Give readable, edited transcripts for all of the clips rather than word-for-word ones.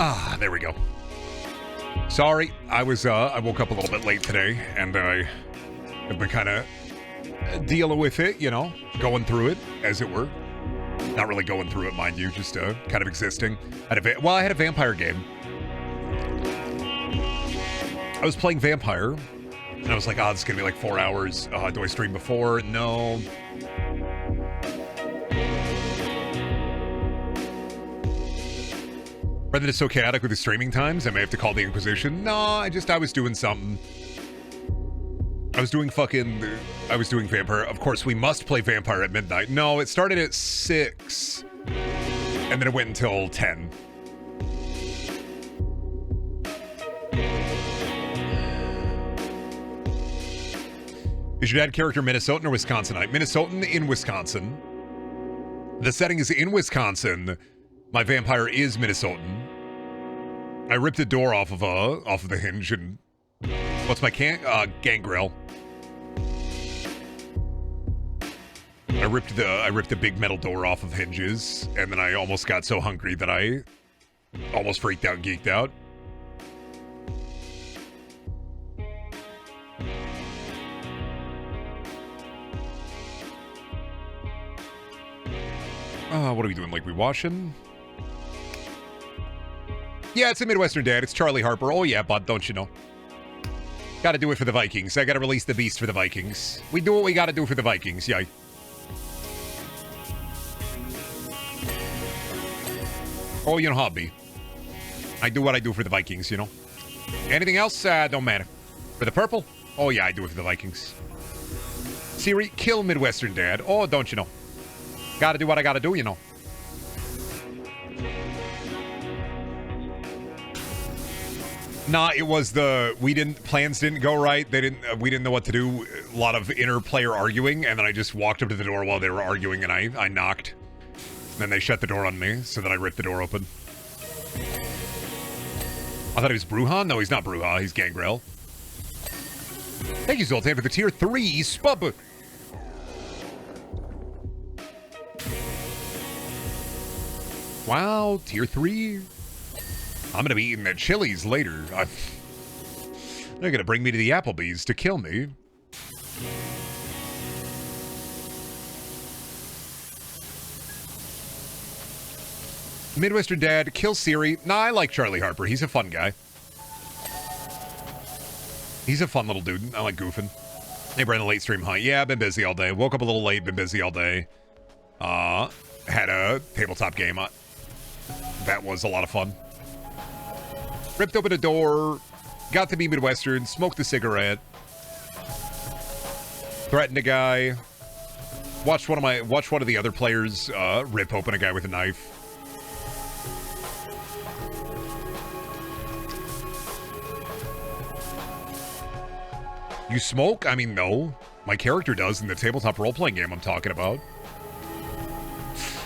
Ah, there we go. Sorry, I woke up a little bit late today, and I have been kind of dealing with it, you know, going through it, as it were. Not really going through it, mind you, just kind of existing. I had a vampire game. I was playing Vampire, and I was like, oh, this is going to be like 4 hours. Do I stream before? No. Brendan is so chaotic with his streaming times, I may have to call the Inquisition. No, I was doing something. I was doing Vampire. Of course, we must play Vampire at midnight. No, it started at 6, and then it went until 10. Is your dad character Minnesotan or Wisconsinite? Minnesotan in Wisconsin. The setting is in Wisconsin. My vampire is Minnesotan. I ripped the door off of the hinge and what's my gangrel? I ripped the big metal door off of hinges, and then I almost got so hungry that I almost freaked out and geeked out. What are we doing? Like, we washing? Yeah, it's a Midwestern dad. It's Charlie Harper. Oh, yeah, bud, don't you know? Gotta do it for the Vikings. I gotta release the beast for the Vikings. We do what we gotta do for the Vikings, yeah. Oh, you know how it be. I do what I do for the Vikings, you know? Anything else? Don't matter. For the purple? Oh, yeah, I do it for the Vikings. Siri, kill Midwestern dad. Oh, don't you know? Gotta do what I gotta do, you know. Nah, it was plans didn't go right. We didn't know what to do. A lot of inner player arguing, and then I just walked up to the door while they were arguing, and I knocked. Then they shut the door on me, so then I ripped the door open. I thought he was Bruja? No, he's not Bruja. He's Gangrel. Thank you, Zoltan, for the tier 3 spub. Wow, tier 3. I'm going to be eating at Chili's later. They're going to bring me to the Applebee's to kill me. Midwestern dad, kill Siri. Nah, I like Charlie Harper. He's a fun guy. He's a fun little dude. I like goofing. Hey, Brandon, late stream, huh? Yeah, I've been busy all day. Woke up a little late, been busy all day. Had a tabletop game. That was a lot of fun. Ripped open a door, got to be Midwestern, smoked a cigarette, threatened a guy, watched one of the other players rip open a guy with a knife. You smoke? I mean, no. My character does in the tabletop role-playing game I'm talking about.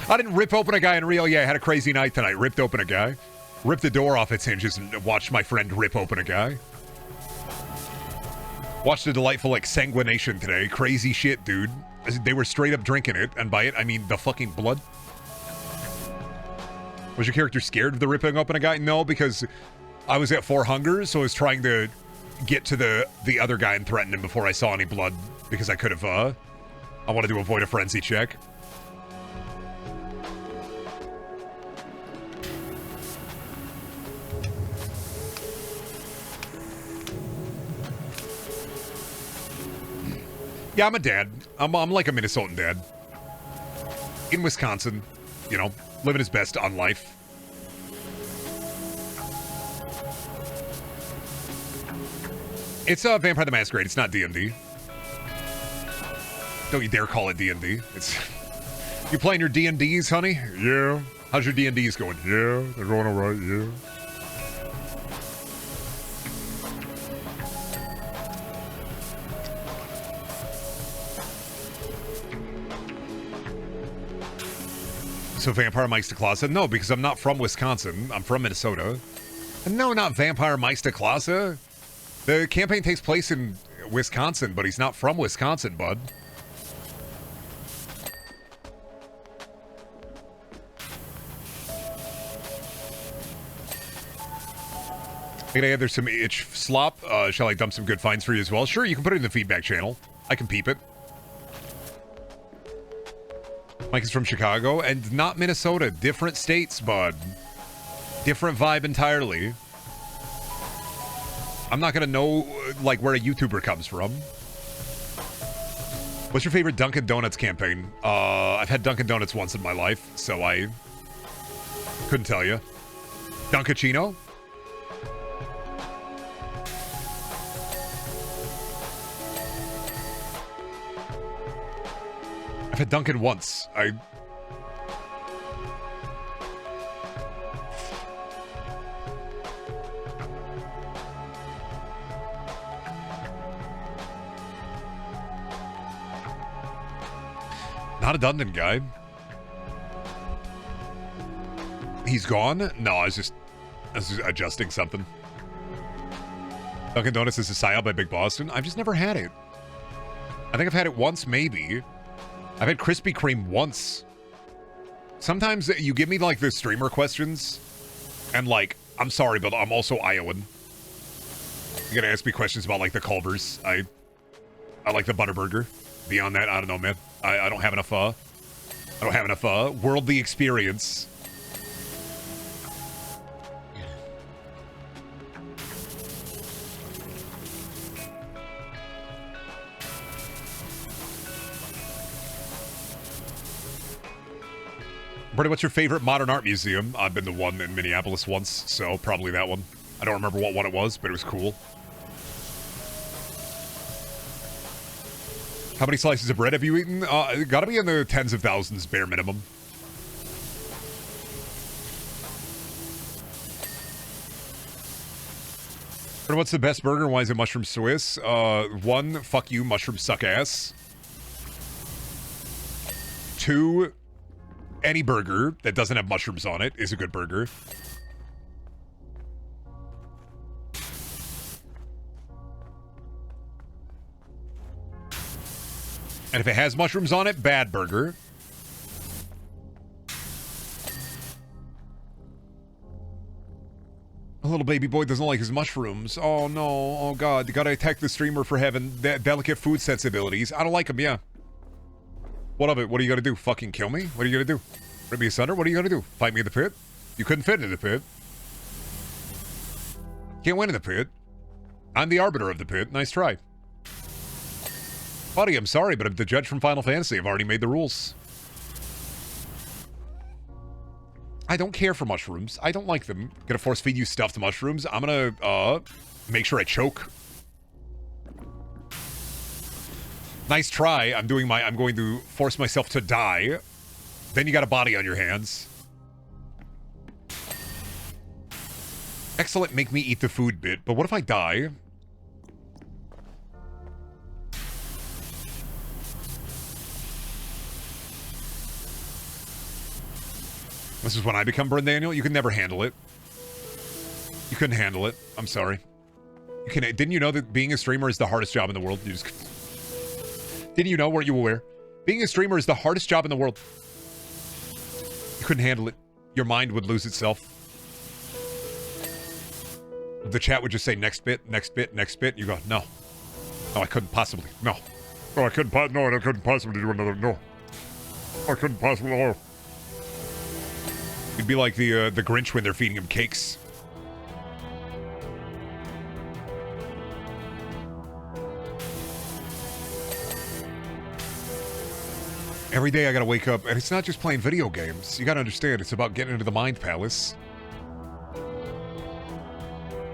I didn't rip open a guy in real. Yeah, I had a crazy night tonight. Ripped open a guy. Ripped the door off its hinges and watched my friend rip open a guy. Watched a delightful, like, sanguination today. Crazy shit, dude. They were straight up drinking it, and by it, I mean the fucking blood. Was your character scared of the ripping open a guy? No, because I was at 4 hunger, so I was trying to get to the other guy and threaten him before I saw any blood, because I could have, I wanted to avoid a frenzy check. Yeah, I'm a dad. I'm like a Minnesotan dad. In Wisconsin, you know, living his best on life. It's Vampire the Masquerade. It's not D&D. Don't you dare call it D&D. It's... You playing your D&Ds, honey? Yeah. How's your D&Ds going? Yeah, they're going all right, yeah. So Vampire Meister Clausa? No, because I'm not from Wisconsin. I'm from Minnesota. And no, not Vampire Meister Clausa. The campaign takes place in Wisconsin, but he's not from Wisconsin, bud. Can I add there's some itch slop? Shall I dump some good finds for you as well? Sure, you can put it in the feedback channel. I can peep it. Mike is from Chicago and not Minnesota. Different states, bud. Different vibe entirely. I'm not gonna know, like, where a YouTuber comes from. What's your favorite Dunkin' Donuts campaign? I've had Dunkin' Donuts once in my life, so I couldn't tell you. Dunkachino? I've had Dunkin' once. Not a Dunkin' guy. He's gone? No, I was just adjusting something. Dunkin' Donuts is a psyop by Big Boston. I've just never had it. I think I've had it once, maybe. I've had Krispy Kreme once. Sometimes you give me, like, the streamer questions, and, like, I'm sorry, but I'm also Iowan. You gotta ask me questions about, like, the Culvers. I like the Butterburger. Beyond that, I don't know, man. I don't have enough, I don't have enough, worldly experience. Brady, what's your favorite modern art museum? I've been to one in Minneapolis once, so probably that one. I don't remember what one it was, but it was cool. How many slices of bread have you eaten? Gotta be in the tens of thousands, bare minimum. Brady, what's the best burger? Why is it mushroom Swiss? One, fuck you, mushroom suck ass. Two, any burger that doesn't have mushrooms on it is a good burger. And if it has mushrooms on it, bad burger. A little baby boy doesn't like his mushrooms. Oh no, oh god, you gotta attack the streamer for having delicate food sensibilities. I don't like him, yeah. What of it? What are you gonna do? Fucking kill me? What are you gonna do? Rip me asunder? What are you gonna do? Fight me in the pit? You couldn't fit in the pit. Can't win in the pit. I'm the arbiter of the pit. Nice try. Buddy, I'm sorry, but the judge from Final Fantasy have already made the rules. I don't care for mushrooms. I don't like them. Gonna force feed you stuffed mushrooms. I'm gonna, make sure I choke. Nice try. I'm going to force myself to die. Then you got a body on your hands. Excellent make me eat the food bit, but what if I die? This is when I become Brendaniel. You can never handle it. You couldn't handle it. I'm sorry. You can. Didn't you know that being a streamer is the hardest job in the world? You just... Didn't you know? Weren't you aware? Being a streamer is the hardest job in the world. You couldn't handle it. Your mind would lose itself. The chat would just say, next bit, next bit, next bit. You go, no. No, I couldn't possibly. No. No, I couldn't possibly do another. No. I couldn't possibly. Oh. It'd be like the Grinch when they're feeding him cakes. Every day I gotta wake up, and it's not just playing video games. You gotta understand, it's about getting into the Mind Palace.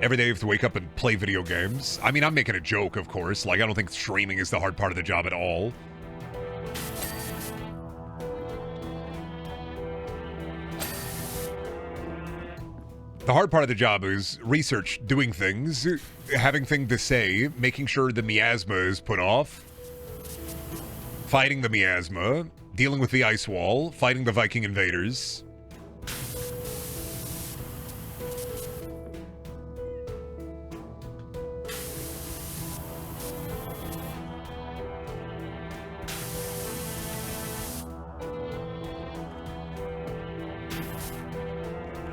Every day you have to wake up and play video games. I mean, I'm making a joke, of course. Like, I don't think streaming is the hard part of the job at all. The hard part of the job is research, doing things, having things to say, making sure the miasma is put off, fighting the miasma, dealing with the ice wall, fighting the Viking invaders.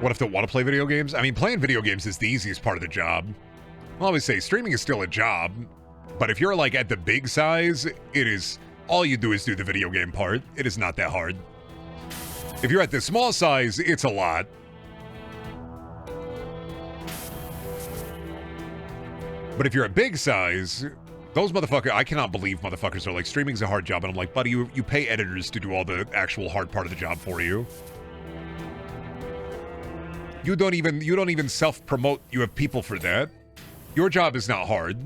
What if they want to play video games? I mean, playing video games is the easiest part of the job. I'll always say streaming is still a job, but if you're like at the big size, it is, all you do is do the video game part. It is not that hard. If you're at the small size, it's a lot. But if you're a big size, those motherfuckers, I cannot believe motherfuckers are like, streaming's a hard job. And I'm like, buddy, you pay editors to do all the actual hard part of the job for you. You don't even self-promote. You have people for that. Your job is not hard.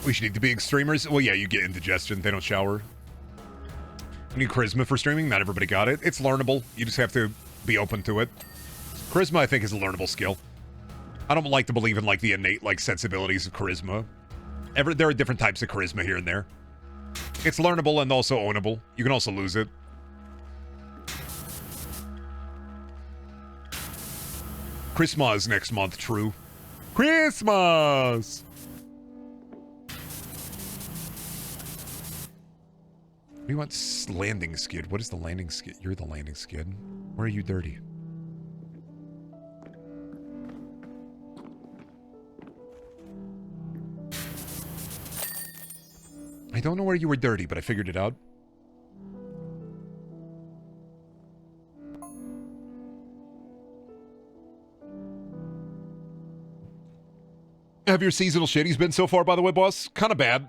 We should need to be streamers. Well, yeah, you get indigestion. They don't shower. You need charisma for streaming. Not everybody got it. It's learnable. You just have to be open to it. Charisma, I think, is a learnable skill. I don't like to believe in, like, the innate, like, sensibilities of charisma. There are different types of charisma here and there. It's learnable and also ownable. You can also lose it. Christmas next month, true. Christmas! What do you want? Landing skid. What is the landing skid? You're the landing skid. Where are you dirty? I don't know where you were dirty, but I figured it out. Have your seasonal shitties been so far, by the way, boss? Kind of bad.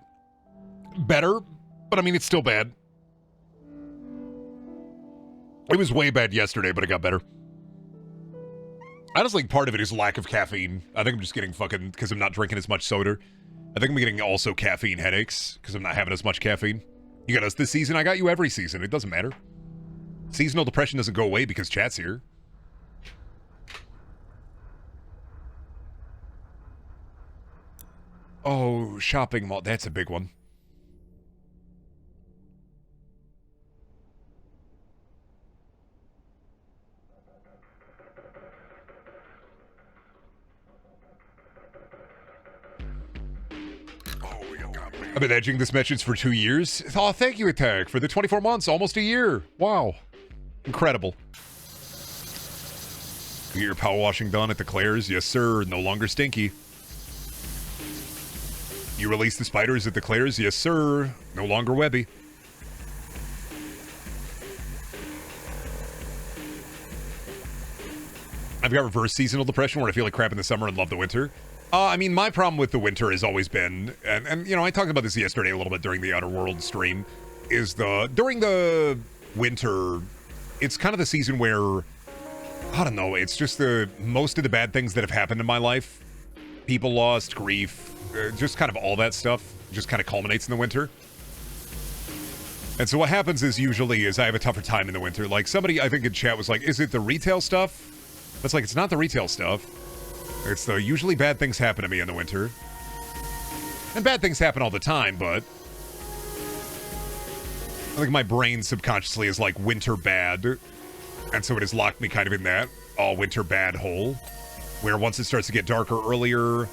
Better, but I mean, it's still bad. It was way bad yesterday, but it got better. I just think part of it is lack of caffeine. I think I'm just getting fucking, because I'm not drinking as much soda. I think I'm getting also caffeine headaches, because I'm not having as much caffeine. You got us this season, I got you every season. It doesn't matter. Seasonal depression doesn't go away because chat's here. Oh, shopping mall. That's a big one. I've been edging this message for 2 years. Oh, thank you, Attack, for the 24 months, almost a year. Wow. Incredible. You get your power washing done at the Claire's? Yes, sir. No longer stinky. You release the spiders at the Claire's? Yes, sir. No longer webby. I've got reverse seasonal depression where I feel like crap in the summer and love the winter. I mean, my problem with the winter has always been, and you know, I talked about this yesterday a little bit during the Outer World stream, is during the winter, it's kind of the season where, I don't know, it's just most of the bad things that have happened in my life, people lost, grief, just kind of all that stuff, just kind of culminates in the winter. And so what happens is usually I have a tougher time in the winter. Like somebody, I think in chat was like, is it the retail stuff? It's like, it's not the retail stuff. It's the usually bad things happen to me in the winter. And bad things happen all the time, but I think my brain subconsciously is like winter bad. And so it has locked me kind of in that all winter bad hole. Where once it starts to get darker earlier,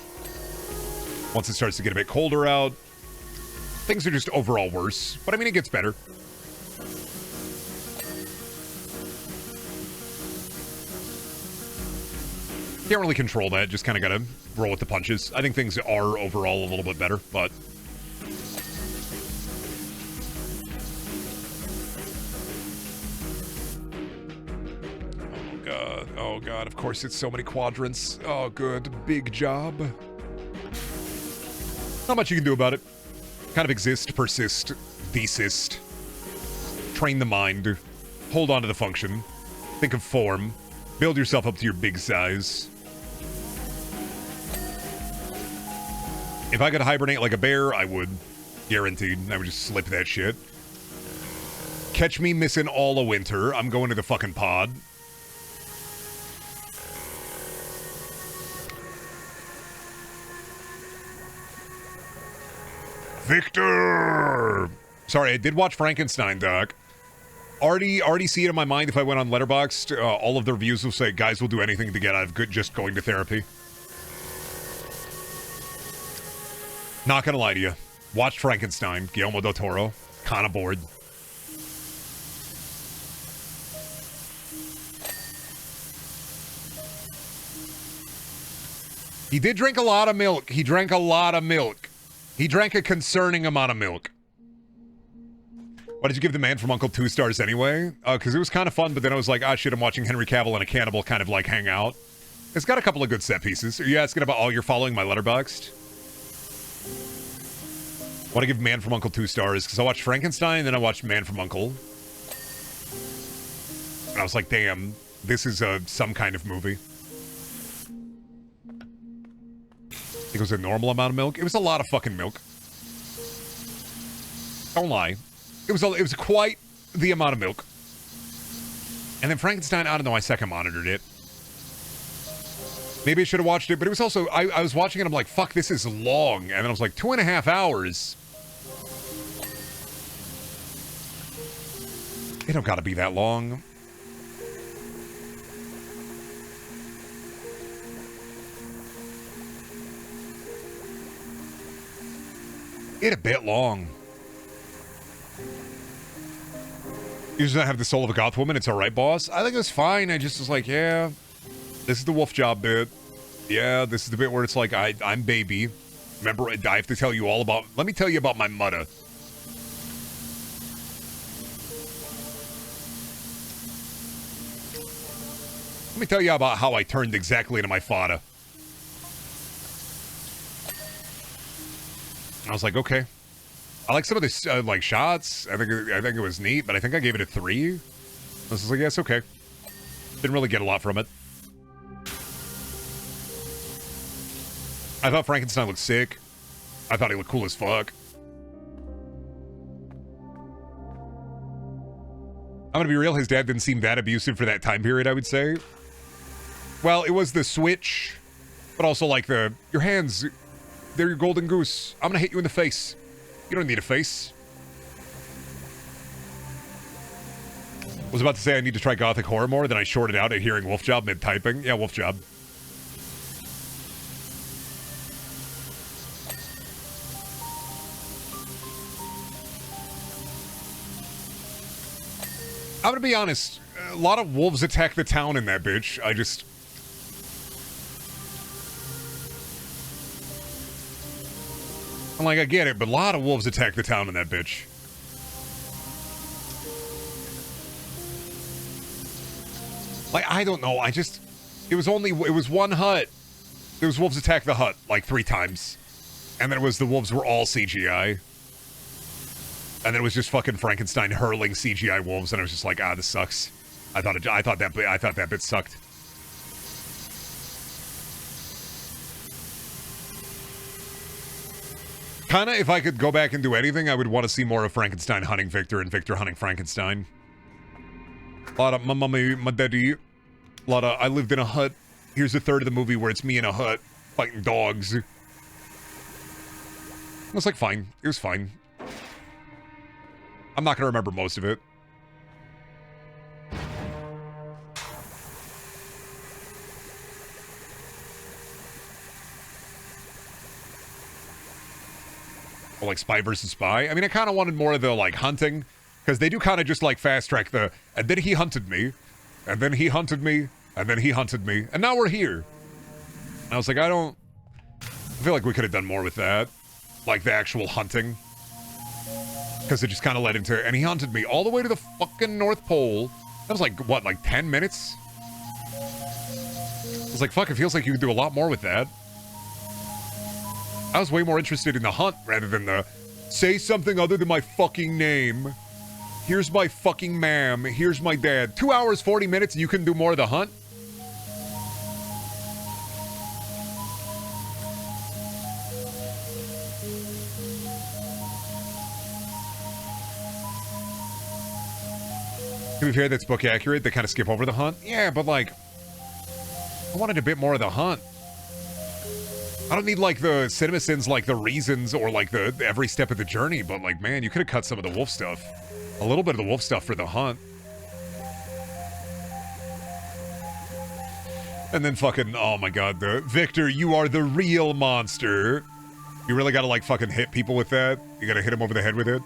once it starts to get a bit colder out, things are just overall worse. But I mean, it gets better. Can't really control that, just kind of gotta roll with the punches. I think things are overall a little bit better, but oh god, of course it's so many quadrants. Oh good, big job. Not much you can do about it. Kind of exist, persist, desist. Train the mind. Hold on to the function. Think of form. Build yourself up to your big size. If I could hibernate like a bear, I would. Guaranteed. I would just slip that shit. Catch me missing all a winter. I'm going to the fucking pod. Victor! Sorry, I did watch Frankenstein, Doc. Already see it in my mind. If I went on Letterboxd, all of the reviews will say, guys will do anything to get out of good just going to therapy. Not gonna lie to you. Watched Frankenstein, Guillermo del Toro. Kinda bored. He did drink a lot of milk. He drank a lot of milk. He drank a concerning amount of milk. Why did you give The Man from U.N.C.L.E. 2 stars anyway? Because it was kind of fun, but then I was like, ah, shit, I'm watching Henry Cavill and a cannibal kind of like hang out. It's got a couple of good set pieces. Are you asking about, oh, you're following my Letterboxd? Why do I give Man from U.N.C.L.E. 2 stars? Because I watched Frankenstein, and then I watched Man from U.N.C.L.E. And I was like, damn, this is some kind of movie. I think it was a normal amount of milk. It was a lot of fucking milk. Don't lie. It was quite the amount of milk. And then Frankenstein, I don't know, I second monitored it. Maybe I should have watched it, but it was also, I was watching it, I'm like, fuck, this is long. And then I was like, 2.5 hours. It don't gotta be that long. It a bit long. You just don't have the soul of a goth woman. It's all right, boss. I think it was fine. I just was like, yeah, this is the wolf job bit. Yeah, this is the bit where it's like, I'm baby. Remember, I have to tell you all about, let me tell you about my mudda. Let me tell you about how I turned exactly into my fada. I was like, okay. I like some of this, like, shots. I think it was neat, but I think I gave it a 3. I was just like, yes, okay. Didn't really get a lot from it. I thought Frankenstein looked sick. I thought he looked cool as fuck. I'm gonna be real, his dad didn't seem that abusive for that time period, I would say. Well, it was the switch, but also like your hands, they're your golden goose. I'm gonna hit you in the face. You don't need a face. Was about to say I need to try gothic horror more, then I shorted out at hearing Wolf Job mid-typing. Yeah, Wolf Job. I'm gonna be honest, a lot of wolves attack the town in that bitch. I'm like, I get it, but a lot of wolves attack the town in that bitch. Like, I don't know, it was one hut. There was wolves attack the hut, like 3 times. And then it was the wolves were all CGI. And then it was just fucking Frankenstein hurling CGI wolves, and I was just like, ah, this sucks. I thought that bit sucked. Kinda, if I could go back and do anything, I would want to see more of Frankenstein hunting Victor and Victor hunting Frankenstein. A lot of my mommy, my daddy. A lot of I lived in a hut. Here's a third of the movie where it's me in a hut fighting dogs. It was like fine. It was fine. I'm not gonna remember most of it. Well, like Spy versus Spy. I mean, I kind of wanted more of the like hunting, because they do kind of just like fast track the. And then he hunted me, and then he hunted me, and then he hunted me, and now we're here. And I was like, I feel like we could have done more with that, like the actual hunting. Because it just kind of led into, and he hunted me all the way to the fucking North Pole. That was like, what, like 10 minutes? I was like, fuck, it feels like you could do a lot more with that. I was way more interested in the hunt rather than the, say something other than my fucking name. Here's my fucking ma'am. Here's my dad. 2 hours, 40 minutes, and you can do more of the hunt? To be fair, that's book accurate. They kind of skip over the hunt. Yeah, but like, I wanted a bit more of the hunt. I don't need like the CinemaSins, like the reasons or like the every step of the journey, but like, man, you could have cut some of the wolf stuff. A little bit of the wolf stuff for the hunt. And then fucking, oh my god, the Victor, you are the real monster. You really gotta like fucking hit people with that. You gotta hit them over the head with it.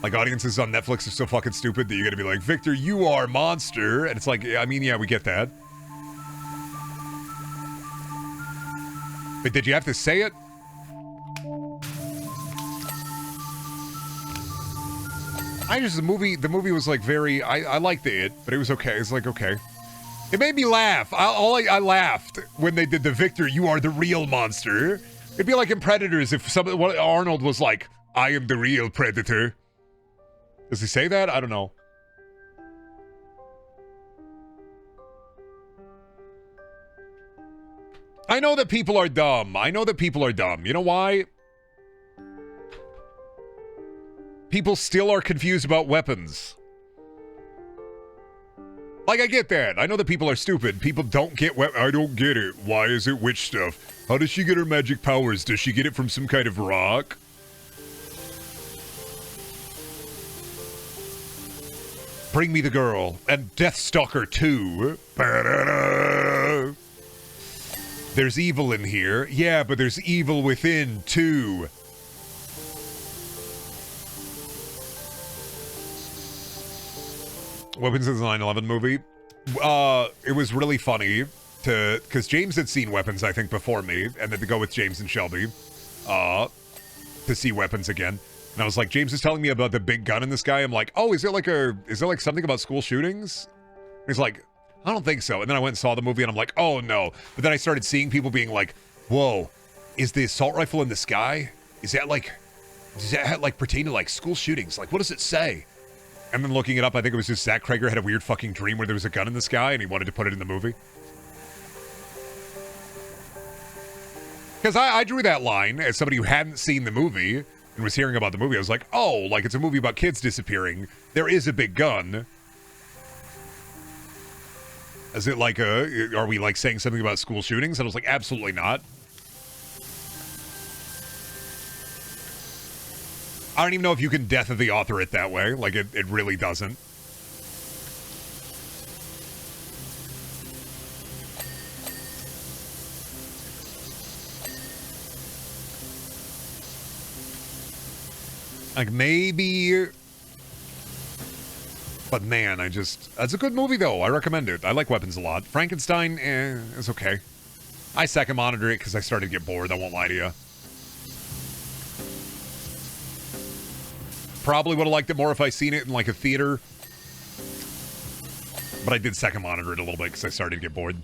Like audiences on Netflix are so fucking stupid that you gotta be like, Victor, you are monster. And it's like, I mean, yeah, we get that. But did you have to say it? The movie was like very, I liked it, but it was okay. It's like, okay. It made me laugh. I laughed when they did the Victor, you are the real monster. It'd be like in Predators if Arnold was like, I am the real predator. Does he say that? I don't know. I know that people are dumb. You know why? People still are confused about weapons. Like, I get that. I know that people are stupid. People don't get I don't get it. Why is it witch stuff? How does she get her magic powers? Does she get it from some kind of rock? Bring me the girl. And Deathstalker 2. Ba-da-da. There's evil in here. Yeah, but there's evil within, too. Weapons of the 9/11 movie. It was really funny because James had seen Weapons, I think, before me, and then to go with James and Shelby to see Weapons again. And I was like, James is telling me about the big gun in the sky. I'm like, oh, is there like something about school shootings? And he's like, I don't think so. And then I went and saw the movie, and I'm like, oh no. But then I started seeing people being like, whoa, is the assault rifle in the sky? Does that pertain to like school shootings? Like, what does it say? And then looking it up, I think it was just Zach Krager had a weird fucking dream where there was a gun in the sky and he wanted to put it in the movie. Because I drew that line as somebody who hadn't seen the movie and was hearing about the movie. I was like, oh, like it's a movie about kids disappearing. There is a big gun. Is it like are we like saying something about school shootings? And I was like, absolutely not. I don't even know if you can death of the author it that way. Like, it really doesn't. Like, maybe... But man, that's a good movie, though. I recommend it. I like Weapons a lot. Frankenstein, it's okay. I second monitor it because I started to get bored. I won't lie to you. Probably would have liked it more if I seen it in like a theater. But I did second monitor it a little bit because I started to get bored.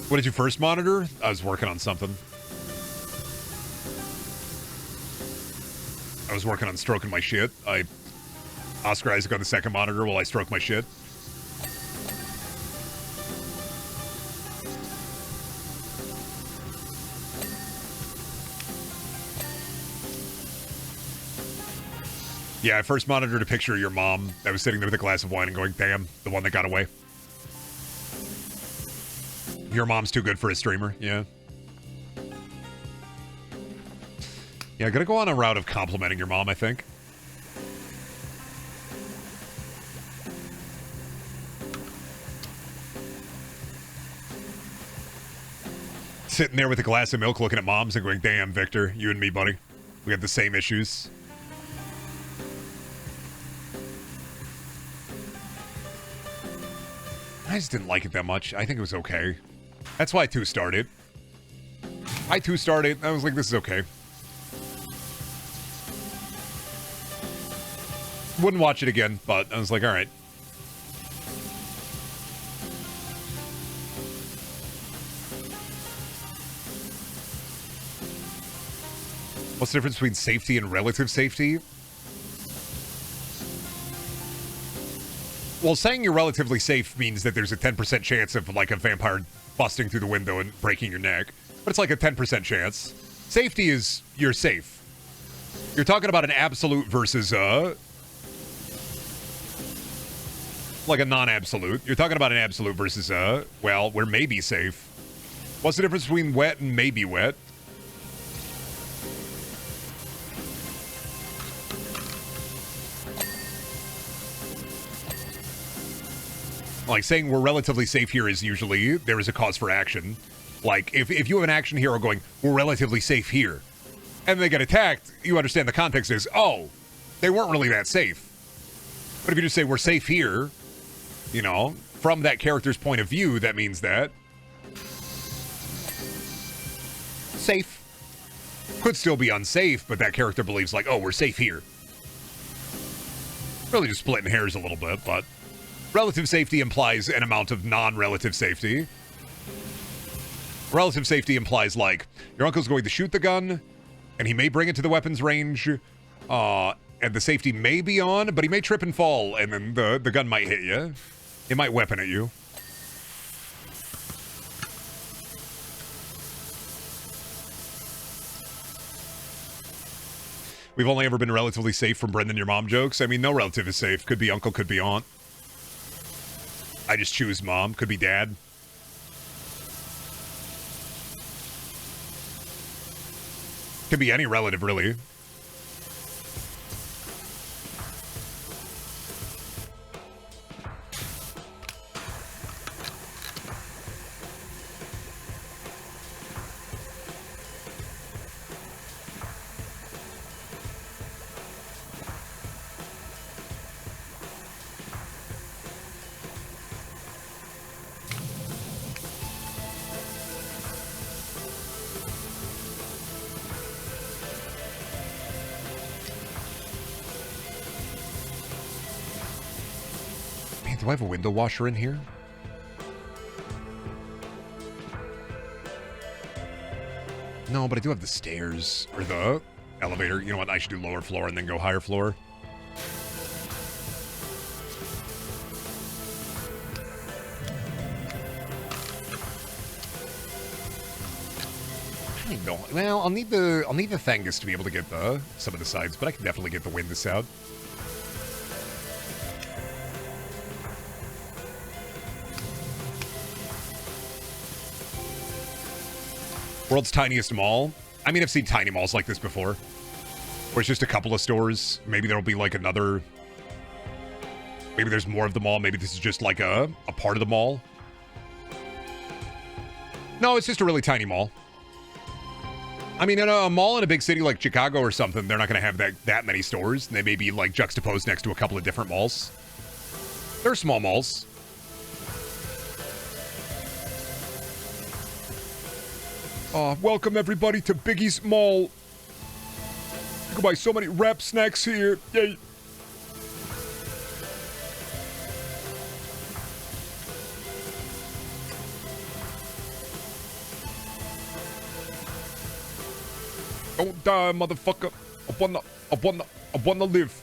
What did you first monitor? I was working on something. I was working on stroking my shit. Oscar Isaac on the second monitor while I stroke my shit. Yeah, I first monitored a picture of your mom that was sitting there with a glass of wine and going, damn, the one that got away. Your mom's too good for a streamer, yeah. Yeah, gonna go on a route of complimenting your mom, I think. Sitting there with a glass of milk looking at moms and going, damn, Victor, you and me, buddy. We have the same issues. I just didn't like it that much. I think it was okay. That's why I 2-starred it. I 2-starred it. I was like, this is okay. Wouldn't watch it again, but I was like, all right. What's the difference between safety and relative safety? Well, saying you're relatively safe means that there's a 10% chance of, like, a vampire busting through the window and breaking your neck. But it's like a 10% chance. Safety is you're safe. You're talking about an absolute versus, like a non-absolute. You're talking about an absolute versus, well, we're maybe safe. What's the difference between wet and maybe wet? Like, saying we're relatively safe here is usually there is a cause for action. Like, if you have an action hero going, we're relatively safe here, and they get attacked, you understand the context is, oh, they weren't really that safe. But if you just say we're safe here, you know, from that character's point of view, that means that safe. Could still be unsafe, but that character believes like, oh, we're safe here. Really just splitting hairs a little bit, but relative safety implies an amount of non-relative safety. Relative safety implies, like, your uncle's going to shoot the gun, and he may bring it to the weapons range, and the safety may be on, but he may trip and fall, and then the gun might hit you. It might weapon at you. We've only ever been relatively safe from Brendan your mom jokes. I mean, no relative is safe. Could be uncle, could be aunt. I just choose mom. Could be dad. Could be any relative, really. Do I have a window washer in here? No, but I do have the stairs, or the elevator. You know what? I should do lower floor and then go higher floor. I don't even know. Well, I'll need the Thangus to be able to get some of the sides, but I can definitely get the Windus out. World's tiniest mall. I mean, I've seen tiny malls like this before, where it's just a couple of stores. Maybe there'll be like another. Maybe there's more of the mall. Maybe this is just like a part of the mall. No, it's just a really tiny mall. I mean, in a mall in a big city like Chicago or something, they're not going to have that many stores. They may be like juxtaposed next to a couple of different malls. They're small malls. Welcome everybody to Biggie's Mall. You can buy so many wrap snacks here. Yay. Don't die, motherfucker. I wanna live.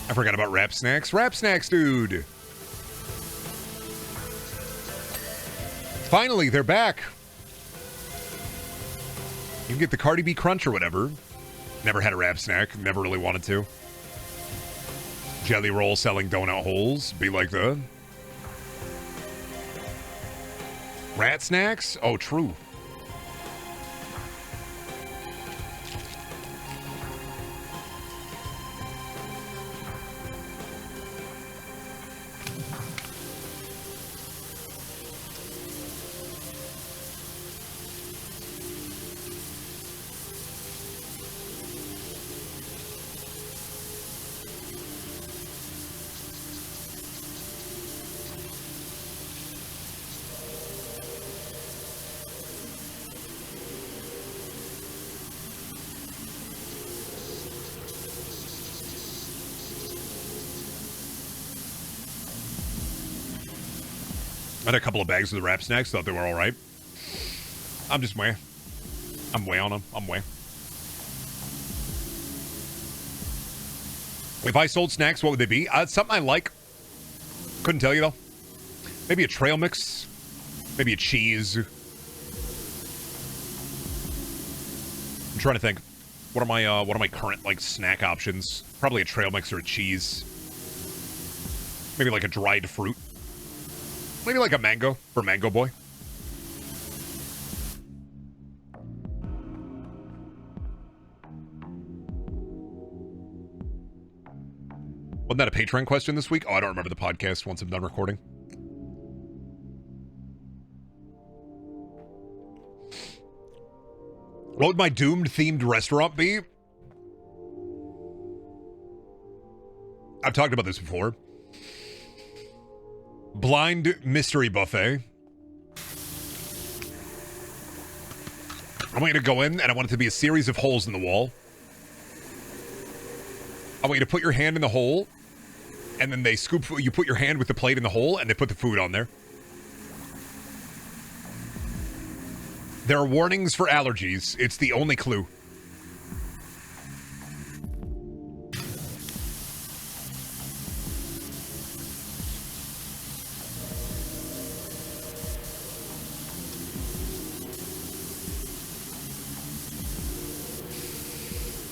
I forgot about wrap snacks. Wrap snacks, dude. Finally, they're back. You can get the Cardi B Crunch or whatever. Never had a wrap snack. Never really wanted to. Jelly roll selling donut holes. Be like the rat snacks? Oh, true. I had a couple of bags of the wrap snacks, thought they were all right. I'm just way. I'm way on them. I'm way. If I sold snacks, what would they be? Something I like. Couldn't tell you, though. Maybe a trail mix. Maybe a cheese. I'm trying to think. What are my current, like, snack options? Probably a trail mix or a cheese. Maybe, like, a dried fruit. Maybe like a mango for Mango Boy. Wasn't that a Patreon question this week? Oh, I don't remember the podcast once I'm done recording. What would my doomed-themed restaurant be? I've talked about this before. Blind mystery buffet. I want you to go in, and I want it to be a series of holes in the wall. I want you to put your hand in the hole, and then they scoop. You put your hand with the plate in the hole, and they put the food on there. There are warnings for allergies. It's the only clue.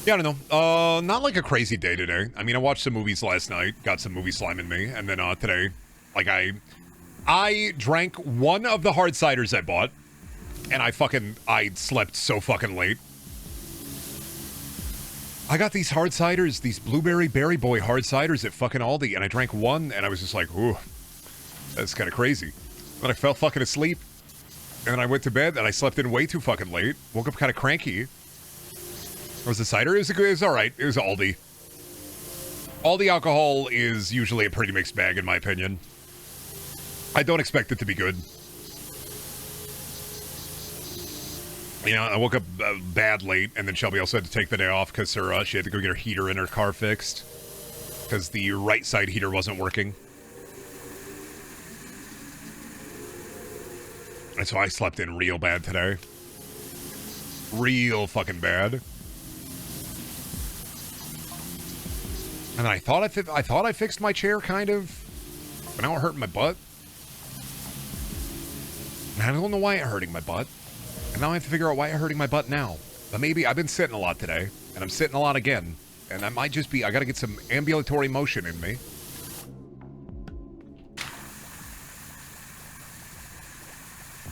Yeah, I don't know. Not like a crazy day today. I mean, I watched some movies last night, got some movie slime in me, and then today, like I drank one of the hard ciders I bought, and I slept so fucking late. I got these hard ciders, these Blueberry Berry Boy hard ciders at fucking Aldi, and I drank one, and I was just like, ooh, that's kind of crazy. Then I fell fucking asleep, and then I went to bed, and I slept in way too fucking late. Woke up kind of cranky. Was the cider? It was all right. It was Aldi. Aldi alcohol is usually a pretty mixed bag, in my opinion. I don't expect it to be good. You know, I woke up bad late, and then Shelby also had to take the day off because she had to go get her heater in her car fixed because the right side heater wasn't working. And so I slept in real bad today. Real fucking bad. And I thought I fixed my chair, kind of, but now it hurt my butt. And I don't know why it hurting my butt. And now I have to figure out why it hurting my butt now. But maybe I've been sitting a lot today, and I'm sitting a lot again. And that might just be, I gotta get some ambulatory motion in me.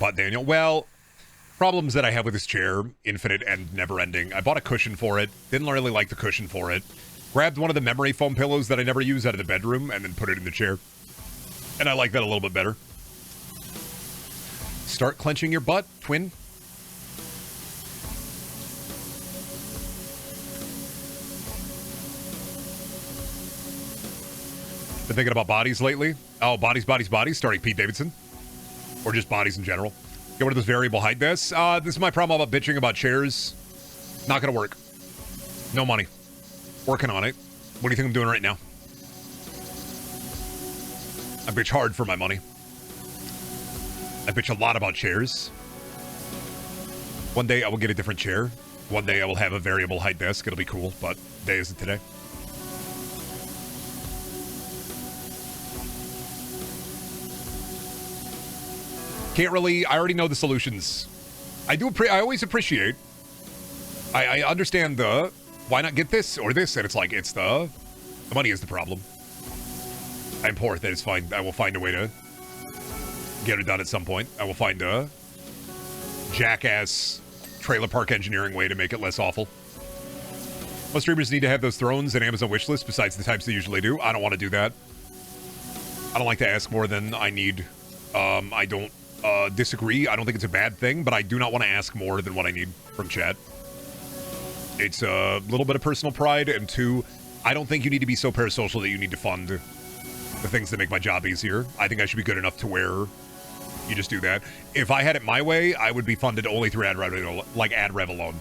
But Daniel, well, problems that I have with this chair, infinite and never-ending. I bought a cushion for it, didn't really like the cushion for it. Grabbed one of the memory foam pillows that I never use out of the bedroom and then put it in the chair. And I like that a little bit better. Start clenching your butt, twin. Been thinking about bodies lately. Oh, bodies, starting Pete Davidson. Or just bodies in general. Get one of those variable height desks. This is my problem about bitching about chairs. Not gonna work. No money. Working on it. What do you think I'm doing right now? I bitch hard for my money. I bitch a lot about chairs. One day I will get a different chair. One day I will have a variable height desk. It'll be cool, but day isn't today. Can't really, I already know the solutions. I always appreciate. I understand the, why not get this or this? And it's like, it's the money is the problem. I'm poor, that is fine. I will find a way to get it done at some point. I will find a jackass trailer park engineering way to make it less awful. Most streamers need to have those thrones and Amazon wishlist besides the types they usually do. I don't want to do that. I don't like to ask more than I need. I don't disagree. I don't think it's a bad thing, but I do not want to ask more than what I need from chat. It's a little bit of personal pride, and two, I don't think you need to be so parasocial that you need to fund the things that make my job easier. I think I should be good enough to where you just do that. If I had it my way, I would be funded only through ad rev alone.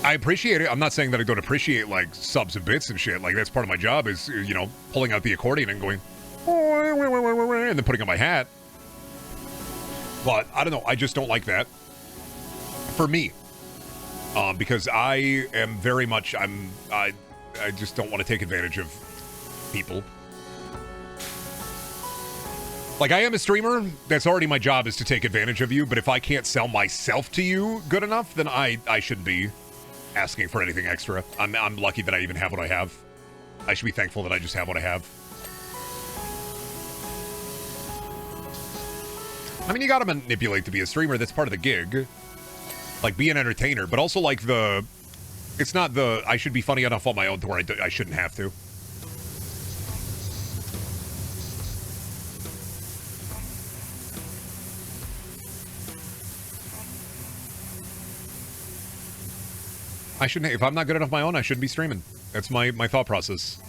I appreciate it. I'm not saying that I don't appreciate, like, subs and bits and shit. Like, that's part of my job is, you know, pulling out the accordion and going, and then putting on my hat. But, I don't know. I just don't like that. For me. Because I am very much, I just don't want to take advantage of people. Like, I am a streamer. That's already my job, is to take advantage of you. But if I can't sell myself to you good enough, then I shouldn't be asking for anything extra. I'm lucky that I even have what I have. I should be thankful that I just have what I have. I mean, you gotta manipulate to be a streamer. That's part of the gig. Like, be an entertainer, but also, like, the... It's not the, I should be funny enough on my own to where I shouldn't have to. I shouldn't, if I'm not good enough on my own, I shouldn't be streaming. That's my thought process.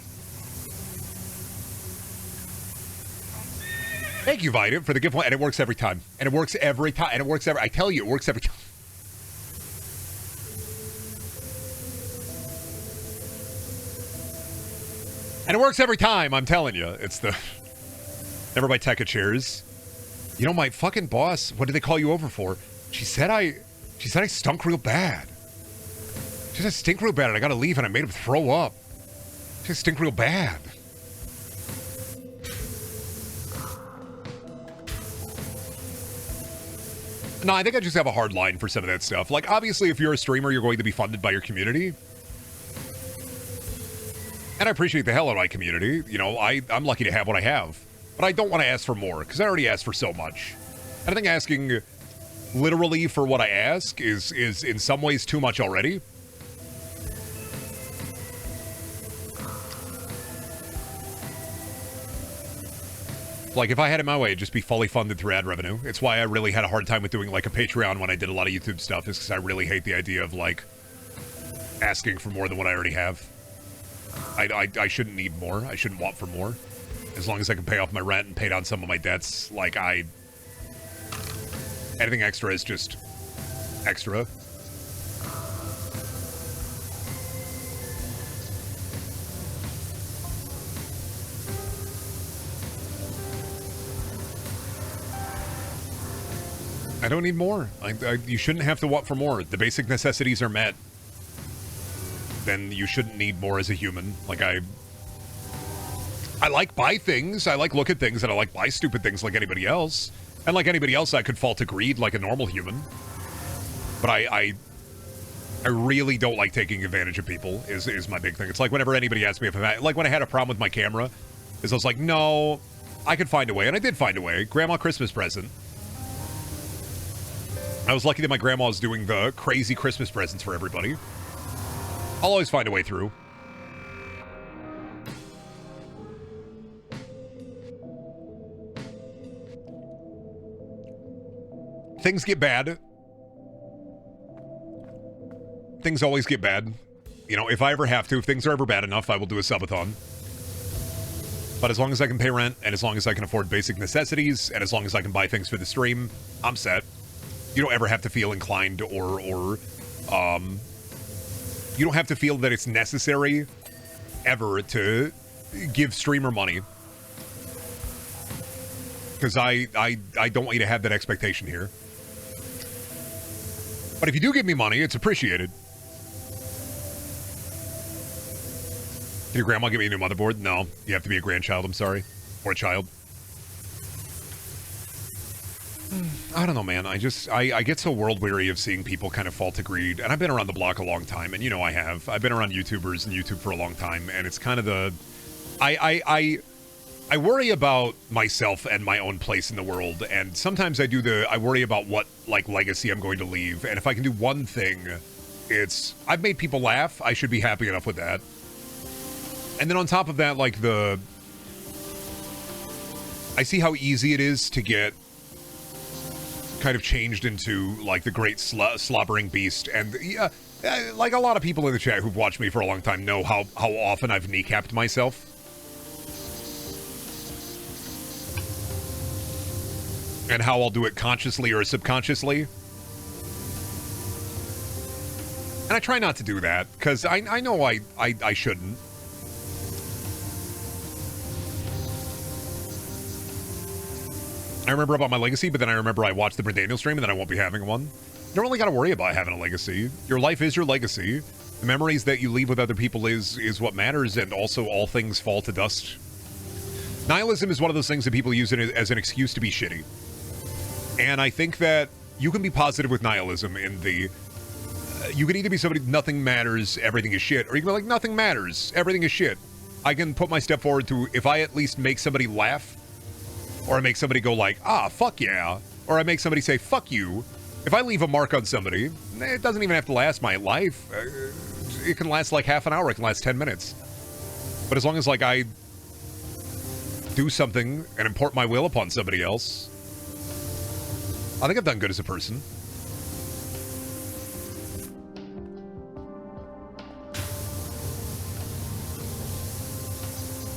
Thank you, Vida, for the gift one, and it works every time. And it works every time, and it works every, I tell you, it works every time. And it works every time, I'm telling you. It's the... Never buy Tekka chairs. You know, my fucking boss, what did they call you over for? She said I stunk real bad. She said I stink real bad and I gotta leave and I made him throw up. She said I stink real bad. No, I think I just have a hard line for some of that stuff. Like, obviously, if you're a streamer, you're going to be funded by your community. And I appreciate the hell out of my community. You know, I'm lucky to have what I have. But I don't want to ask for more, because I already asked for so much. And I think asking literally for what I ask is in some ways too much already. Like, if I had it my way, it'd just be fully funded through ad revenue. It's why I really had a hard time with doing, like, a Patreon when I did a lot of YouTube stuff, is because I really hate the idea of, like, asking for more than what I already have. I shouldn't need more. I shouldn't want for more. As long as I can pay off my rent and pay down some of my debts, like, anything extra is just extra. I don't need more. You shouldn't have to want for more. The basic necessities are met. Then you shouldn't need more as a human. Like, I like buy things. I like look at things, and I like buy stupid things like anybody else. And like anybody else, I could fall to greed like a normal human. But I really don't like taking advantage of people, is my big thing. It's like whenever anybody asks me if like when I had a problem with my camera, is I was like, no, I could find a way. And I did find a way. Grandma Christmas present. I was lucky that my grandma was doing the crazy Christmas presents for everybody. I'll always find a way through. Things get bad. Things always get bad. You know, if I ever have to, if things are ever bad enough, I will do a subathon. But as long as I can pay rent, and as long as I can afford basic necessities, and as long as I can buy things for the stream, I'm set. You don't ever have to feel inclined or you don't have to feel that it's necessary ever to give streamer money. Because I don't want you to have that expectation here. But if you do give me money, it's appreciated. Did your grandma give me a new motherboard? No. You have to be a grandchild, I'm sorry. Or a child. I don't know, man. I get so world weary of seeing people kind of fall to greed. And I've been around the block a long time, and you know I have. I've been around YouTubers and YouTube for a long time, and it's kind of the... I worry about myself and my own place in the world, and sometimes I worry about what, like, legacy I'm going to leave. And if I can do one thing, it's... I've made people laugh. I should be happy enough with that. And then on top of that, like, I see how easy it is to get kind of changed into, like, the great slobbering beast. And, yeah, like, a lot of people in the chat who've watched me for a long time know how often I've kneecapped myself. And how I'll do it consciously or subconsciously. And I try not to do that, because I know I shouldn't. I remember about my legacy, but then I remember I watched the Brendaniel stream, and then I won't be having one. You don't really got to worry about having a legacy. Your life is your legacy. The memories that you leave with other people is what matters, and also all things fall to dust. Nihilism is one of those things that people use as an excuse to be shitty. And I think that you can be positive with nihilism in the... you can either be somebody, nothing matters, everything is shit, or you can be like, nothing matters, everything is shit. I can put my step forward to, if I at least make somebody laugh, or make somebody go like, ah, fuck yeah, or I make somebody say, fuck you, if I leave a mark on somebody, it doesn't even have to last my life. It can last like half an hour. It can last 10 minutes. But as long as, like, I do something and import my will upon somebody else, I think I've done good as a person.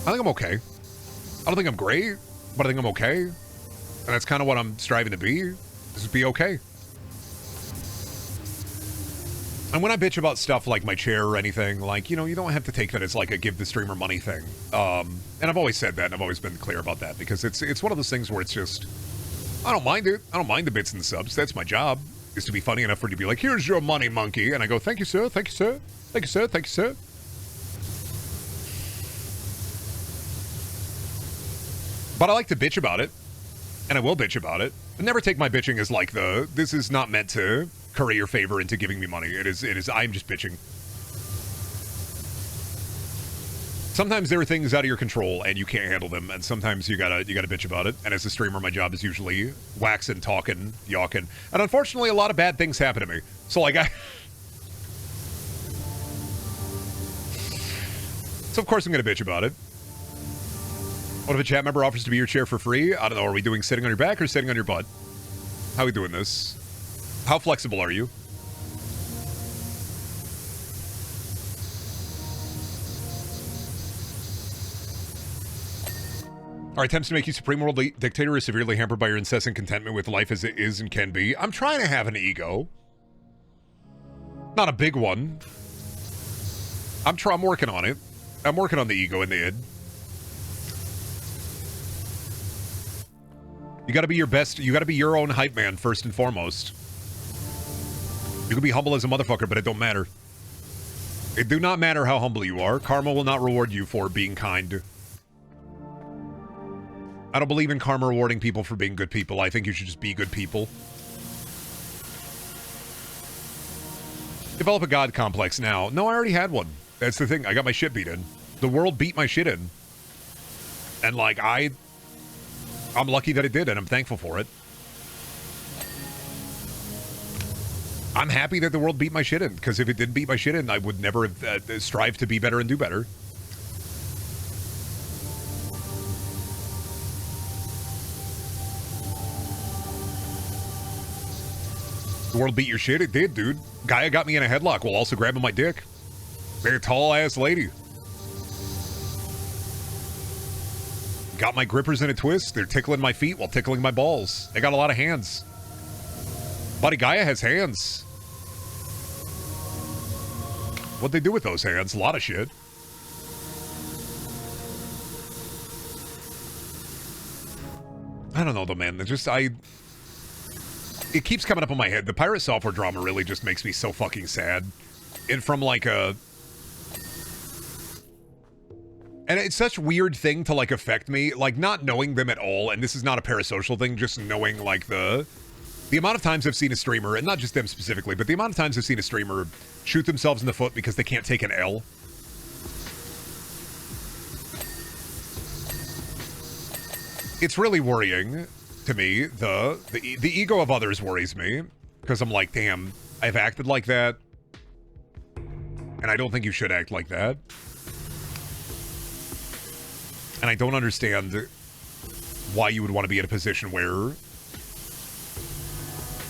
I think I'm okay. I don't think I'm great, but I think I'm okay. And that's kind of what I'm striving to be, is be okay. And when I bitch about stuff like my chair or anything, like, you know, you don't have to take that as like a give the streamer money thing. And I've always said that, and I've always been clear about that, because it's one of those things where it's just, I don't mind it. I don't mind the bits and the subs. That's my job, is to be funny enough for it to be like, here's your money, monkey. And I go, thank you, sir. Thank you, sir. Thank you, sir. Thank you, sir. But I like to bitch about it, and I will bitch about it. But never take my bitching as like this is not meant to curry your favor into giving me money. It is, I'm just bitching. Sometimes there are things out of your control and you can't handle them, and sometimes you gotta bitch about it. And as a streamer, my job is usually waxing, talking, yawking. And unfortunately, a lot of bad things happen to me. So like So of course I'm gonna bitch about it. What if a chat member offers to be your chair for free? I don't know, are we doing sitting on your back or sitting on your butt? How are we doing this? How flexible are you? Our attempts to make you supreme world dictator is severely hampered by your incessant contentment with life as it is and can be. I'm trying to have an ego. Not a big one. I'm working on it. I'm working on the ego in the id. You gotta be your best. You gotta be your own hype man first and foremost. You can be humble as a motherfucker, but it don't matter. It do not matter how humble you are. Karma will not reward you for being kind. I don't believe in karma rewarding people for being good people. I think you should just be good people. Develop a god complex now. No, I already had one. That's the thing. I got my shit beat in. The world beat my shit in. And like, I'm lucky that it did, and I'm thankful for it. I'm happy that the world beat my shit in, because if it didn't beat my shit in, I would never have strive to be better and do better. The world beat your shit? It did, dude. Gaia got me in a headlock while also grabbing my dick. Very tall-ass lady. Got my grippers in a twist. They're tickling my feet while tickling my balls. They got a lot of hands. Buddy, Gaia has hands. What'd they do with those hands? A lot of shit. I don't know, though, man. It keeps coming up in my head. The pirate software drama really just makes me so fucking sad. And from like a... And it's such a weird thing to, like, affect me, like, not knowing them at all, and this is not a parasocial thing, just knowing, like, the amount of times I've seen a streamer, and not just them specifically, but the amount of times I've seen a streamer shoot themselves in the foot because they can't take an L. It's really worrying to me. The ego of others worries me, because I'm like, damn, I've acted like that, and I don't think you should act like that. And I don't understand why you would want to be in a position where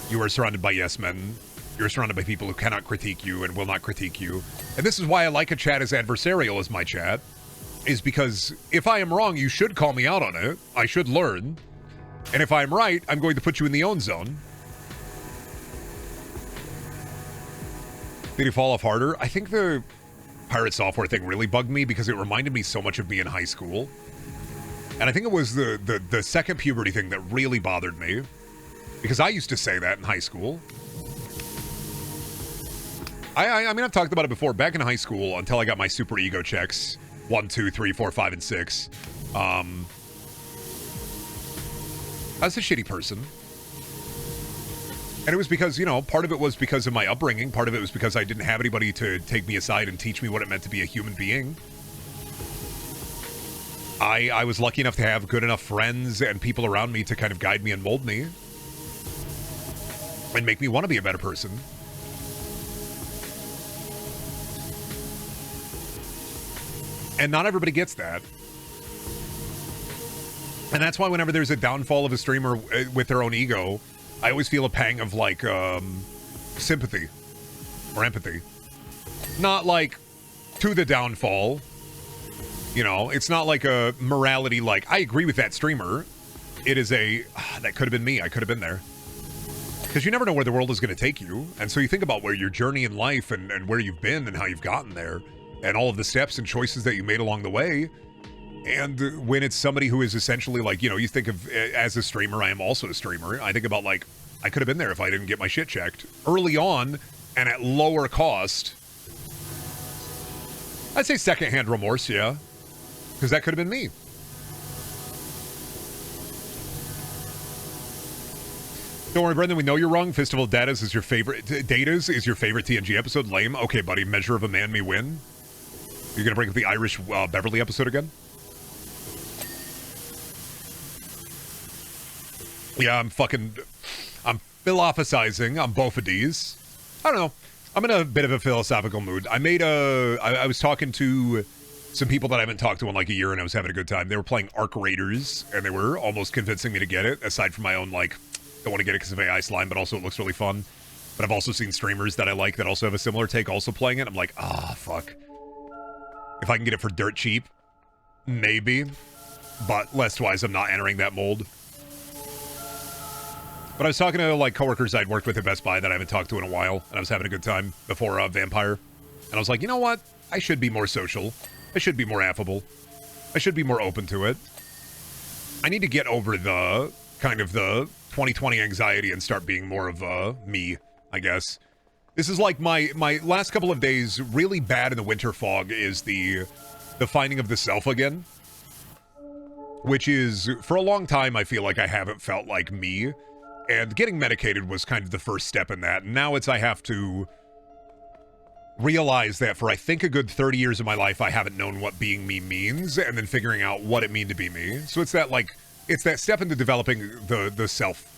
you are surrounded by yes men. You're surrounded by people who cannot critique you and will not critique you. And this is why I like a chat as adversarial as my chat, is because if I am wrong, you should call me out on it. I should learn. And if I'm right, I'm going to put you in the own zone. Did he fall off harder? I think the pirate software thing really bugged me because it reminded me so much of me in high school. And I think it was the second puberty thing that really bothered me, because I used to say that in high school. I mean, I've talked about it before. Back in high school, until I got my super ego checks, 1, 2, 3, 4, 5, and 6, I was a shitty person. And it was because, you know, part of it was because of my upbringing. Part of it was because I didn't have anybody to take me aside and teach me what it meant to be a human being. I was lucky enough to have good enough friends and people around me to kind of guide me and mold me. and make me want to be a better person. And not everybody gets that. And that's why whenever there's a downfall of a streamer with their own ego, I always feel a pang of, like, sympathy or empathy. Not, like, to the downfall. You know, it's not like a morality, like, I agree with that streamer. It is a, that could have been me. I could have been there. Because you never know where the world is going to take you. And so you think about where your journey in life and where you've been and how you've gotten there. And all of the steps and choices that you made along the way. And when it's somebody who is essentially like, you know, you think of as a streamer, I am also a streamer. I think about, like, I could have been there if I didn't get my shit checked early on and at lower cost. I'd say secondhand remorse, yeah. Because that could have been me. Don't worry, Brendan, we know you're wrong. Festival of Datas is your favorite. Datas is your favorite TNG episode. Lame. Okay, buddy. Measure of a Man Me Win. You're going to bring up the Irish Beverly episode again? Yeah, I'm philosophizing on both of these. I don't know. I'm in a bit of a philosophical mood. I was talking to some people that I haven't talked to in like a year, and I was having a good time. They were playing Arc Raiders, and they were almost convincing me to get it, aside from my own, like, don't want to get it because of AI slime, but also it looks really fun. But I've also seen streamers that I like that also have a similar take also playing it. I'm like, fuck. If I can get it for dirt cheap, maybe. But less-wise, I'm not entering that mold. But I was talking to, like, coworkers I'd worked with at Best Buy that I haven't talked to in a while, and I was having a good time before Vampire. And I was like, you know what? I should be more social. I should be more affable. I should be more open to it. I need to get over the, kind of the 2020 anxiety and start being more of me, I guess. This is like my last couple of days really bad in the winter fog is the finding of the self again. Which is, for a long time, I feel like I haven't felt like me. And getting medicated was kind of the first step in that. And now it's I have to realize that for, I think, a good 30 years of my life, I haven't known what being me means. And then figuring out what it means to be me. So it's that, like, it's that step into developing the self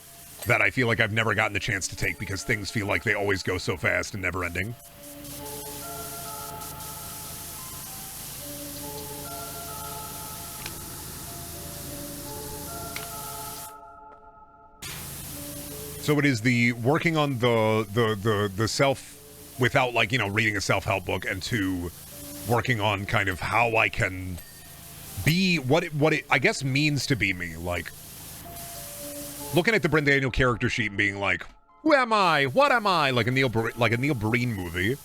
that I feel like I've never gotten the chance to take because things feel like they always go so fast and never ending. So it is the working on the self without, like, you know, reading a self-help book, and to working on kind of how I can be what it I guess means to be me. Like, looking at the Brendaniel character sheet and being like, who am I? What am I? Like a Neil Breen movie.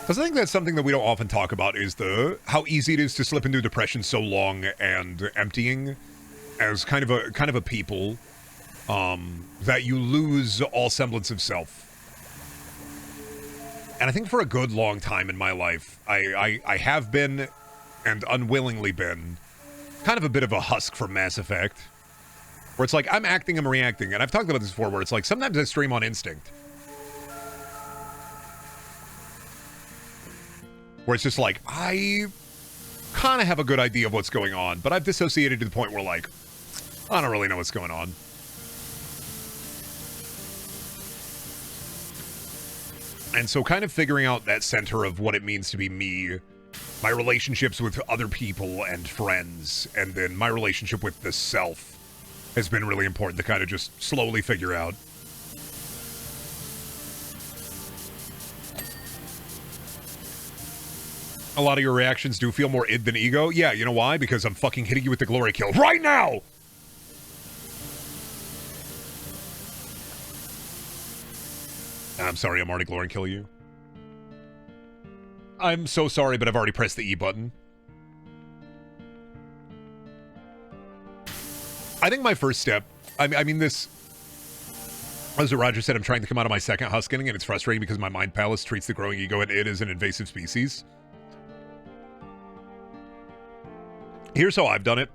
Because I think that's something that we don't often talk about is how easy it is to slip into depression so long and emptying as kind of a people that you lose all semblance of self. And I think for a good long time in my life, I have been and unwillingly been kind of a bit of a husk from Mass Effect, where it's like I'm acting and reacting, and I've talked about this before, where it's like sometimes I stream on instinct. Where it's just like, I kind of have a good idea of what's going on, but I've dissociated to the point where, like, I don't really know what's going on. And so kind of figuring out that center of what it means to be me, my relationships with other people and friends, and then my relationship with the self has been really important to kind of just slowly figure out. A lot of your reactions do feel more id than ego. Yeah, you know why? Because I'm fucking hitting you with the glory kill right now! I'm sorry, I'm already glory killing you. I'm so sorry, but I've already pressed the E button. I think my first step, I mean this, as Roger said, I'm trying to come out of my second husking, and it's frustrating because my mind palace treats the growing ego and it as an invasive species. Here's how I've done it.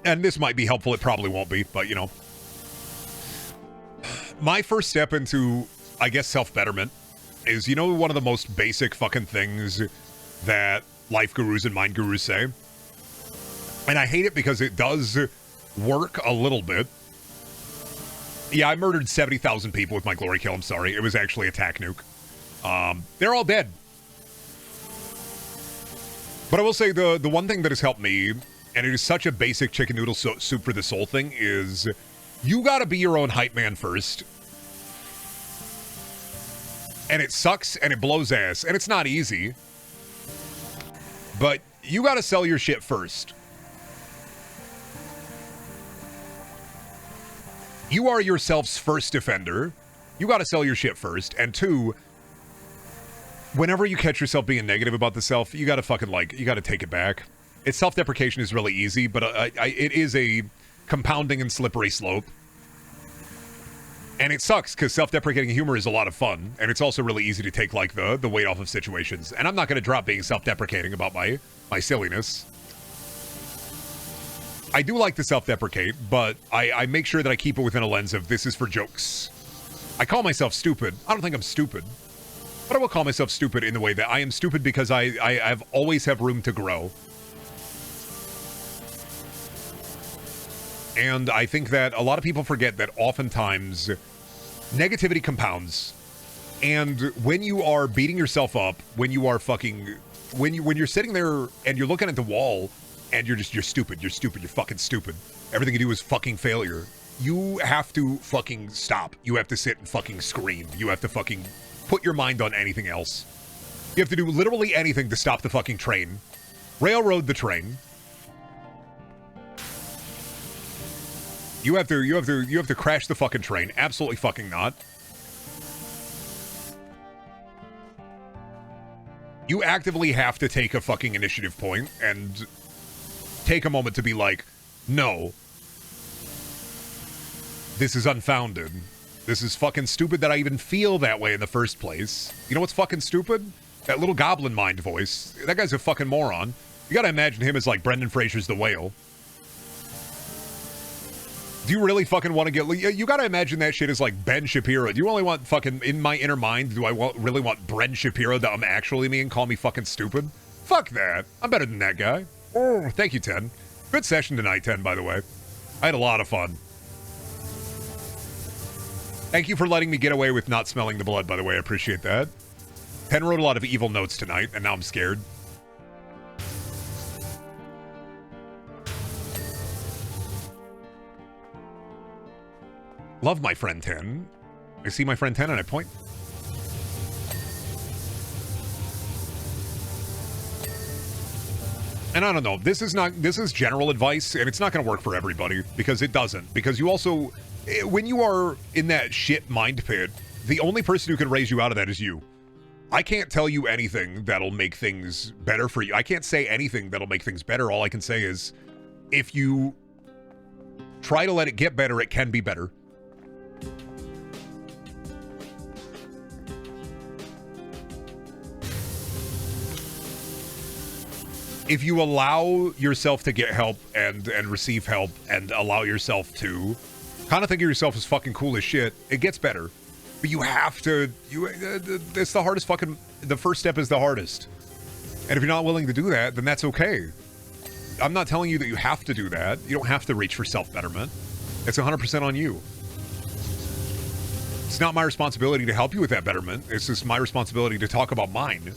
And this might be helpful, it probably won't be, but you know. My first step into, I guess, self-betterment is, you know, one of the most basic fucking things that life gurus and mind gurus say? And I hate it because it does work a little bit. Yeah, I murdered 70,000 people with my glory kill. I'm sorry. It was actually a tac nuke. They're all dead. But I will say the one thing that has helped me, and it is such a basic chicken noodle soup for the soul thing, is you gotta be your own hype man first. And it sucks and it blows ass, and it's not easy. But you gotta sell your shit first. You are yourself's first defender. You gotta sell your shit first. And two, whenever you catch yourself being negative about the self, you gotta fucking you gotta take it back. It's self-deprecation is really easy, but it is a compounding and slippery slope. And it sucks, because self-deprecating humor is a lot of fun, and it's also really easy to take, like, the weight off of situations. And I'm not gonna drop being self-deprecating about my silliness. I do like to self-deprecate, but I make sure that I keep it within a lens of this is for jokes. I call myself stupid. I don't think I'm stupid. But I will call myself stupid in the way that I am stupid because I've always have room to grow. And I think that a lot of people forget that oftentimes negativity compounds. And when you are beating yourself up, when you are fucking... When you're sitting there and you're looking at the wall and you're stupid, you're fucking stupid. Everything you do is fucking failure. You have to fucking stop. You have to sit and fucking scream. You have to fucking put your mind on anything else. You have to do literally anything to stop the fucking train. Railroad the train. You have to crash the fucking train. Absolutely fucking not. You actively have to take a fucking initiative point and take a moment to be like, no. This is unfounded. This is fucking stupid that I even feel that way in the first place. You know what's fucking stupid? That little goblin mind voice. That guy's a fucking moron. You gotta imagine him as like Brendan Fraser's The Whale. Do you really fucking want to get... You gotta imagine that shit as like Ben Shapiro. Do you only want fucking... In my inner mind, do I really want Bren Shapiro to actually me and call me fucking stupid? Fuck that. I'm better than that guy. Oh, thank you, 10. Good session tonight, 10, by the way. I had a lot of fun. Thank you for letting me get away with not smelling the blood, by the way. I appreciate that. 10 wrote a lot of evil notes tonight, and now I'm scared. Love my friend 10. I see my friend 10 and I point. And I don't know, this is general advice, and it's not going to work for everybody, because it doesn't. Because you also, when you are in that shit mind pit, the only person who can raise you out of that is you. I can't tell you anything that'll make things better for you. I can't say anything that'll make things better. All I can say is, if you try to let it get better, it can be better. If you allow yourself to get help and receive help and allow yourself to kind of think of yourself as fucking cool as shit, it gets better. But you have to, it's the hardest fucking, the first step is the hardest. And if you're not willing to do that, then that's okay. I'm not telling you that you have to do that. You don't have to reach for self-betterment. It's 100% on you. It's not my responsibility to help you with that betterment. It's just my responsibility to talk about mine.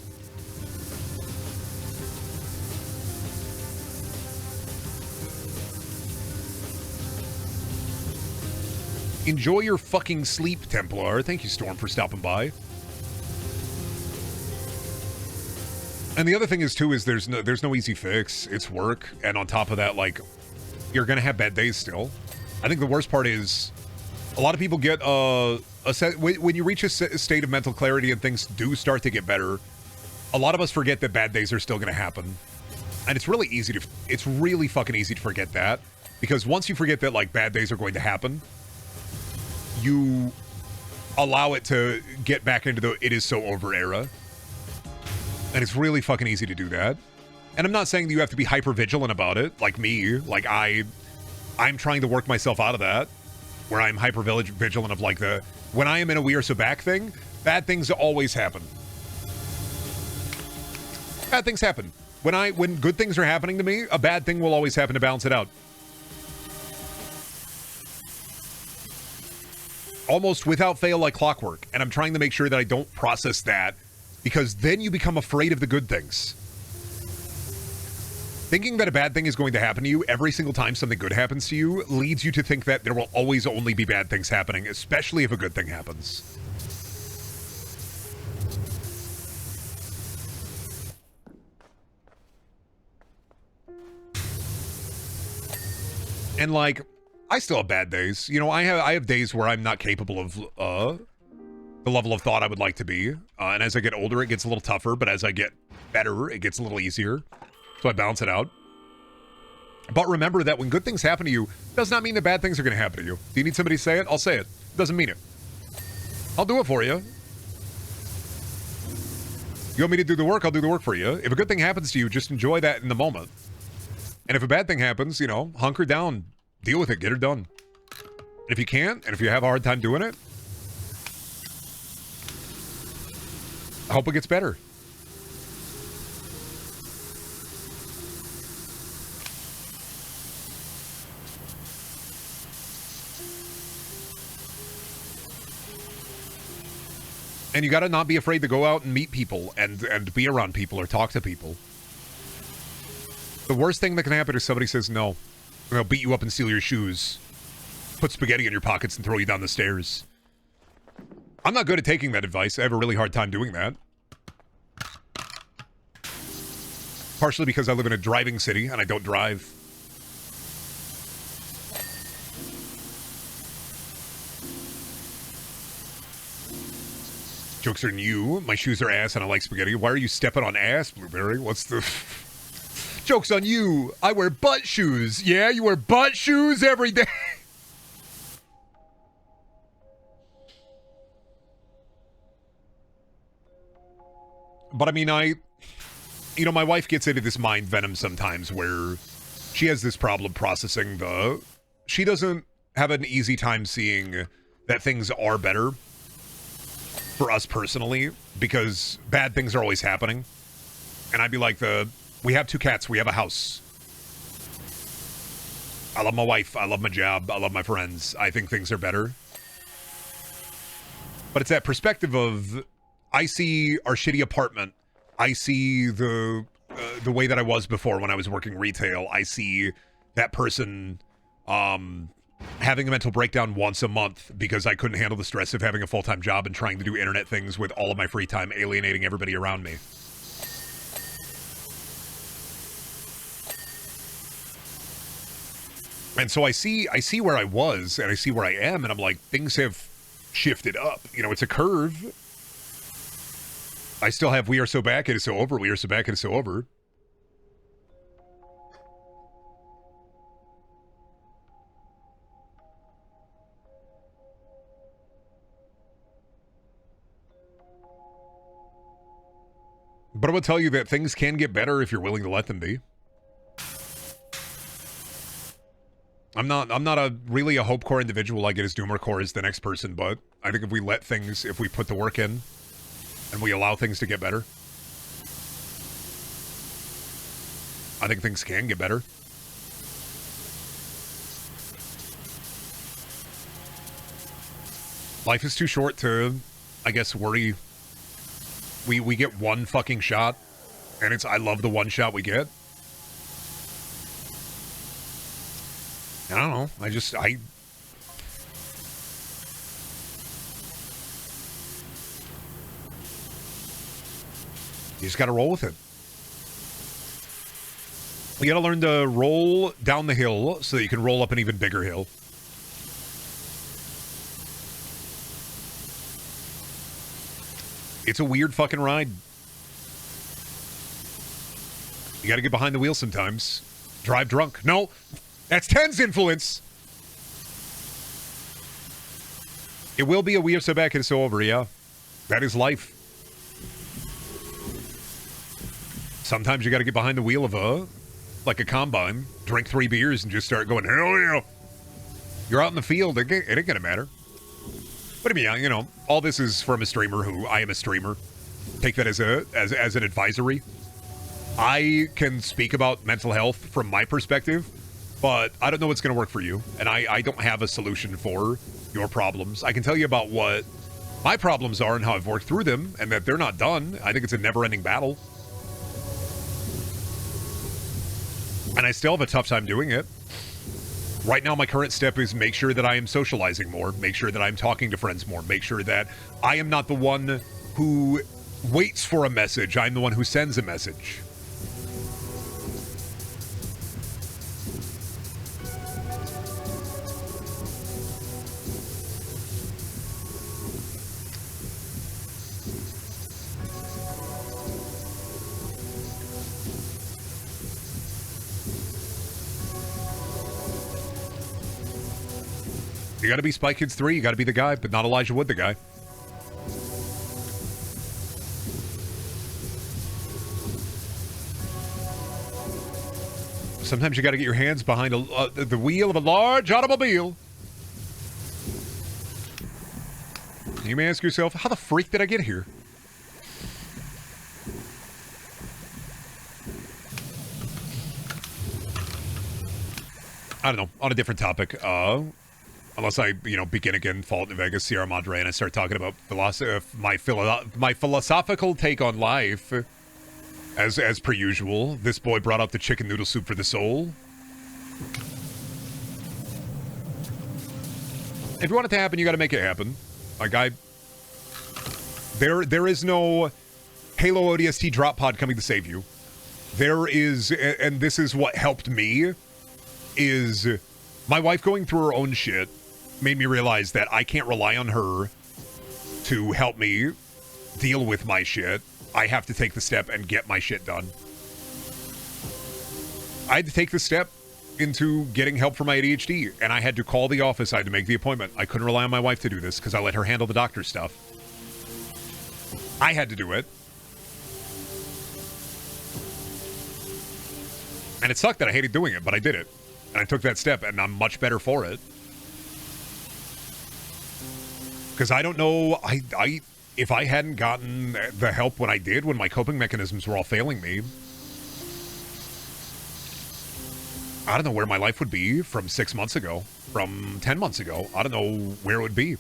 Enjoy your fucking sleep, Templar. Thank you, Storm, for stopping by. And the other thing is, too, is there's no easy fix. It's work. And on top of that, like, you're going to have bad days still. I think the worst part is a lot of people get when you reach a state of mental clarity and things do start to get better, a lot of us forget that bad days are still going to happen. And it's really fucking easy to forget that. Because once you forget that, like, bad days are going to happen, you allow it to get back into the it is so over era. And it's really fucking easy to do that. And I'm not saying that you have to be hyper vigilant about it, like me. Like I'm trying to work myself out of that, where I'm hyper vigilant of like when I am in a we are so back thing, bad things always happen. Bad things happen. When good things are happening to me, a bad thing will always happen to balance it out. almost without fail like clockwork. And I'm trying to make sure that I don't process that, because then you become afraid of the good things. Thinking that a bad thing is going to happen to you every single time something good happens to you leads you to think that there will always only be bad things happening, especially if a good thing happens. And like, I still have bad days. You know, I have days where I'm not capable of the level of thought I would like to be. And as I get older, it gets a little tougher. But as I get better, it gets a little easier. So I balance it out. But remember that when good things happen to you, does not mean that bad things are going to happen to you. Do you need somebody to say it? I'll say it. Doesn't mean it. I'll do it for you. You want me to do the work? I'll do the work for you. If a good thing happens to you, just enjoy that in the moment. And if a bad thing happens, you know, hunker down. Deal with it. Get it done. And if you can't, and if you have a hard time doing it, I hope it gets better. And you got to not be afraid to go out and meet people and be around people or talk to people. The worst thing that can happen is somebody says no. And they'll beat you up and steal your shoes. Put spaghetti in your pockets and throw you down the stairs. I'm not good at taking that advice. I have a really hard time doing that. Partially because I live in a driving city and I don't drive. Jokes on you. My shoes are ass and I like spaghetti. Why are you stepping on ass, Blueberry? What's the... Joke's on you. I wear butt shoes. Yeah, you wear butt shoes every day. But I mean, you know, my wife gets into this mind venom sometimes where she has this problem processing she doesn't have an easy time seeing that things are better for us personally, because bad things are always happening. And I'd be like, we have 2 cats, we have a house. I love my wife, I love my job, I love my friends. I think things are better. But it's that perspective of, I see our shitty apartment. I see the way that I was before when I was working retail. I see that person having a mental breakdown once a month because I couldn't handle the stress of having a full-time job and trying to do internet things with all of my free time, alienating everybody around me. And so I see where I was and I see where I am, and I'm like, things have shifted up. You know, it's a curve. I still have We Are So Back, It Is So Over. We Are So Back, It Is So Over. But I will tell you that things can get better if you're willing to let them be. I'm not really a hope core individual like it is doomer core is the next person, but I think if we let things, if we put the work in and we allow things to get better, I think things can get better. Life is too short to, I guess, worry. We get one fucking shot, and I love the one shot we get. I don't know. You just gotta roll with it. You gotta learn to roll down the hill so that you can roll up an even bigger hill. It's a weird fucking ride. You gotta get behind the wheel sometimes. Drive drunk. No, that's 10's influence. It will be a We Are So Back, It Is So Over, yeah. That is life. Sometimes you gotta get behind the wheel of like a combine, drink 3 beers and just start going, hell yeah. You're out in the field, it ain't gonna matter. But I mean, you know, all this is from a streamer who, I am a streamer. Take that as an advisory. I can speak about mental health from my perspective, but I don't know what's going to work for you. And I don't have a solution for your problems. I can tell you about what my problems are and how I've worked through them, and that they're not done. I think it's a never-ending battle. And I still have a tough time doing it. Right now, my current step is make sure that I am socializing more, make sure that I'm talking to friends more, make sure that I am not the one who waits for a message, I'm the one who sends a message. You gotta be Spy Kids 3, you gotta be the guy, but not Elijah Wood the guy. Sometimes you gotta get your hands behind the wheel of a large automobile. You may ask yourself, how the freak did I get here? I don't know, on a different topic, unless I, begin again, Fall in Vegas, Sierra Madre, and I start talking about my philosophical take on life, as per usual. This boy brought up the chicken noodle soup for the soul. If you want it to happen, you got to make it happen. Like there is no Halo ODST drop pod coming to save you. There is, and this is what helped me, is my wife going through her own shit made me realize that I can't rely on her to help me deal with my shit. I have to take the step and get my shit done. I had to take the step into getting help for my ADHD, and I had to call the office. I had to make the appointment. I couldn't rely on my wife to do this because I let her handle the doctor stuff. I had to do it. And it sucked that I hated doing it, but I did it. And I took that step, and I'm much better for it. Because I don't know, if I hadn't gotten the help when I did, when my coping mechanisms were all failing me, I don't know where my life would be from 6 months ago, from 10 months ago. I don't know where it would be.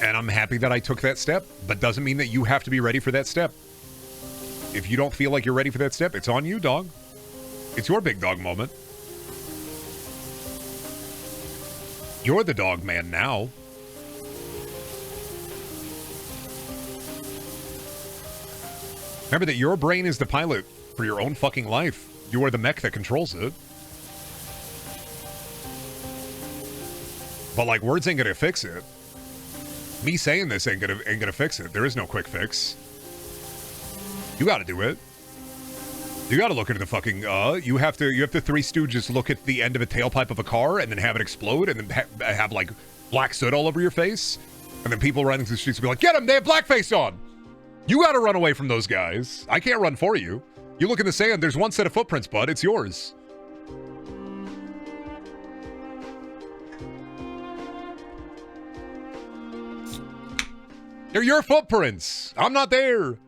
And I'm happy that I took that step, but doesn't mean that you have to be ready for that step. If you don't feel like you're ready for that step, it's on you, dog. It's your big dog moment. You're the dog man now. Remember that your brain is the pilot for your own fucking life. You are the mech that controls it. But like, words ain't gonna fix it. Me saying this ain't gonna fix it. There is no quick fix. You gotta do it. You gotta look into the fucking, you have the Three Stooges look at the end of a tailpipe of a car and then have it explode and then have like black soot all over your face. And then people running through the streets will be like, get them, they have blackface on. You gotta run away from those guys. I can't run for you. You look in the sand, there's one set of footprints, bud. It's yours. They're your footprints. I'm not there.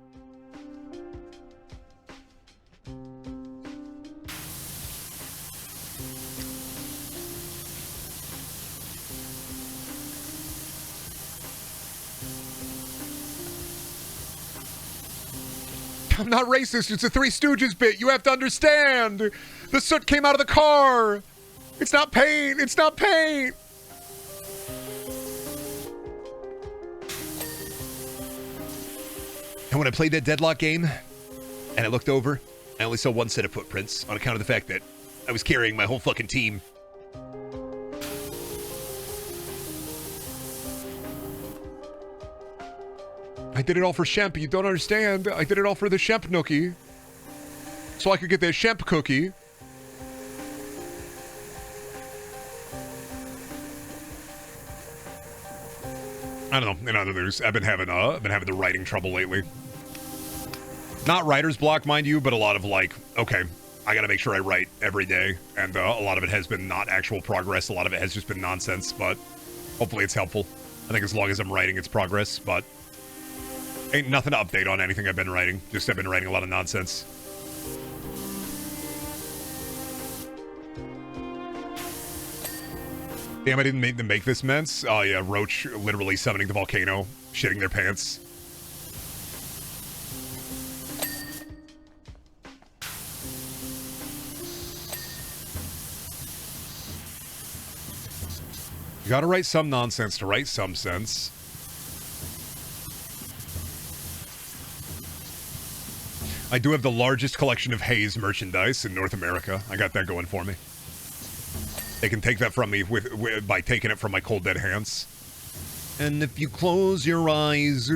I'm not racist. It's a Three Stooges bit. You have to understand. The soot came out of the car. It's not paint. It's not paint. And when I played that Deadlock game, and I looked over, I only saw one set of footprints on account of the fact that I was carrying my whole fucking team. I did it all for Shemp. You don't understand. I did it all for the Shemp nookie. So I could get that Shemp cookie. I don't know. In other news, I've been having the writing trouble lately. Not writer's block, mind you, but a lot of like, okay, I gotta make sure I write every day. And a lot of it has been not actual progress. A lot of it has just been nonsense, but hopefully it's helpful. I think as long as I'm writing, it's progress, but Ain't nothing to update on anything I've been writing. Just I've been writing a lot of nonsense. Damn, I didn't make this mess. Oh yeah, Roach literally summoning the volcano, shitting their pants. You gotta write some nonsense to write some sense. I do have the largest collection of Haze merchandise in North America. I got that going for me. They can take that from me by taking it from my cold dead hands. And if you close your eyes,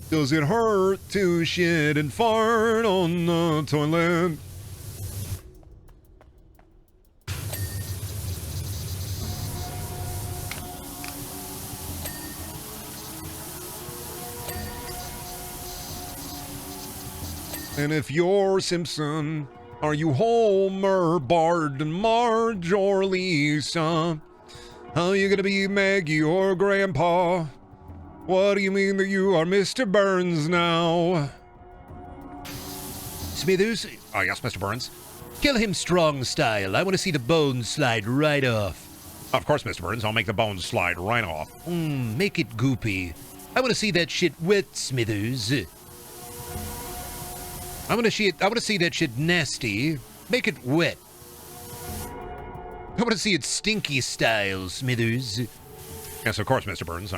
does it hurt to shit and fart on the toilet? And if you're Simpson, are you Homer, Bart, and Marge, or Lisa? How you gonna be Maggie or Grandpa? What do you mean that you are Mr. Burns now? Smithers? Oh, yes, Mr. Burns. Kill him strong style. I want to see the bones slide right off. Of course, Mr. Burns. I'll make the bones slide right off. Make it goopy. I want to see that shit wet, Smithers. I want to see that shit nasty. Make it wet. I want to see it stinky style, Smithers. Yes, of course, Mr. Burns.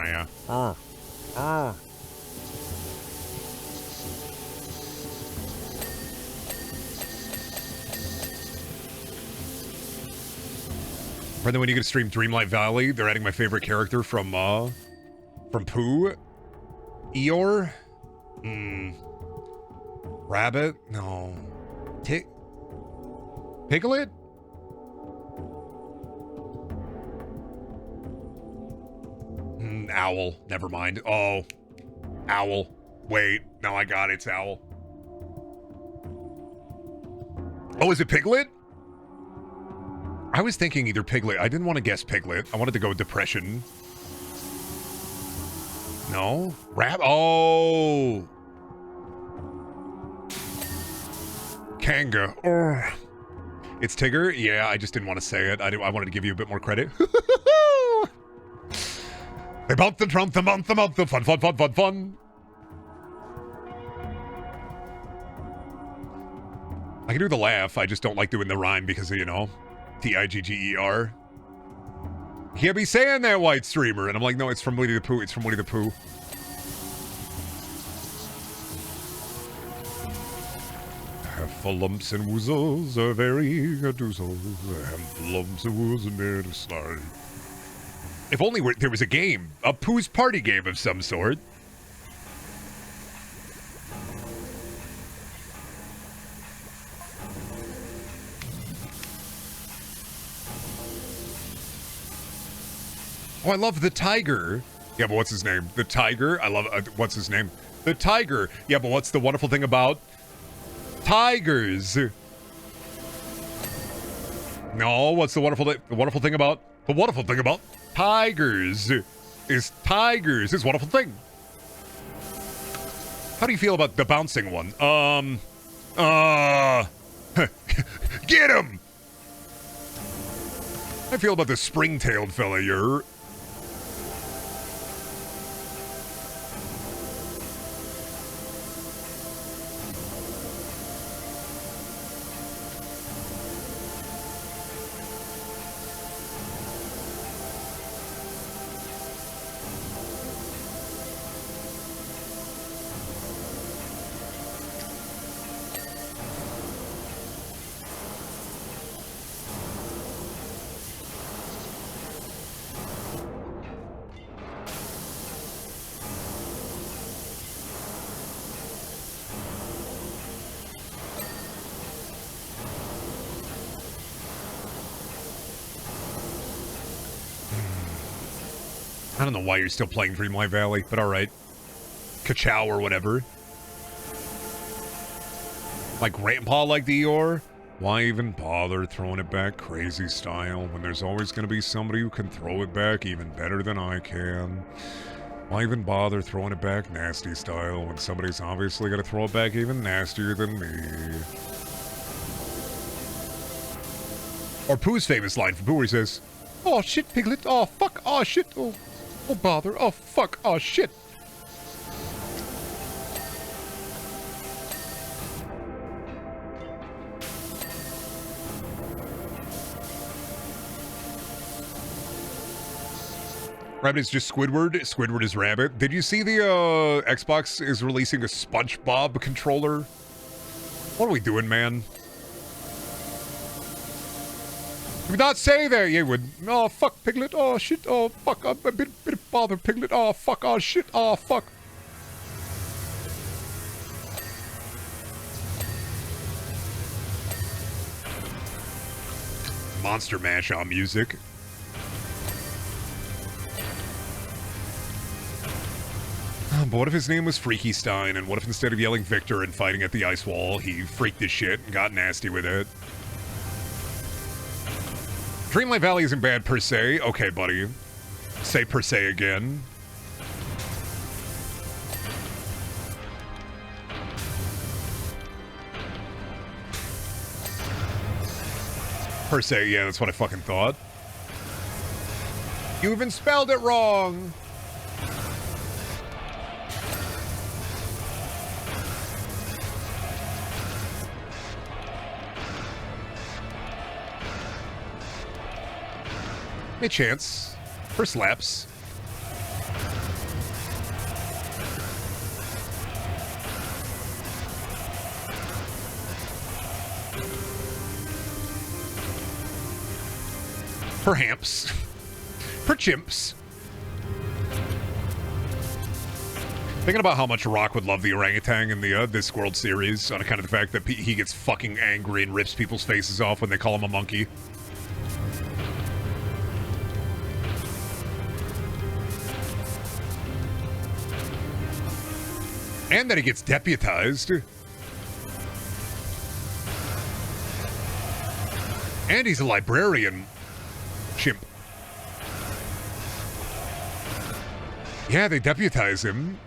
Brendan, when you get to stream Dreamlight Valley, they're adding my favorite character from Pooh. Eeyore? Rabbit? No. Piglet? Owl. Never mind. Oh. Owl. Wait. No, I got it. It's Owl. Oh, is it Piglet? I was thinking either Piglet. I didn't want to guess Piglet. I wanted to go Depression. No? Oh! Kanga. Oh. It's Tigger? Yeah, I just didn't want to say it. I wanted to give you a bit more credit. About the month, the fun. I can do the laugh. I just don't like doing the rhyme because of, you know, Tigger. Can't be saying that, white streamer. And I'm like, no, it's from Winnie the Pooh. It's from Winnie the Pooh. For lumps and woozles are very doozles, and lumps and woozles are made of slime. If only there was a game, a Pooh's party game of some sort. Oh, I love the tiger. Yeah, but what's his name? The tiger. I love. What's his name? The tiger. Yeah, but what's the wonderful thing about tigers? No, what's the wonderful thing about tigers is tigers is wonderful thing. How do you feel about the bouncing one? Get him! I feel about the spring-tailed fella here. I don't know why you're still playing Dreamlight Valley, but alright. Ka-chow or whatever. My grandpa liked Eeyore? Why even bother throwing it back crazy style when there's always going to be somebody who can throw it back even better than I can? Why even bother throwing it back nasty style when somebody's obviously gonna throw it back even nastier than me? Or Pooh's famous line from Pooh where he says, "Oh shit, Piglet, oh fuck, oh shit, oh bother, oh fuck, oh shit." Rabbit is just Squidward. Squidward is Rabbit. Did you see the Xbox is releasing a SpongeBob controller? What are we doing, man? Did we not say that? You would. Oh, fuck, Piglet. Oh, shit. Oh, fuck. A bit of bother, Piglet. Oh, fuck. Oh, shit. Oh, fuck. Monster Mash on music. But what if his name was Freaky Stein, and what if instead of yelling Victor and fighting at the ice wall, he freaked his shit and got nasty with it? Dreamlight Valley isn't bad per se. Okay, buddy. Say per se again. Per se, yeah, that's what I fucking thought. You even spelled it wrong! A chance. First laps. Perhaps. Perchimps. Thinking about how much Rock would love the orangutan in the this World Series on account of the fact that he gets fucking angry and rips people's faces off when they call him a monkey. And that he gets deputized. And he's a librarian. Chimp. Yeah, they deputize him.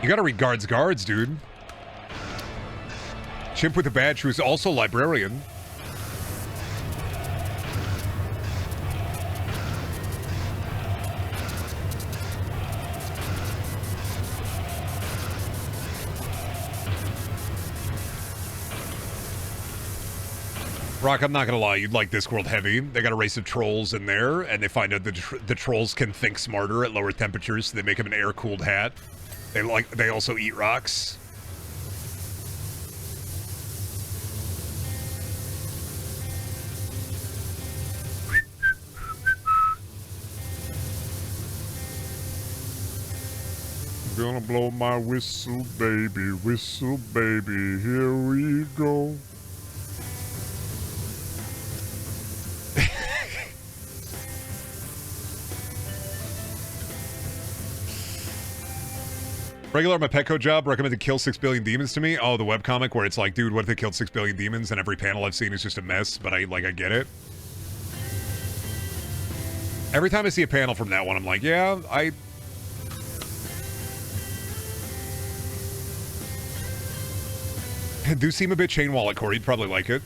You gotta read guards, dude. Chimp with a badge who's also librarian. Rock, I'm not gonna lie, you'd like Discworld heavy. They got a race of trolls in there, and they find out that the trolls can think smarter at lower temperatures, so they make them an air-cooled hat. They also eat rocks. Gonna blow my whistle, baby, here we go. Regular Mapeko job recommended kill 6 billion demons to me. Oh, the webcomic where it's like, dude, what if they killed 6 billion demons and every panel I've seen is just a mess, but I get it. Every time I see a panel from that one, I'm like, yeah, I do seem a bit chain wallet core. You'd probably like it.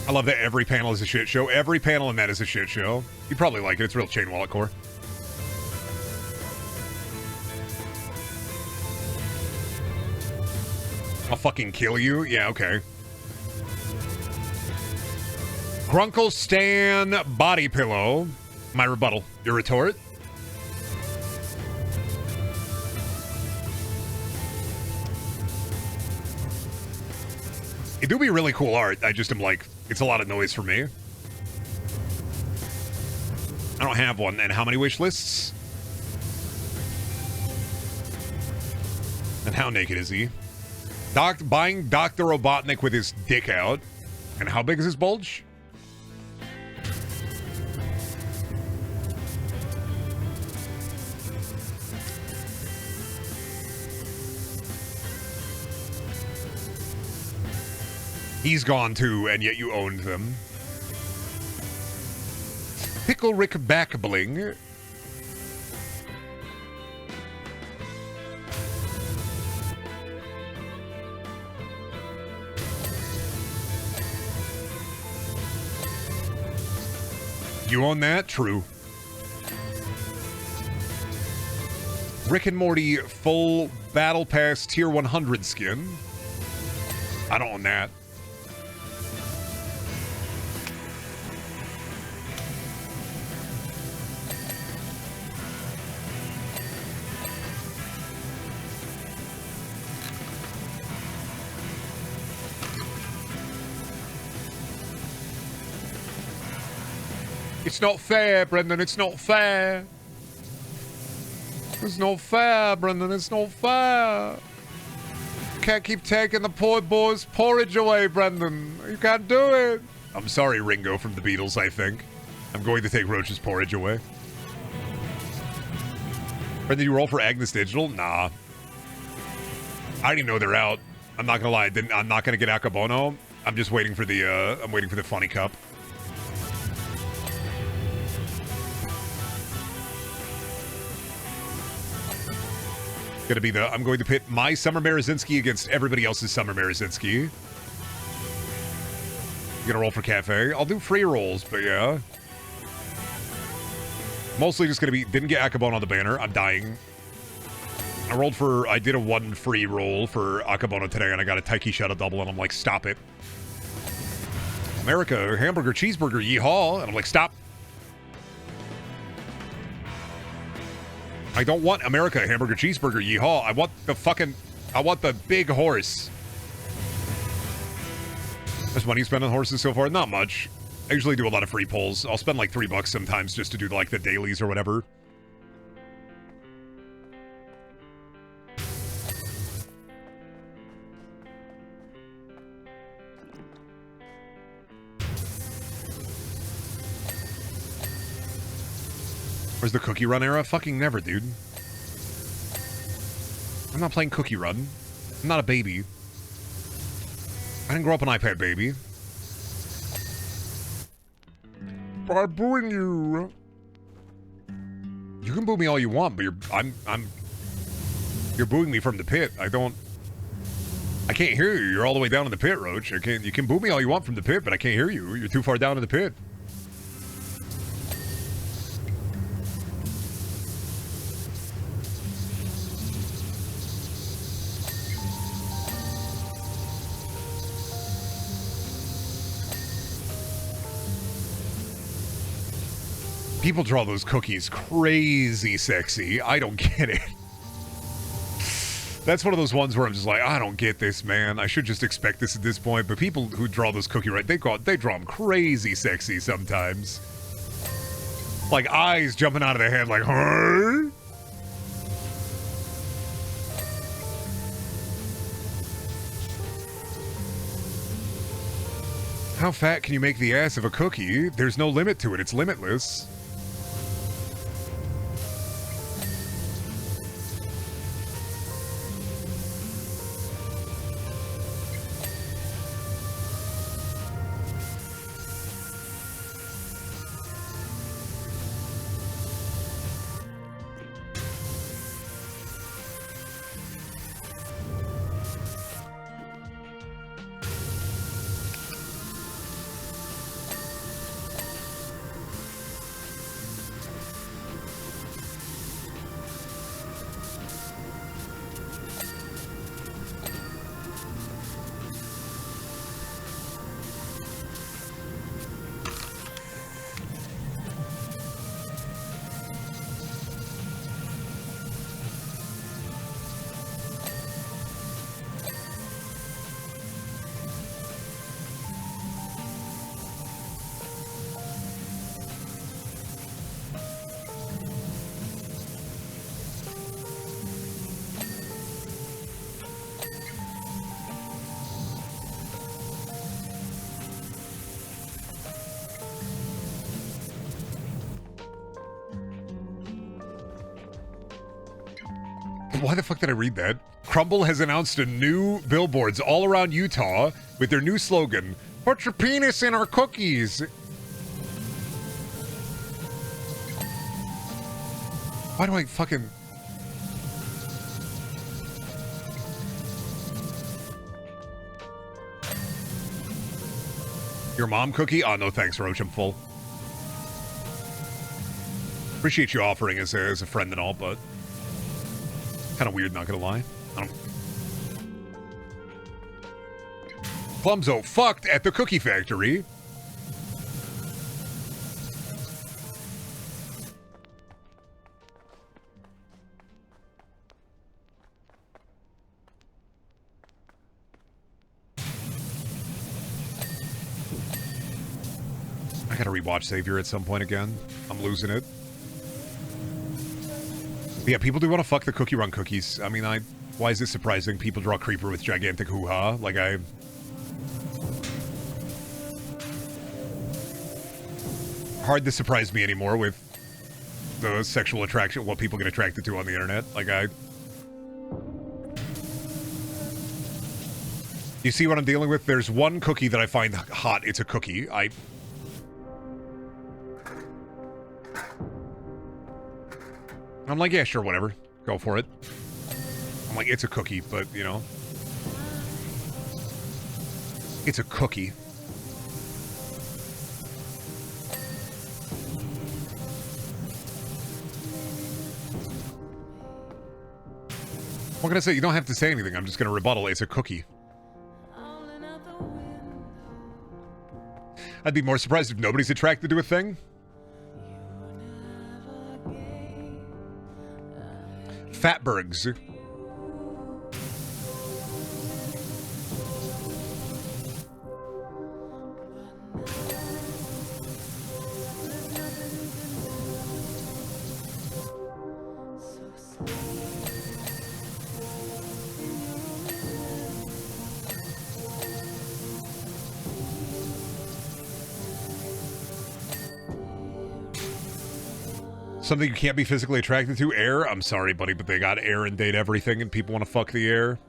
I love that every panel is a shit show. Every panel in that is a shit show. You'd probably like it. It's real chain wallet core. I'll fucking kill you? Yeah, okay. Grunkle Stan Body Pillow. My rebuttal. Your retort? It do be really cool art. I just am like, it's a lot of noise for me. I don't have one. And how many wish lists? And how naked is he? Buying Dr. Robotnik with his dick out. And how big is his bulge? He's gone too, and yet you owned them. Pickle Rick Backbling. You own that? True. Rick and Morty full Battle Pass Tier 100 skin. I don't own that. It's not fair, Brendan. It's not fair. It's not fair, Brendan. It's not fair. Can't keep taking the poor boy's porridge away, Brendan. You can't do it. I'm sorry, Ringo from the Beatles, I think. I'm going to take Roach's porridge away. Brendan, you roll for Agnes Digital? Nah. I already know they're out. I'm not gonna lie. I'm not gonna get Akabono. I'm just waiting for the. I'm waiting for the funny cup. Gonna be I'm going to pit my Summer Marazinski against everybody else's Summer Marazinski. Gonna roll for Cafe. I'll do free rolls, but yeah. Mostly just gonna be, didn't get Akabon on the banner. I'm dying. I did a 1 free roll for Akabono today, and I got a Taiki Shadow double, and I'm like, stop it. America, hamburger, cheeseburger, yeehaw. And I'm like, stop. I don't want America, hamburger, cheeseburger, yeehaw. I want the big horse. There's money spent on horses so far? Not much. I usually do a lot of free pulls. I'll spend like $3 sometimes just to do like the dailies or whatever. Where's the Cookie Run era? Fucking never, dude. I'm not playing Cookie Run. I'm not a baby. I didn't grow up an iPad baby. I'm booing you. You can boo me all you want, but you're booing me from the pit. I can't hear you. You're all the way down in the pit, Roach. You can boo me all you want from the pit, but I can't hear you. You're too far down in the pit. People draw those cookies crazy sexy. I don't get it. That's one of those ones where I'm just like, I don't get this, man. I should just expect this at this point. But people who draw those cookie right, they draw them crazy sexy sometimes. Like eyes jumping out of the head like, huh? How fat can you make the ass of a cookie? There's no limit to it. It's limitless. Why the fuck did I read that? Crumble has announced a new billboards all around Utah with their new slogan, "Put your penis in our cookies." Why do I fucking... Your mom cookie? Oh, no thanks, Roach. I'm full. Appreciate you offering as a friend and all, but... kind of weird, not gonna lie. I don't... Clumzo fucked at the cookie factory. I gotta rewatch Savior at some point again. I'm losing it. But yeah, people do want to fuck the cookie run cookies. I mean, why is this surprising? People draw Creeper with gigantic hoo-ha. Like, hard to surprise me anymore with the sexual attraction, what people get attracted to on the internet. Like, you see what I'm dealing with? There's one cookie that I find hot. It's a cookie. I'm like, yeah, sure, whatever. Go for it. I'm like, it's a cookie, but, you know. It's a cookie. What can I say? You don't have to say anything. I'm just going to rebuttal. It's a cookie. I'd be more surprised if nobody's attracted to a thing. Fatbergs. Something you can't be physically attracted to? Air? I'm sorry, buddy, but they got air and date everything, and people want to fuck the air.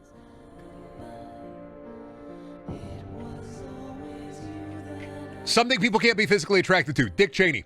Something people can't be physically attracted to. Dick Cheney.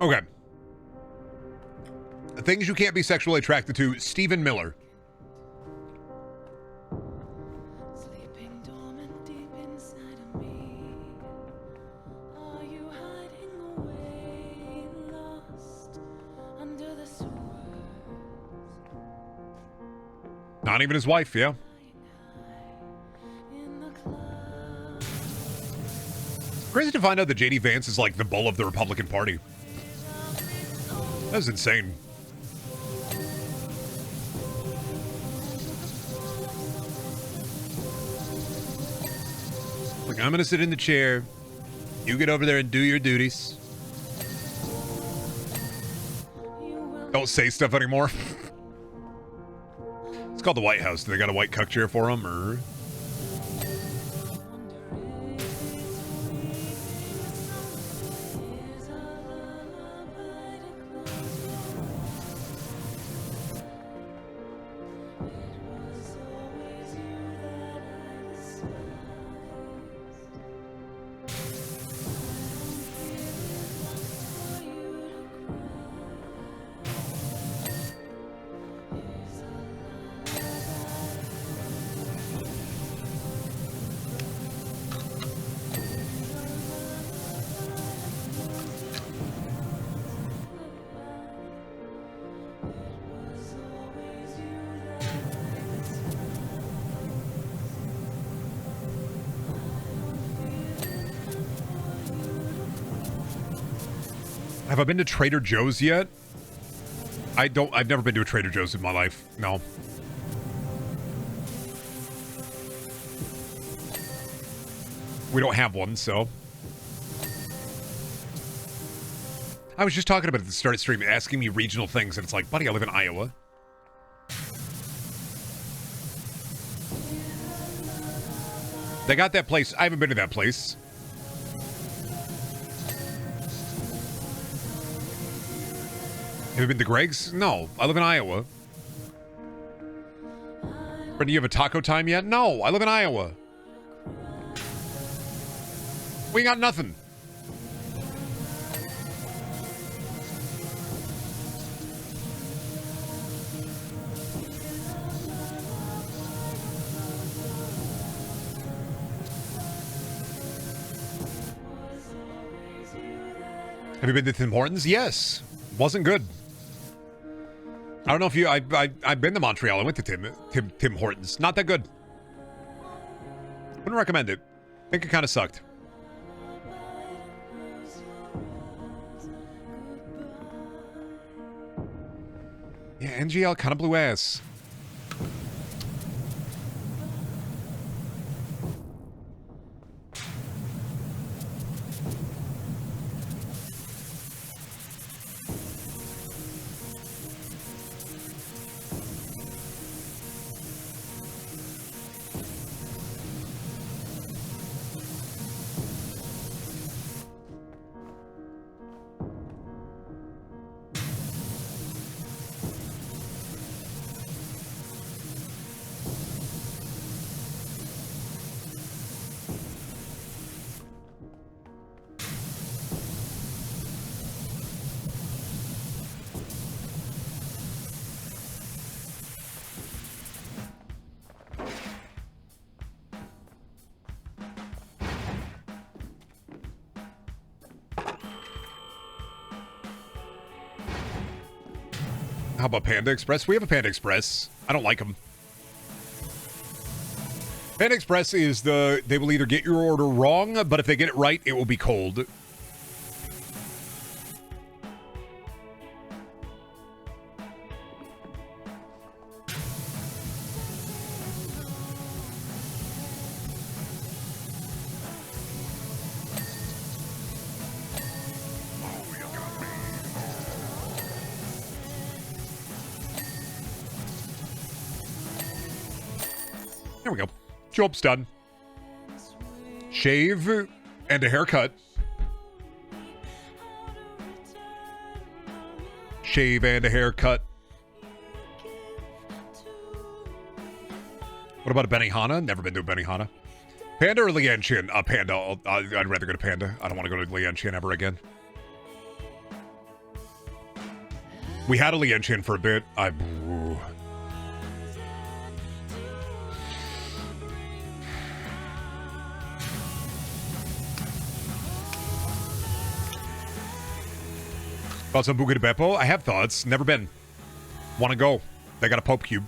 Okay. Things you can't be sexually attracted to. Stephen Miller. Sleeping dormant deep inside of me. Are you hiding away, lost under the sewers? Not even his wife, yeah. Crazy to find out that J.D. Vance is like the bull of the Republican Party. That's insane. Like, I'm gonna sit in the chair. You get over there and do your duties. Don't say stuff anymore. It's called the White House. Do they got a white cuck chair for him, or? Have I been to Trader Joe's yet? I've never been to a Trader Joe's in my life. No. We don't have one, so. I was just talking about it at the start of stream, asking me regional things, and it's like, buddy, I live in Iowa. They got that place. I haven't been to that place. Have you been to Greg's? No, I live in Iowa. But do you have a taco time yet? No, I live in Iowa. We got nothing. Have you been to Tim Hortons? Yes. Wasn't good. I don't know if you... I've been to Montreal. I went to Tim Hortons. Not that good. Wouldn't recommend it. Think it kind of sucked. Yeah, NGL kind of blew ass. How about Panda Express? We have a Panda Express. I don't like them. Panda Express is they will either get your order wrong, but if they get it right, it will be cold. There we go. Job's done. Shave and a haircut. Shave and a haircut. What about a Benihana? Never been to a Benihana. Panda or Lianqian? Panda. I'd rather go to Panda. I don't want to go to Lianqian ever again. We had a Lianqian for a bit. Thoughts on Buca di Beppo? I have thoughts. Never been. Want to go. They got a Pope Cube.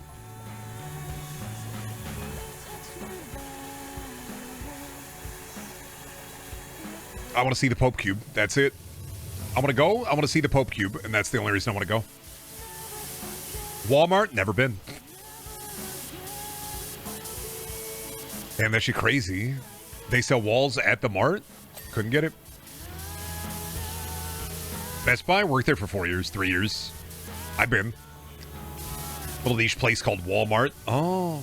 I want to see the Pope Cube. That's it. I want to go. I want to see the Pope Cube, and that's the only reason I want to go. Walmart? Never been. Damn, that shit crazy. They sell walls at the mart? Couldn't get it. Best Buy? Worked there for 4 years, 3 years. I've been. Little niche place called Walmart. Oh.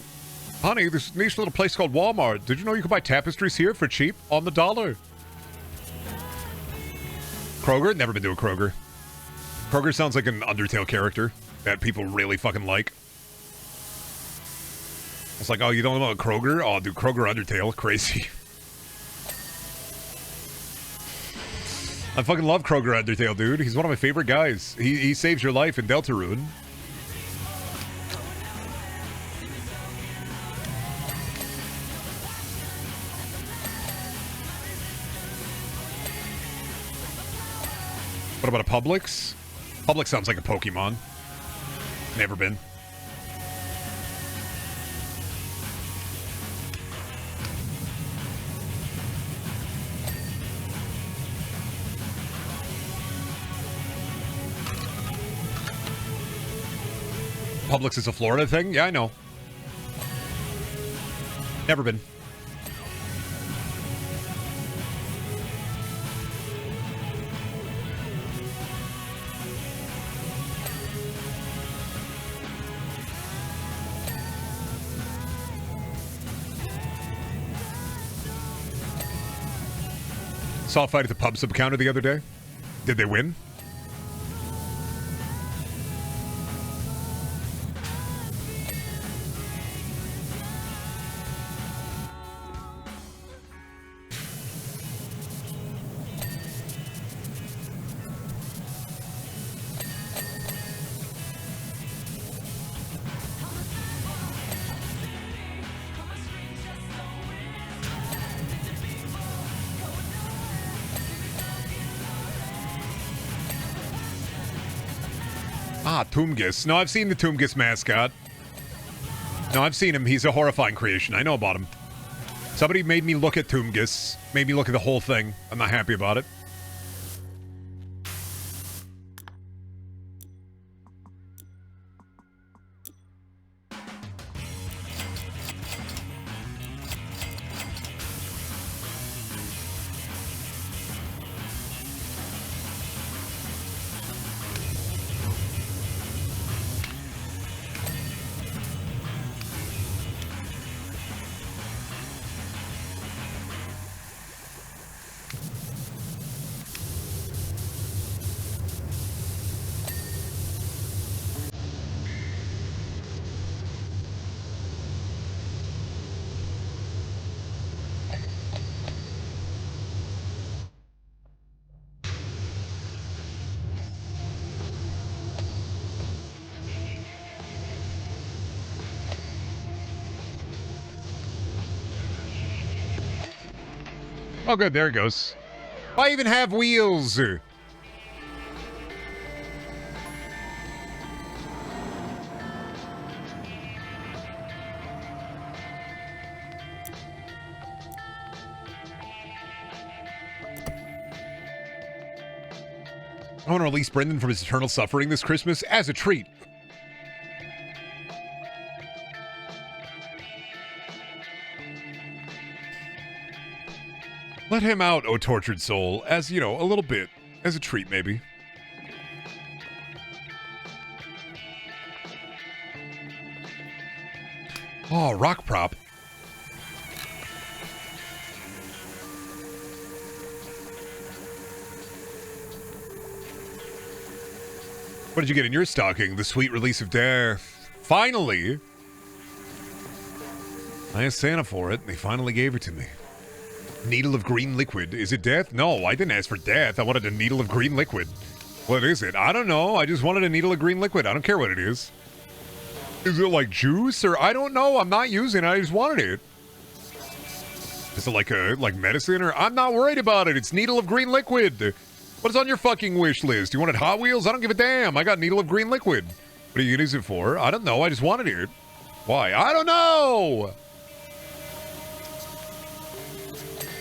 Honey, this niche little place called Walmart. Did you know you could buy tapestries here for cheap? On the dollar. Kroger? Never been to a Kroger. Kroger sounds like an Undertale character that people really fucking like. It's like, oh, you don't know about Kroger? Oh, dude, Kroger Undertale. Crazy. I fucking love Kroger Undertale, dude. He's one of my favorite guys. He saves your life in Deltarune. What about a Publix? Publix sounds like a Pokemon. Never been. Publix is a Florida thing? Yeah, I know. Never been. Saw a fight at the pub sub counter the other day. Did they win? Ah, Toomgus. No, I've seen the Toomgus mascot. No, I've seen him. He's a horrifying creation. I know about him. Somebody made me look at Toomgus. Made me look at the whole thing. I'm not happy about it. Oh, good. There it goes. I even have wheels. I want to release Brendan from his eternal suffering this Christmas as a treat. Let him out, oh tortured soul, as, you know, a little bit. As a treat, maybe. Oh, rock prop. What did you get in your stocking? The sweet release of death. Finally! I asked Santa for it, and they finally gave it to me. Needle of green liquid. Is it death? No, I didn't ask for death. I wanted a needle of green liquid. What is it? I don't know. I just wanted a needle of green liquid. I don't care what it is. Is it like juice or I don't know. I'm not using it. I just wanted it. Is it like medicine or I'm not worried about it. It's needle of green liquid. What is on your fucking wish list? You wanted Hot Wheels? I don't give a damn. I got needle of green liquid. What are you gonna use it for? I don't know. I just wanted it. Why? I don't know.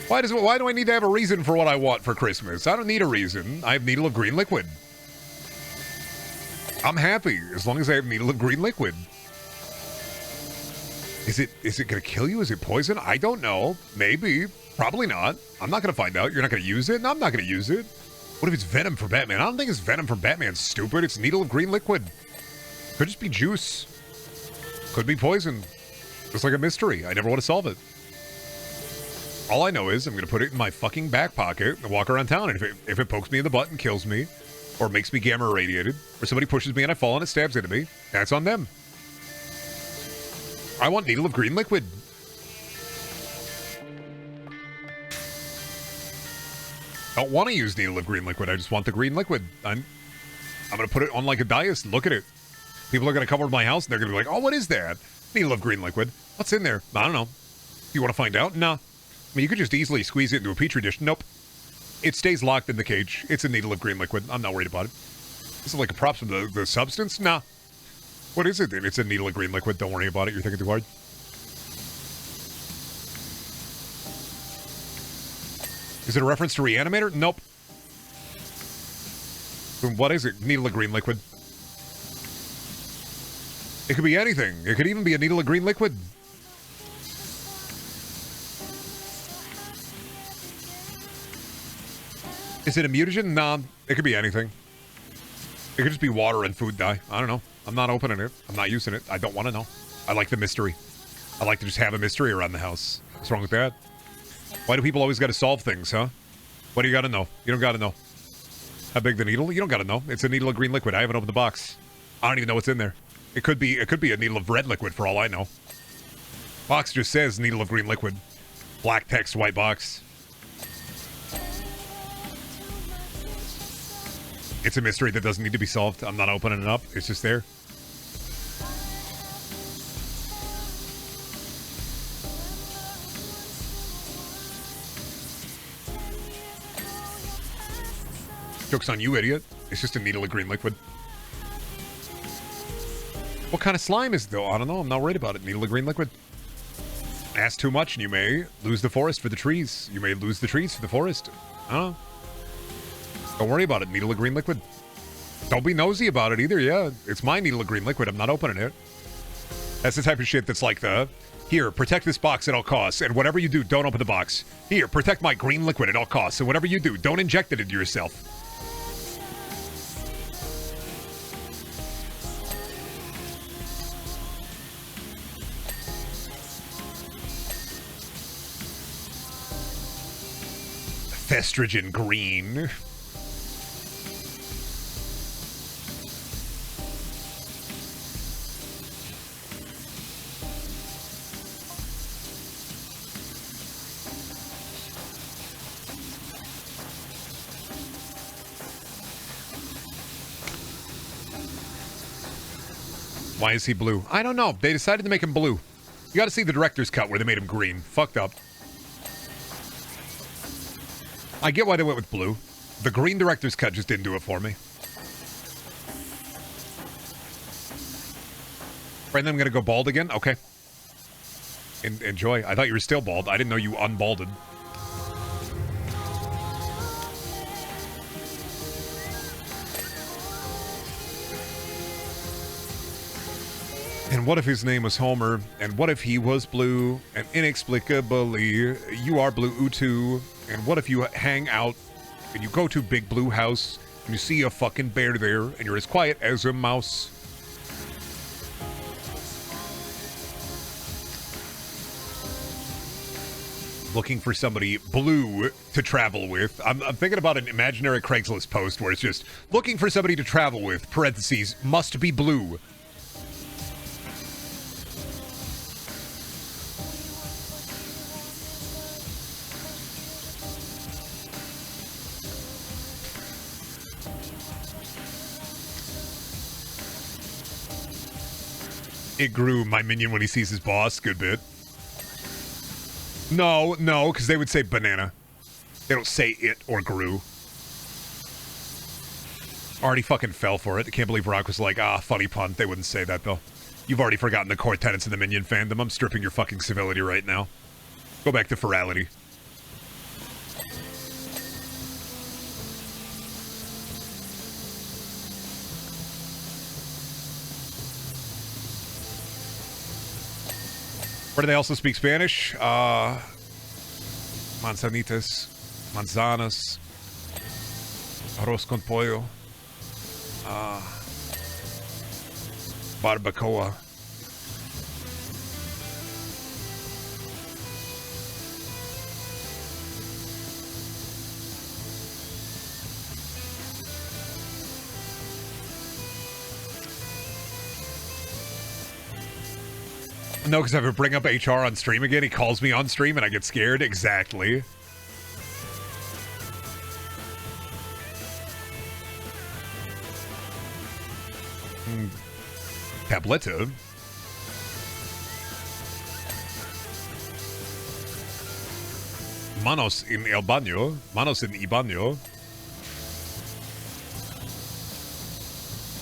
Why do I need to have a reason for what I want for Christmas? I don't need a reason. I have needle of green liquid. I'm happy as long as I have needle of green liquid. Is it gonna kill you? Is it poison? I don't know. Maybe. Probably not. I'm not gonna find out. You're not gonna use it? No, I'm not gonna use it. What if it's venom for Batman? I don't think it's venom for Batman, stupid. It's needle of green liquid. Could just be juice. Could be poison. It's like a mystery. I never want to solve it. All I know is I'm going to put it in my fucking back pocket and walk around town. And if it pokes me in the butt and kills me, or makes me gamma irradiated, or somebody pushes me and I fall and it stabs into me, that's on them. I want needle of green liquid. I don't want to use needle of green liquid. I just want the green liquid. I'm going to put it on like a dais and look at it. People are going to come over to my house and they're going to be like, oh, what is that? Needle of green liquid. What's in there? I don't know. You want to find out? No. I mean, you could just easily squeeze it into a petri dish. Nope. It stays locked in the cage. It's a needle of green liquid. I'm not worried about it. This is like a props from the substance? Nah. What is it then? It's a needle of green liquid. Don't worry about it. You're thinking too hard. Is it a reference to Reanimator? Nope. What is it? Needle of green liquid. It could be anything. It could even be a needle of green liquid. Is it a mutagen? Nah, it could be anything. It could just be water and food dye. I don't know. I'm not opening it. I'm not using it. I don't want to know. I like the mystery. I like to just have a mystery around the house. What's wrong with that? Why do people always got to solve things, huh? What do you gotta know? You don't gotta know. How big the needle? You don't gotta know. It's a needle of green liquid. I haven't opened the box. I don't even know what's in there. It could be a needle of red liquid for all I know. Box just says needle of green liquid. Black text, white box. It's a mystery that doesn't need to be solved. I'm not opening it up. It's just there. Joke's on you, idiot. It's just a needle of green liquid. What kind of slime is it, though? I don't know. I'm not worried about it. Needle of green liquid. Ask too much and you may lose the forest for the trees. You may lose the trees for the forest. I don't know. Don't worry about it. Needle of green liquid. Don't be nosy about it either. Yeah, it's my needle of green liquid. I'm not opening it. That's the type of shit that's like the, here, protect this box at all costs. And whatever you do, don't open the box. Here, protect my green liquid at all costs. And whatever you do, don't inject it into yourself. Estrogen green. Why is he blue? I don't know. They decided to make him blue. You gotta see the director's cut where they made him green. Fucked up. I get why they went with blue. The green director's cut just didn't do it for me. Brandon, I'm gonna go bald again? Okay. Enjoy. I thought you were still bald. I didn't know you unbalded. And what if his name was Homer? And what if he was blue? And inexplicably, you are blue too. And what if you hang out and you go to Big Blue House and you see a fucking bear there and you're as quiet as a mouse? Looking for somebody blue to travel with. I'm thinking about an imaginary Craigslist post where it's just looking for somebody to travel with, parentheses, must be blue. It grew, my minion, when he sees his boss. Good bit. No, because they would say banana. They don't say it or grew. Already fucking fell for it. I can't believe Rock was like, funny pun. They wouldn't say that, though. You've already forgotten the core tenets of the minion fandom. I'm stripping your fucking civility right now. Go back to ferality. Where do they also speak Spanish? Manzanitas, manzanas, arroz con pollo, barbacoa. No, because if I bring up HR on stream again, he calls me on stream and I get scared. Exactly. Tableta. Manos en el baño. Manos en el baño.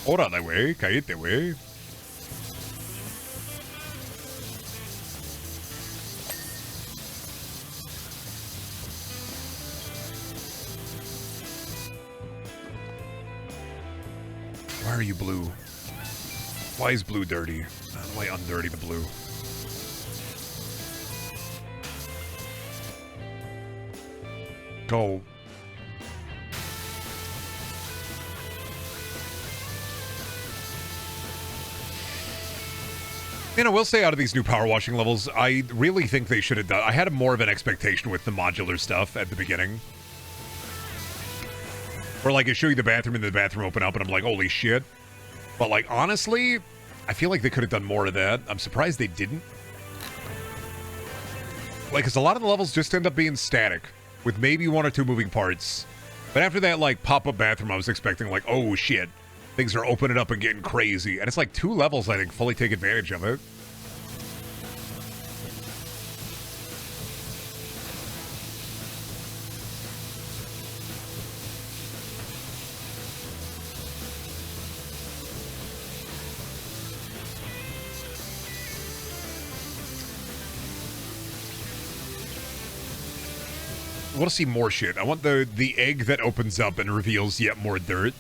Órale, güey. Cállate, güey. Why are you blue? Why is blue dirty? How do I undirty the blue? Go. You know, we'll say out of these new power washing levels, I really think they should have done. I had more of an expectation with the modular stuff at the beginning. Or like, I show you the bathroom and the bathroom open up and I'm like, holy shit. But like, honestly, I feel like they could have done more of that. I'm surprised they didn't. Like, because a lot of the levels just end up being static with maybe one or two moving parts. But after that, like, pop-up bathroom, I was expecting, like, oh, shit. Things are opening up and getting crazy. And it's like 2 levels, I think, fully take advantage of it. I want to see more shit. I want the egg that opens up and reveals yet more dirt.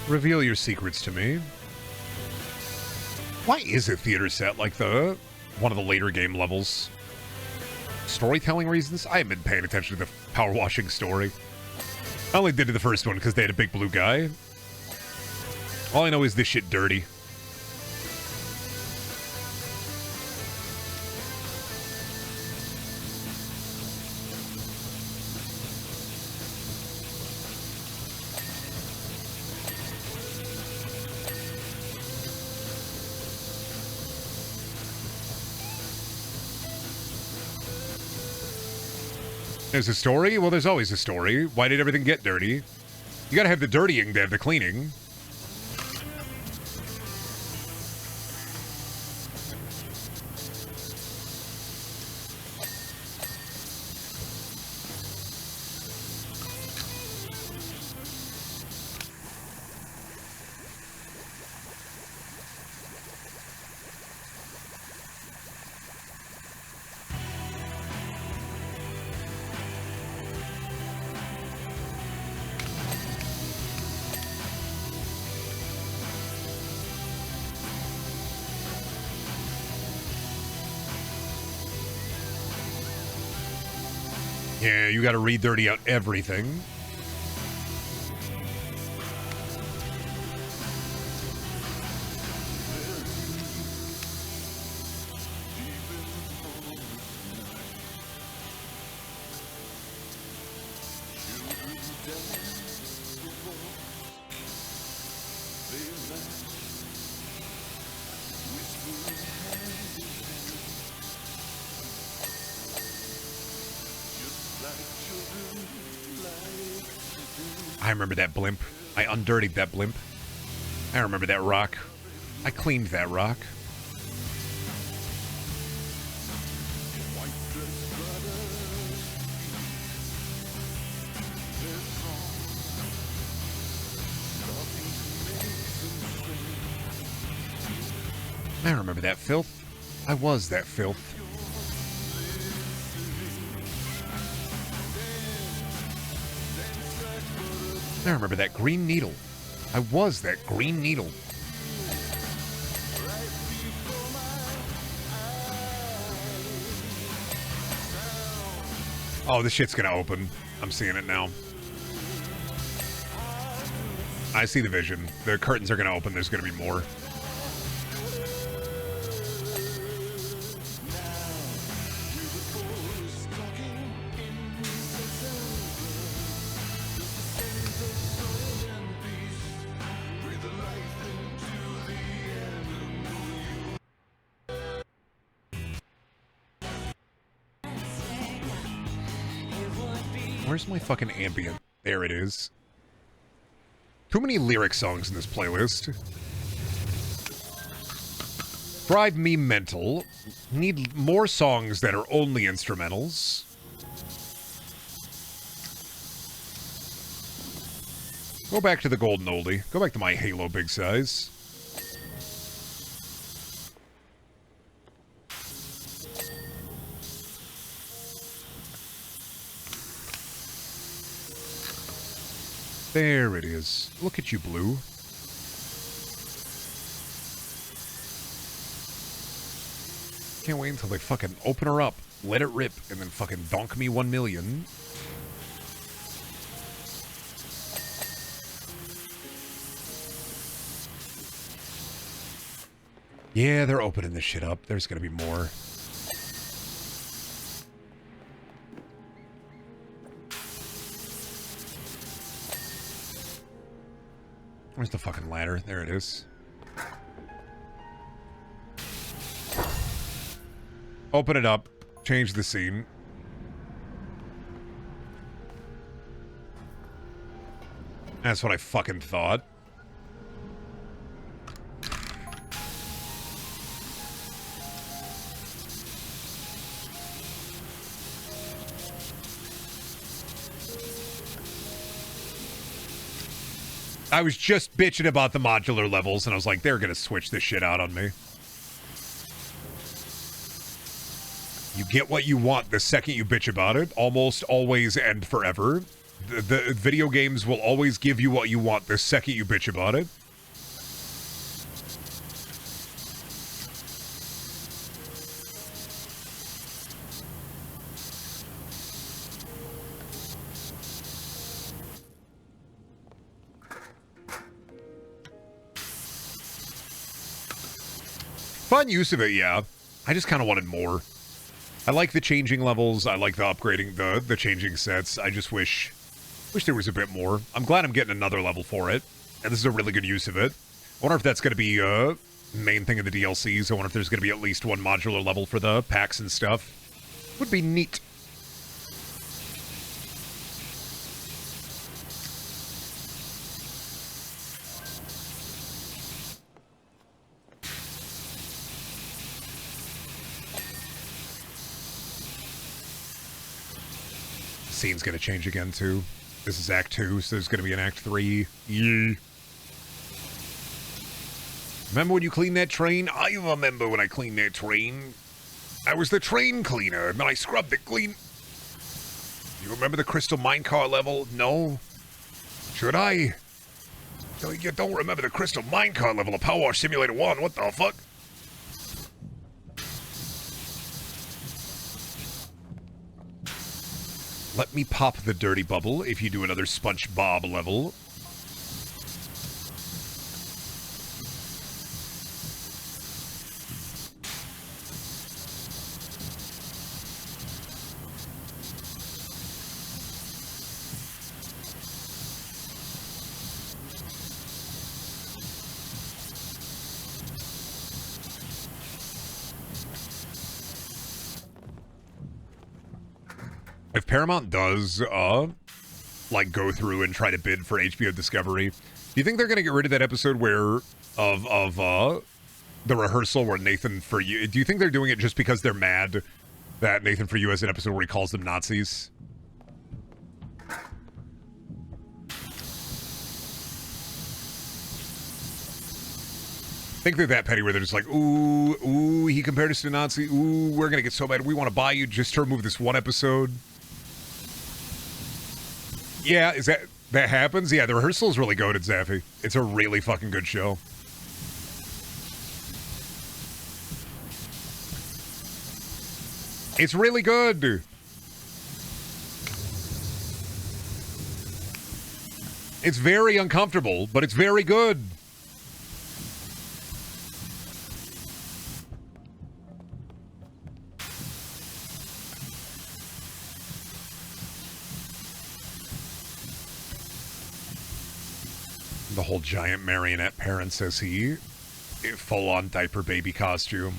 Reveal your secrets to me. Why is a theater set like one of the later game levels? Storytelling reasons? I haven't been paying attention to the power washing story. I only did it the first one because they had a big blue guy. All I know is this shit dirty. There's a story? Well, there's always a story. Why did everything get dirty? You gotta have the dirtying to have the cleaning. Yeah, you gotta re-dirty out everything. I remember that blimp. I undirtied that blimp. I remember that rock. I cleaned that rock. I remember that filth. I was that filth. I remember that green needle. I was that green needle. Oh, this shit's gonna open. I'm seeing it now. I see the vision. The curtains are gonna open. There's gonna be more. Where's my fucking ambient? There it is. Too many lyric songs in this playlist. Drive me mental. Need more songs that are only instrumentals. Go back to the golden oldie. Go back to my Halo big size. There it is. Look at you, Blue. Can't wait until they fucking open her up, let it rip, and then fucking donk me 1 million. Yeah, they're opening this shit up. There's gonna be more. Where's the fucking ladder? There it is. Open it up. Change the scene. That's what I fucking thought. I was just bitching about the modular levels, and I was like, they're gonna switch this shit out on me. You get what you want the second you bitch about it, almost always and forever. The video games will always give you what you want the second you bitch about it. Fun use of it, yeah. I just kind of wanted more. I like the changing levels. I like the upgrading, the changing sets. I just wish there was a bit more. I'm glad I'm getting another level for it, and this is a really good use of it. I wonder if that's going to be a main thing of the DLCs. I wonder if there's going to be at least one modular level for the packs and stuff. Would be neat. Scene's gonna change again too. This is Act 2, so there's gonna be an Act 3. Yeah. Remember when you cleaned that train? I remember when I cleaned that train. I was the train cleaner, and then I scrubbed it clean. You remember the crystal minecart level? No? Should I? You don't remember the crystal minecart level of PowerWash Simulator 1? What the fuck? Let me pop the dirty bubble if you do another SpongeBob level. If Paramount does, like, go through and try to bid for HBO Discovery, do you think they're going to get rid of that episode where, of the rehearsal where Nathan For You, do you think they're doing it just because they're mad that Nathan For You has an episode where he calls them Nazis? Think they're that petty where they're just like, ooh, he compared us to Nazi, ooh, we're going to get so mad, we want to buy you just to remove this one episode. Yeah, is that happens? Yeah, the rehearsal is really goated, Zaffy. It's a really fucking good show. It's really good. It's very uncomfortable, but it's very good. The whole giant marionette parent, says he. Full-on diaper baby costume.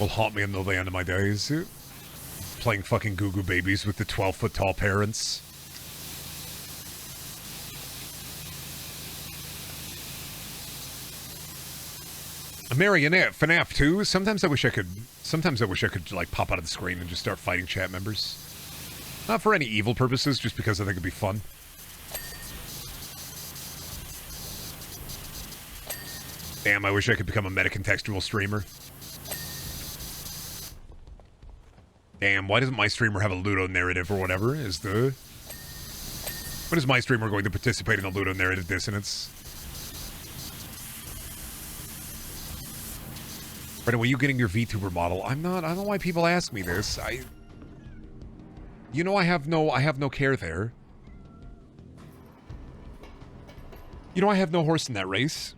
Will haunt me until the end of my days. Playing fucking Goo Goo babies with the 12-foot tall parents. A marionette, FNAF 2. Sometimes I wish I could like pop out of the screen and just start fighting chat members. Not for any evil purposes, just because I think it'd be fun. Damn, I wish I could become a meta-contextual streamer. Damn, why doesn't my streamer have a Ludo narrative or whatever? When is my streamer going to participate in the Ludo narrative dissonance? Brendan, were you getting your VTuber model? I'm not. I don't know why people ask me this. You know, I have no care there. You know, I have no horse in that race.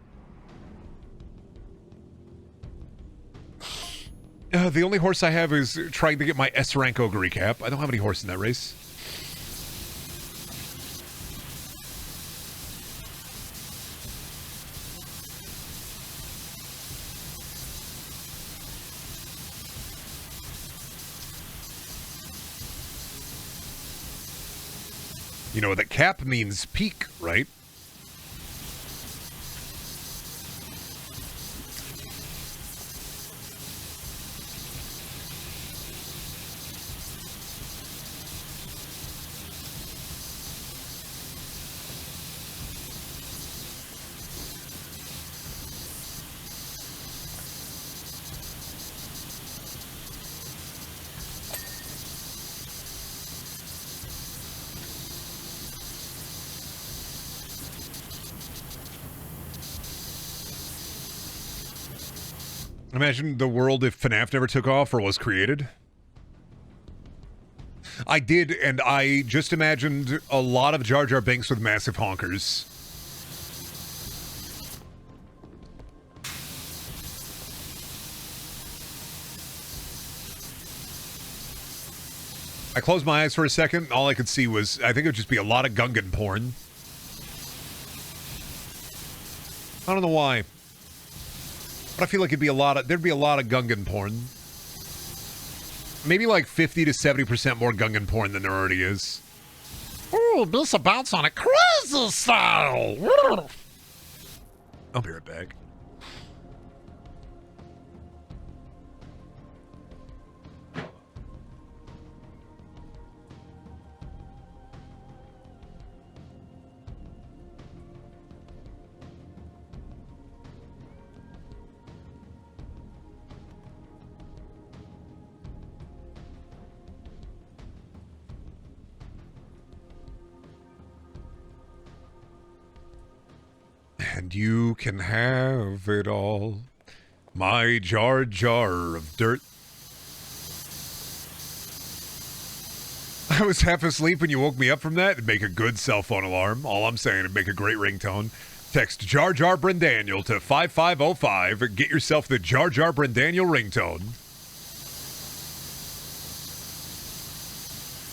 The only horse I have is trying to get my S rank Ogre cap. I don't have any horse in that race. You know, that cap means peak, right? Imagine the world if FNAF never took off or was created. I did, and I just imagined a lot of Jar Jar Binks with massive honkers. I closed my eyes for a second, and all I could see was, I think it would just be a lot of Gungan porn. I don't know why. But I feel like there'd be a lot of Gungan porn. Maybe like 50 to 70% more Gungan porn than there already is. Oh, this a bounce on a crazy style. I'll be right back. And you can have it all, my Jar Jar of dirt. I was half asleep when you woke me up from that. It'd make a good cell phone alarm. All I'm saying, it'd make a great ringtone. Text Jar Jar Brendaniel to 5505 and get yourself the Jar Jar Brendaniel ringtone.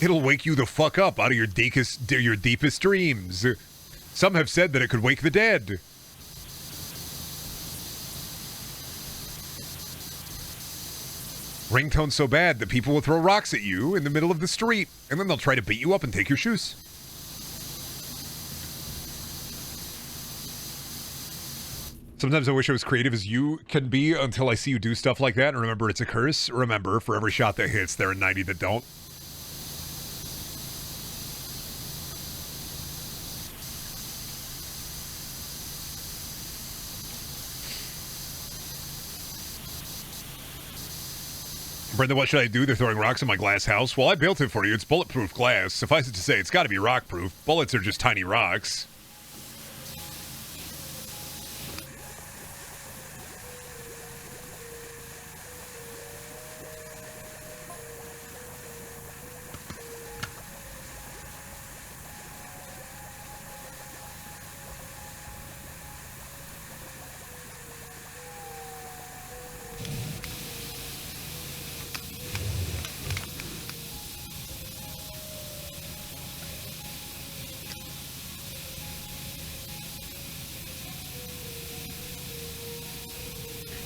It'll wake you the fuck up out of your deepest dreams. Some have said that it could wake the dead. Ringtone so bad that people will throw rocks at you in the middle of the street, and then they'll try to beat you up and take your shoes. Sometimes I wish I was creative as you can be until I see you do stuff like that and remember it's a curse. Remember, for every shot that hits, there are 90 that don't. Brenda, what should I do? They're throwing rocks in my glass house. Well, I built it for you. It's bulletproof glass. Suffice it to say, it's got to be rock-proof. Bullets are just tiny rocks.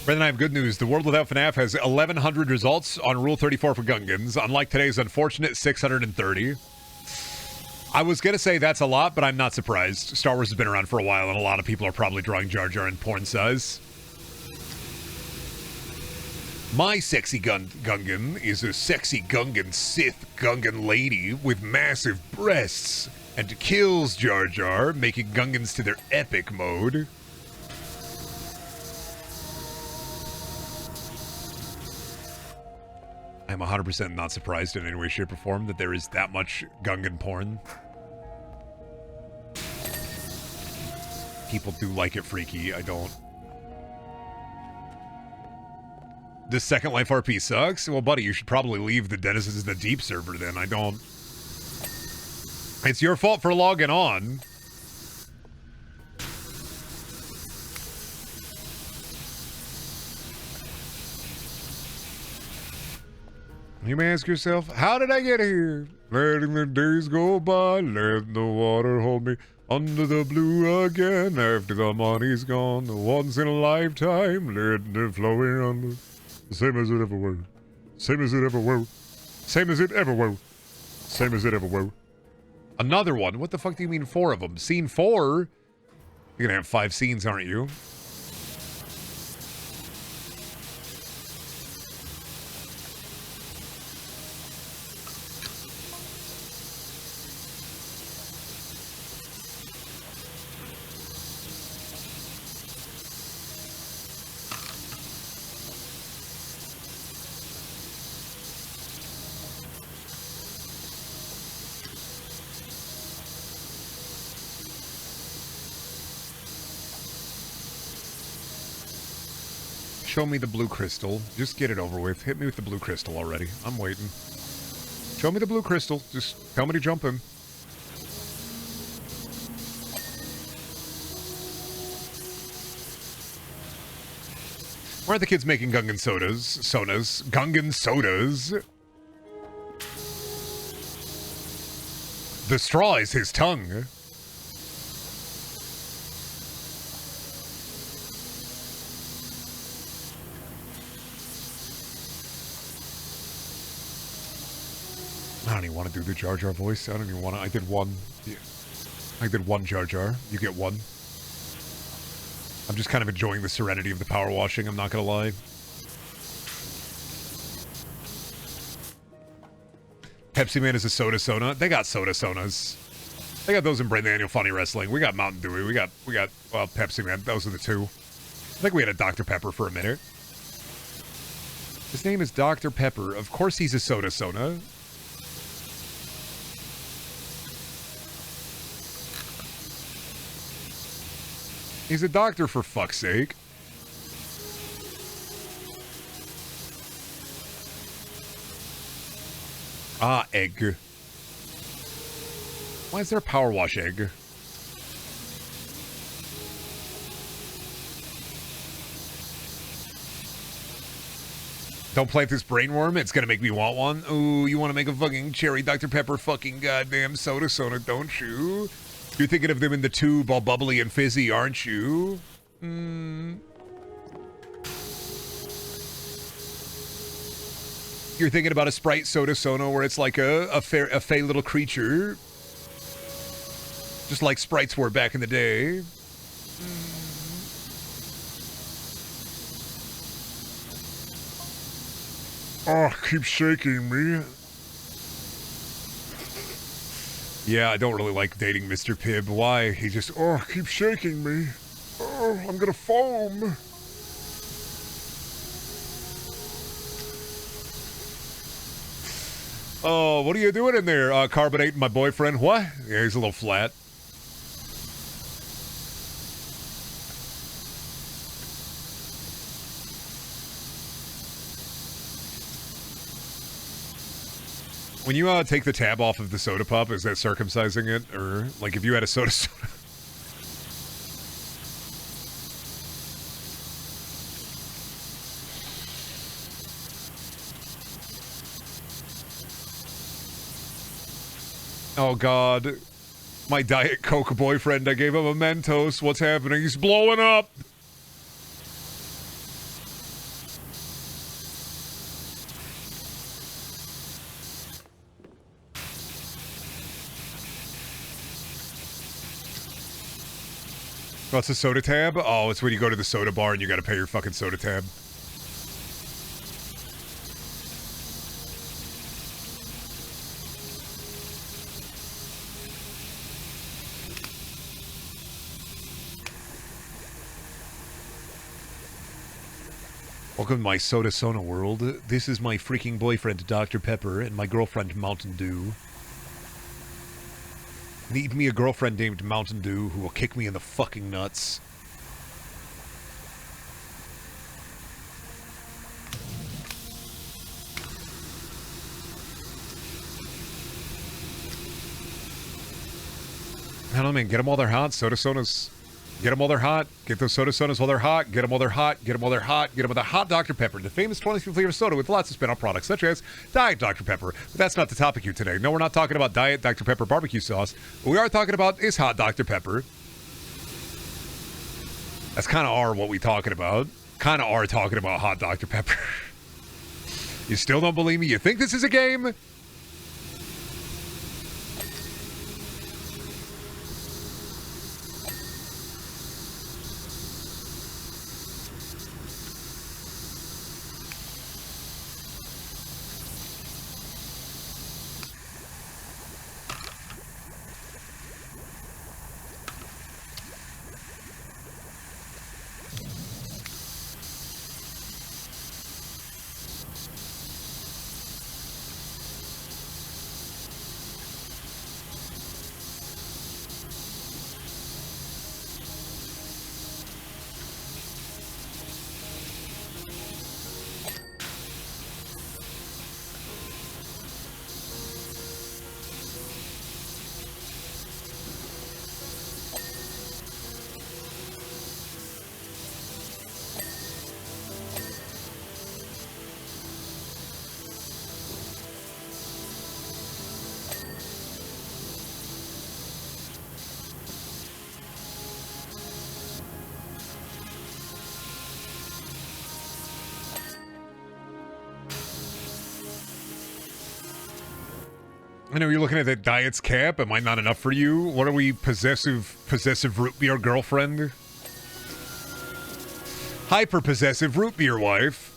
Brendan, I have good news. The World Without FNAF has 1,100 results on Rule 34 for Gungans, unlike today's unfortunate 630. I was going to say that's a lot, but I'm not surprised. Star Wars has been around for a while, and a lot of people are probably drawing Jar Jar in porn size. My sexy Gungan is a sexy Gungan Sith Gungan lady with massive breasts, and kills Jar Jar, making Gungans to their epic mode. I'm 100% not surprised in any way, shape, or form that there is that much Gungan porn. People do like it freaky. I don't. This Second Life RP sucks? Well, buddy, you should probably leave the Denizens of the Deep server then. I don't. It's your fault for logging on. You may ask yourself, how did I get here? Letting the days go by, letting the water hold me under the blue again. After the money's gone, the once in a lifetime, letting it flow in under. Same as it ever was. Same as it ever was. Same as it ever was. Same as it ever was. Another one? What the fuck do you mean 4 of them? Scene 4? You're gonna have 5 scenes, aren't you? Show me the blue crystal. Just get it over with. Hit me with the blue crystal already. I'm waiting. Show me the blue crystal. Just tell me to jump in. Why are the kids making Gungan sodas? Gungan sodas. The straw is his tongue. I don't even want to do the Jar Jar voice. I don't even want to. I did one. Yeah. I did one Jar Jar. You get one. I'm just kind of enjoying the serenity of the power washing, I'm not going to lie. Pepsi Man is a soda sona. They got soda sonas. They got those in Brendaniel Funny Wrestling. We got Mountain Dew. We got well, Pepsi Man. Those are the two. I think we had a Dr. Pepper for a minute. His name is Dr. Pepper. Of course he's a soda sona. He's a doctor, for fuck's sake. Ah, egg. Why is there a power wash egg? Don't plant this brainworm, it's gonna make me want one. Ooh, you wanna make a fucking cherry Dr. Pepper fucking goddamn soda sona, don't you? You're thinking of them in the tube all bubbly and fizzy, aren't you? You're thinking about a Sprite soda sona where it's like a fey little creature. Just like Sprites were back in the day. Oh, keep shaking me. Yeah, I don't really like dating Mr. Pibb. Why? He just, keeps shaking me. Oh, I'm gonna foam. Oh, what are you doing in there? Carbonating my boyfriend? What? Yeah, he's a little flat. When you take the tab off of the soda pop, is that circumcising it? Or, like, if you had a soda soda... Oh, God. My Diet Coke boyfriend, I gave him a Mentos. What's happening? He's blowing up! What's a soda tab? Oh, it's when you go to the soda bar and you gotta pay your fucking soda tab. Welcome to my soda sona world. This is my freaking boyfriend, Dr. Pepper, and my girlfriend, Mountain Dew. Need me a girlfriend named Mountain Dew who will kick me in the fucking nuts. I don't know, man. Get them while they're hot. Soda sodas. Get them while they're hot. Get those soda sodas while they're hot. Get them while they're hot. Get them while they're hot. Get them with a hot Dr. Pepper, the famous 23 flavor soda with lots of spin-off products, such as Diet Dr. Pepper. But that's not the topic here today. No, we're not talking about Diet Dr. Pepper barbecue sauce. What we are talking about is hot Dr. Pepper. That's kind of what we talking about. Kind of are talking about hot Dr. Pepper. You still don't believe me? You think this is a game? I know you're looking at that diet's cap. Am I not enough for you? What are we, possessive root beer girlfriend? Hyper possessive root beer wife.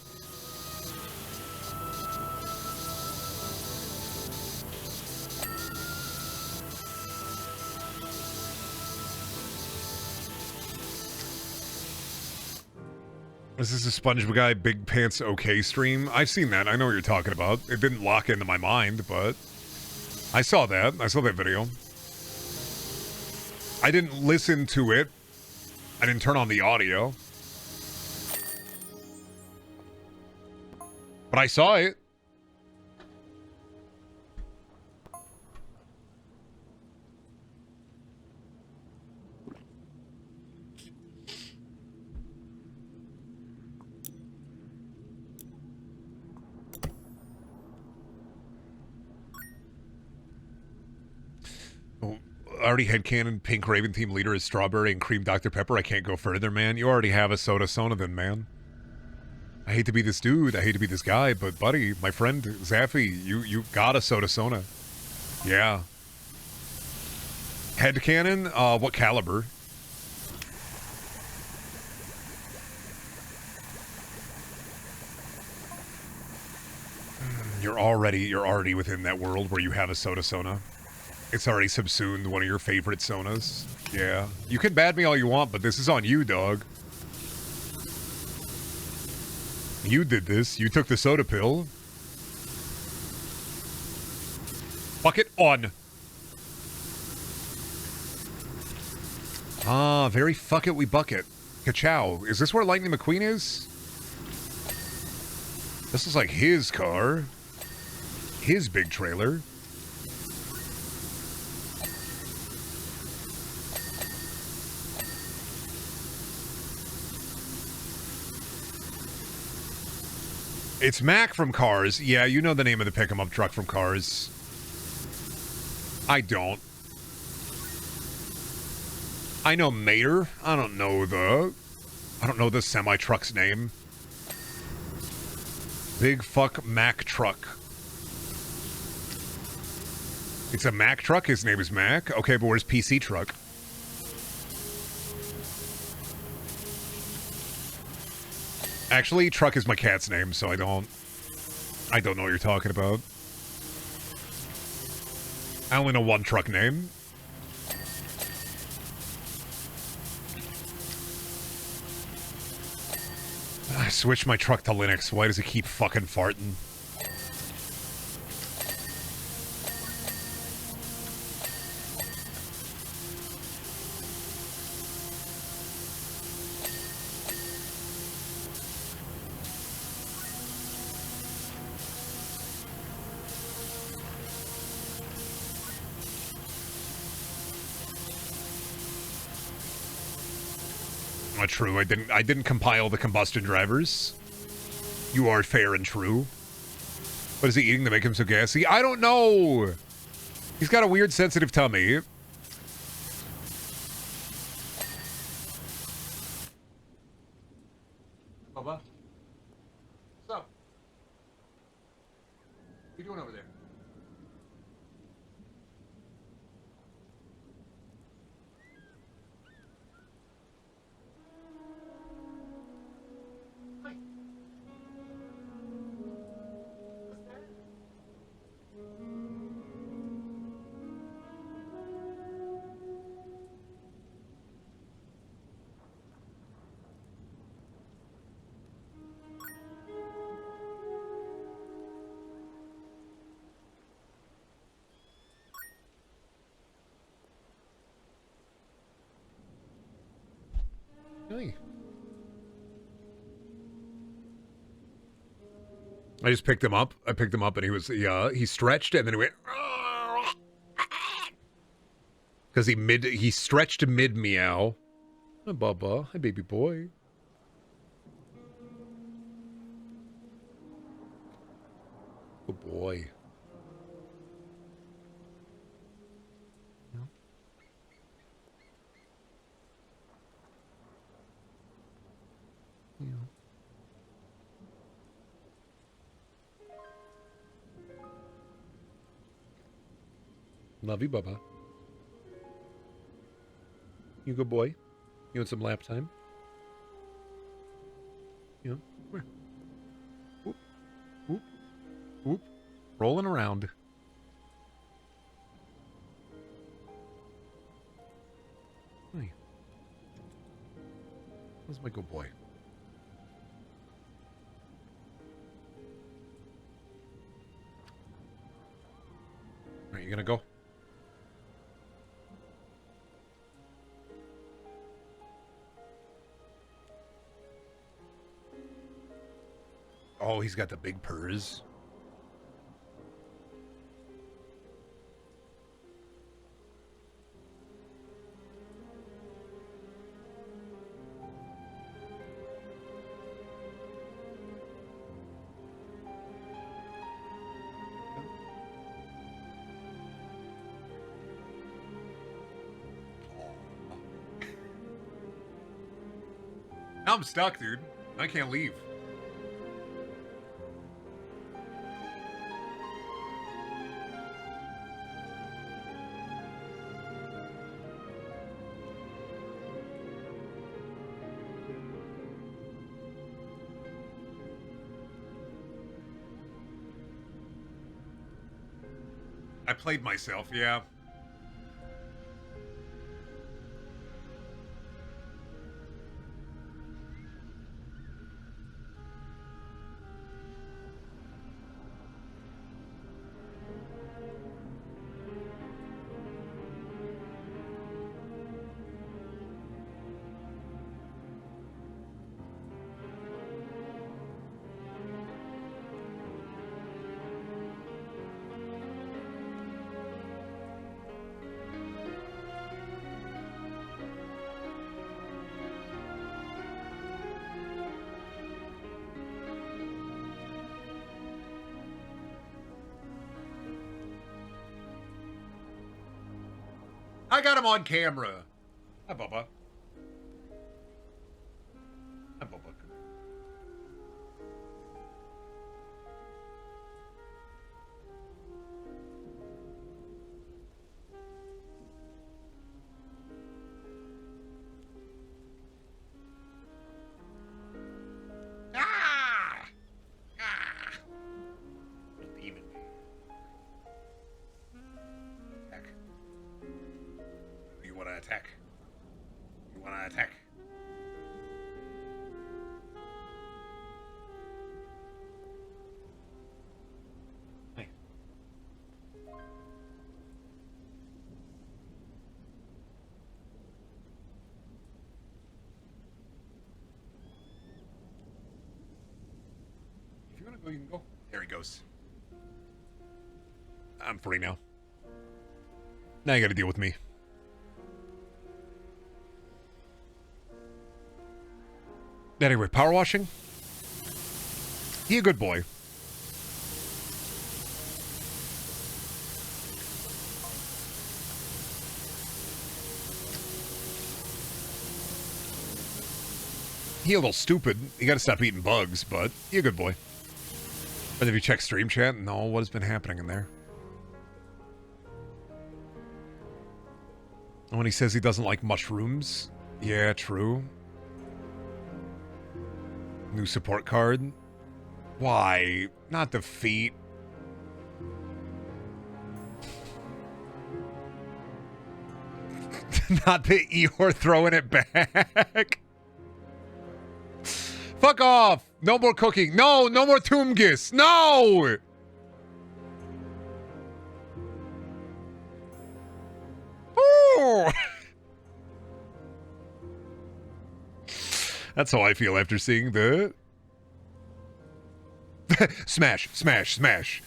Is this a SpongeBob guy Big Pants OK stream? I've seen that. I know what you're talking about. It didn't lock into my mind, but I saw that. I saw that video. I didn't listen to it. I didn't turn on the audio. But I saw it. Already headcanon Pink Raven team leader is Strawberry and Cream Dr. Pepper. I can't go further, man. You already have a soda sona then, man. I hate to be this dude. I hate to be this guy, but buddy, my friend Zaffy, you got a soda sona. Yeah. Headcanon? What caliber? You're already within that world where you have a soda sona. It's already subsumed one of your favorite sonas. Yeah. You can bad me all you want, but this is on you, dog. You did this. You took the soda pill. Bucket on. Ah, very fuck it, we bucket. Ka-chow. Is this where Lightning McQueen is? This is like his car. His big trailer. It's Mac from Cars. Yeah, you know the name of the pick-em-up truck from Cars. I don't. I know Mater. I don't know the semi-truck's name. Big fuck Mac truck. It's a Mac truck? His name is Mac? Okay, but where's PC truck? Actually, Truck is my cat's name, so I don't know what you're talking about. I only know one truck name. I switched my truck to Linux. Why does it keep fucking farting? True. I didn't compile the combustion drivers. You are fair and true. What is he eating to make him so gassy? I don't know. He's got a weird sensitive tummy. Bubba? What's up? What are you doing over there? Hi. What's that? Hey. I just picked him up. I picked him up and he stretched and then he went because he stretched mid meow. Hi Bubba. Hi baby boy. Good boy. Yeah. Love you, Bubba. You good boy? You want some lap time? Yeah. Where? Whoop. Whoop. Whoop. Rolling around. Hey. That's my good boy. Alright, you gonna go? Oh, he's got the big purrs. Now I'm stuck, dude. I can't leave. I played myself, yeah. I got him on camera. Hi, Bubba. Hi, Bubba. Ah! Ah! Demon. Attack. You want to attack? You want to attack? Hey. If you want to go, you can go. There he goes. I'm free now. Now you got to deal with me. Anyway, power washing. He a good boy. He a little stupid. You gotta stop eating bugs, but he a good boy. And if you check stream chat, no, what has been happening in there? When he says he doesn't like mushrooms. Yeah, true. New support card. Why? Not the feet. Not the Eeyore throwing it back. Fuck off! No more cooking. No, no more Toomgis. No! Ooh. That's how I feel after seeing the... Smash, smash, smash.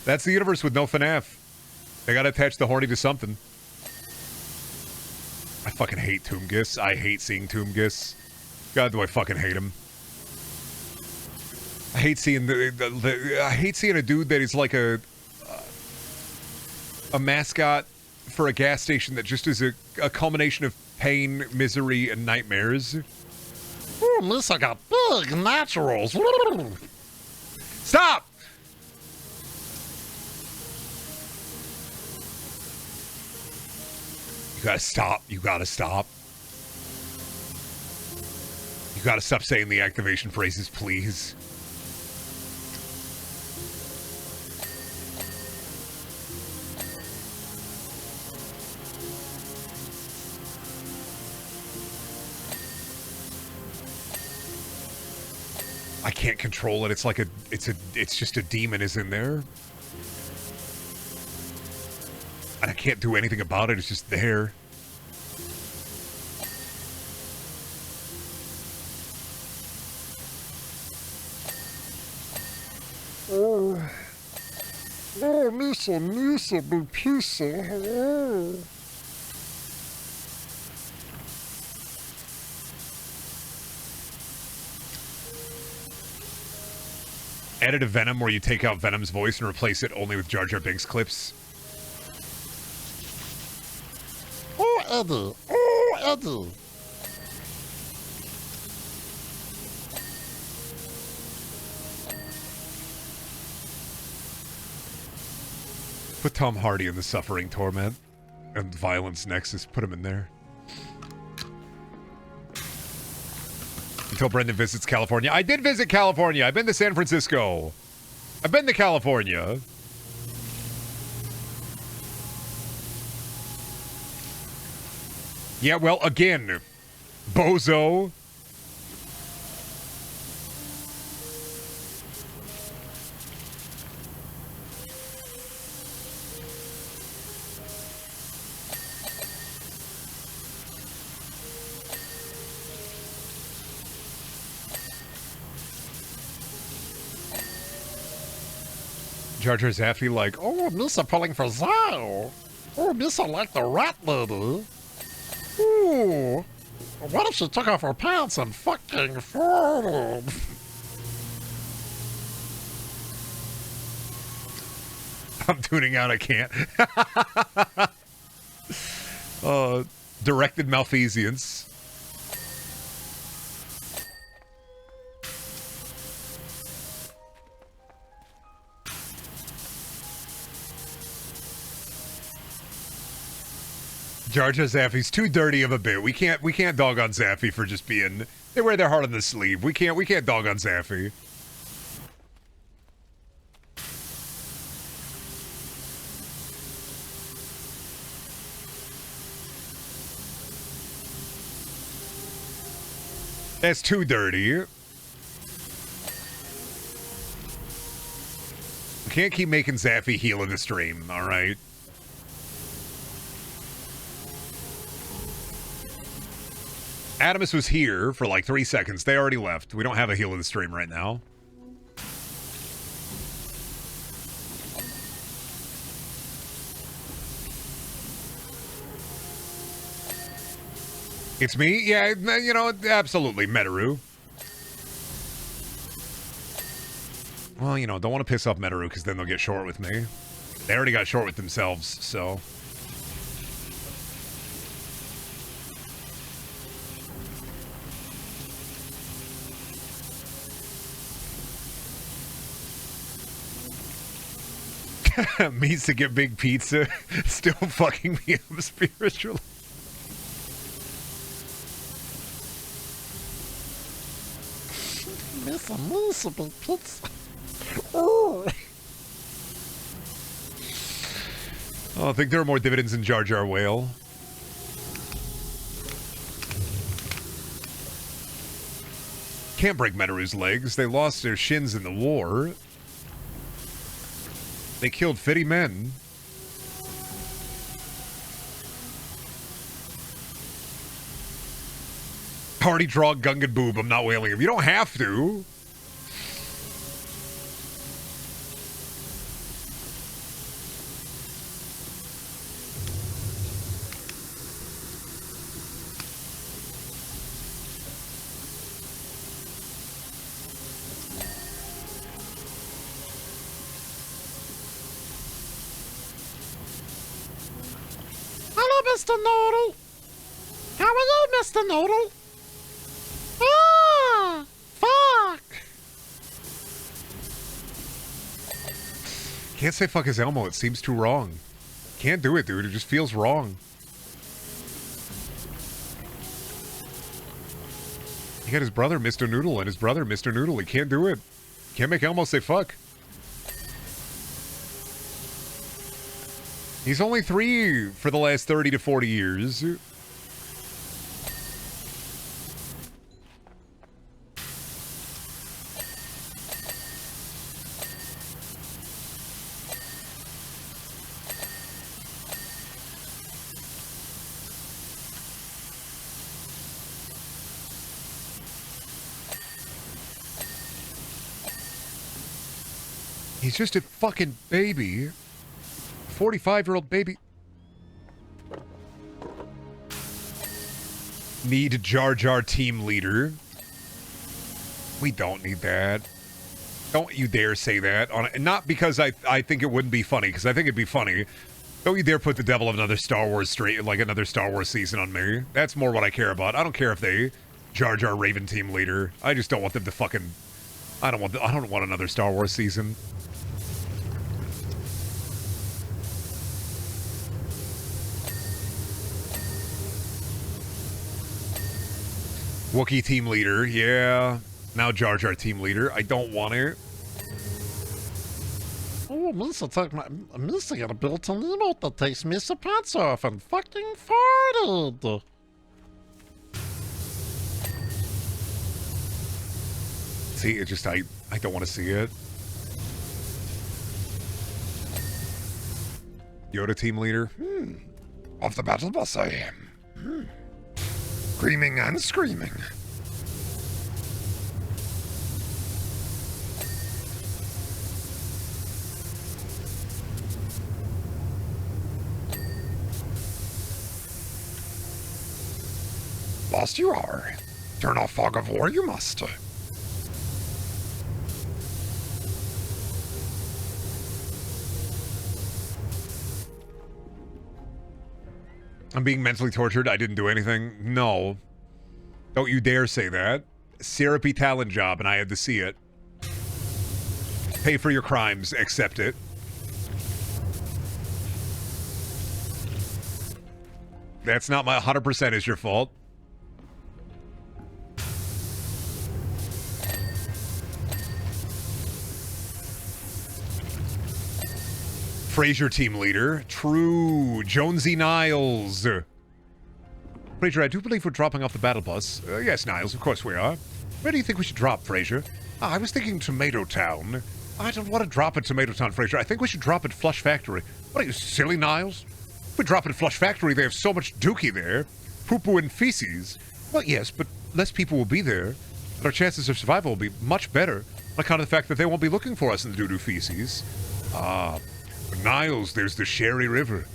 That's the universe with no FNAF. They gotta attach the horny to something. I fucking hate Toomgis. I hate seeing Toomgis. God, do I fucking hate him. I hate seeing I hate seeing a dude that is like a mascot for a gas station that just is a culmination of pain, misery, and nightmares. Oh, at least I got big naturals. Stop! You gotta stop. You gotta stop. You gotta stop saying the activation phrases, please. I can't control it. It's like it's just a demon is in there. And I can't do anything about it. It's just there. Oh, Misa, Bupisa. Oh. Added a Venom where you take out Venom's voice and replace it only with Jar Jar Binks clips. Oh, Eddie. Oh, Eddie. Put Tom Hardy in the Suffering Torment and Violence Nexus. Put him in there. Until Brendan visits California. I did visit California. I've been to San Francisco. I've been to California. Yeah, well, again, bozo. Jar Jar Zaffy like, Oh, Misa pulling for Zao. Oh, Misa like the rat lady. Ooh. What if she took off her pants and fucking farted? I'm tuning out, I can't. Directed malfeasance. Jar Jar Zaffy's too dirty of a bit. We can't dog on Zaffy for just being. They wear their heart on the sleeve. We can't dog on Zaffy. That's too dirty. We can't keep making Zaffy heal in the stream, all right? Adamus was here for like 3 seconds. They already left. We don't have a heal in the stream right now. It's me? Yeah, you know, absolutely, Metaru. Well, you know, don't want to piss off Metaru because then they'll get short with me. They already got short with themselves, so... Means to get big pizza. Still fucking me up spiritually. Miss a municipal pizza. Oh. Oh, I think there are more dividends in Jar Jar Whale. Can't break Metaru's legs. They lost their shins in the war. They killed 50 men. Already draw Gungan Boob. I'm not wailing him. You don't have to. Hello, Mr. Noodle. How are you, Mr. Noodle? Ah, fuck. Can't say fuck his Elmo. It seems too wrong. Can't do it, dude. It just feels wrong. He got his brother, Mr. Noodle, and his brother, Mr. Noodle. He can't do it. Can't make Elmo say fuck. He's only 3 for the last 30 to 40 years. He's just a fucking baby. 45-year-old baby. Need Jar Jar team leader. We don't need that. Don't you dare say that. Not because I think it wouldn't be funny, because I think it'd be funny. Don't you dare put the devil of another Star Wars another Star Wars season on me. That's more what I care about. I don't care if they Jar Jar Raven team leader. I just don't want them to fucking... I don't want another Star Wars season. Wookiee team leader, yeah. Now Jar Jar team leader. I don't want it. Oh, Misa got a built-in emote that takes Misa pants off and fucking farted. See, it just, I don't want to see it. Yoda team leader. Of the battle bus I am. Screaming and screaming. Lost you are. Turn off fog of war you must. I'm being mentally tortured. I didn't do anything. No. Don't you dare say that. Syrupy talent job, and I had to see it. Pay for your crimes. Accept it. That's not my 100% is your fault. Fraser team leader. True. Jonesy Niles. Fraser, I do believe we're dropping off the battle bus. Yes, Niles, of course we are. Where do you think we should drop, Fraser? I was thinking Tomato Town. I don't want to drop at Tomato Town, Fraser. I think we should drop at Flush Factory. What are you, silly, Niles? If we drop at Flush Factory, they have so much dookie there. Poo-poo and feces. Well, yes, but less people will be there. But our chances of survival will be much better on account of the fact that they won't be looking for us in the doo-doo feces. Niles, there's the Sherry River.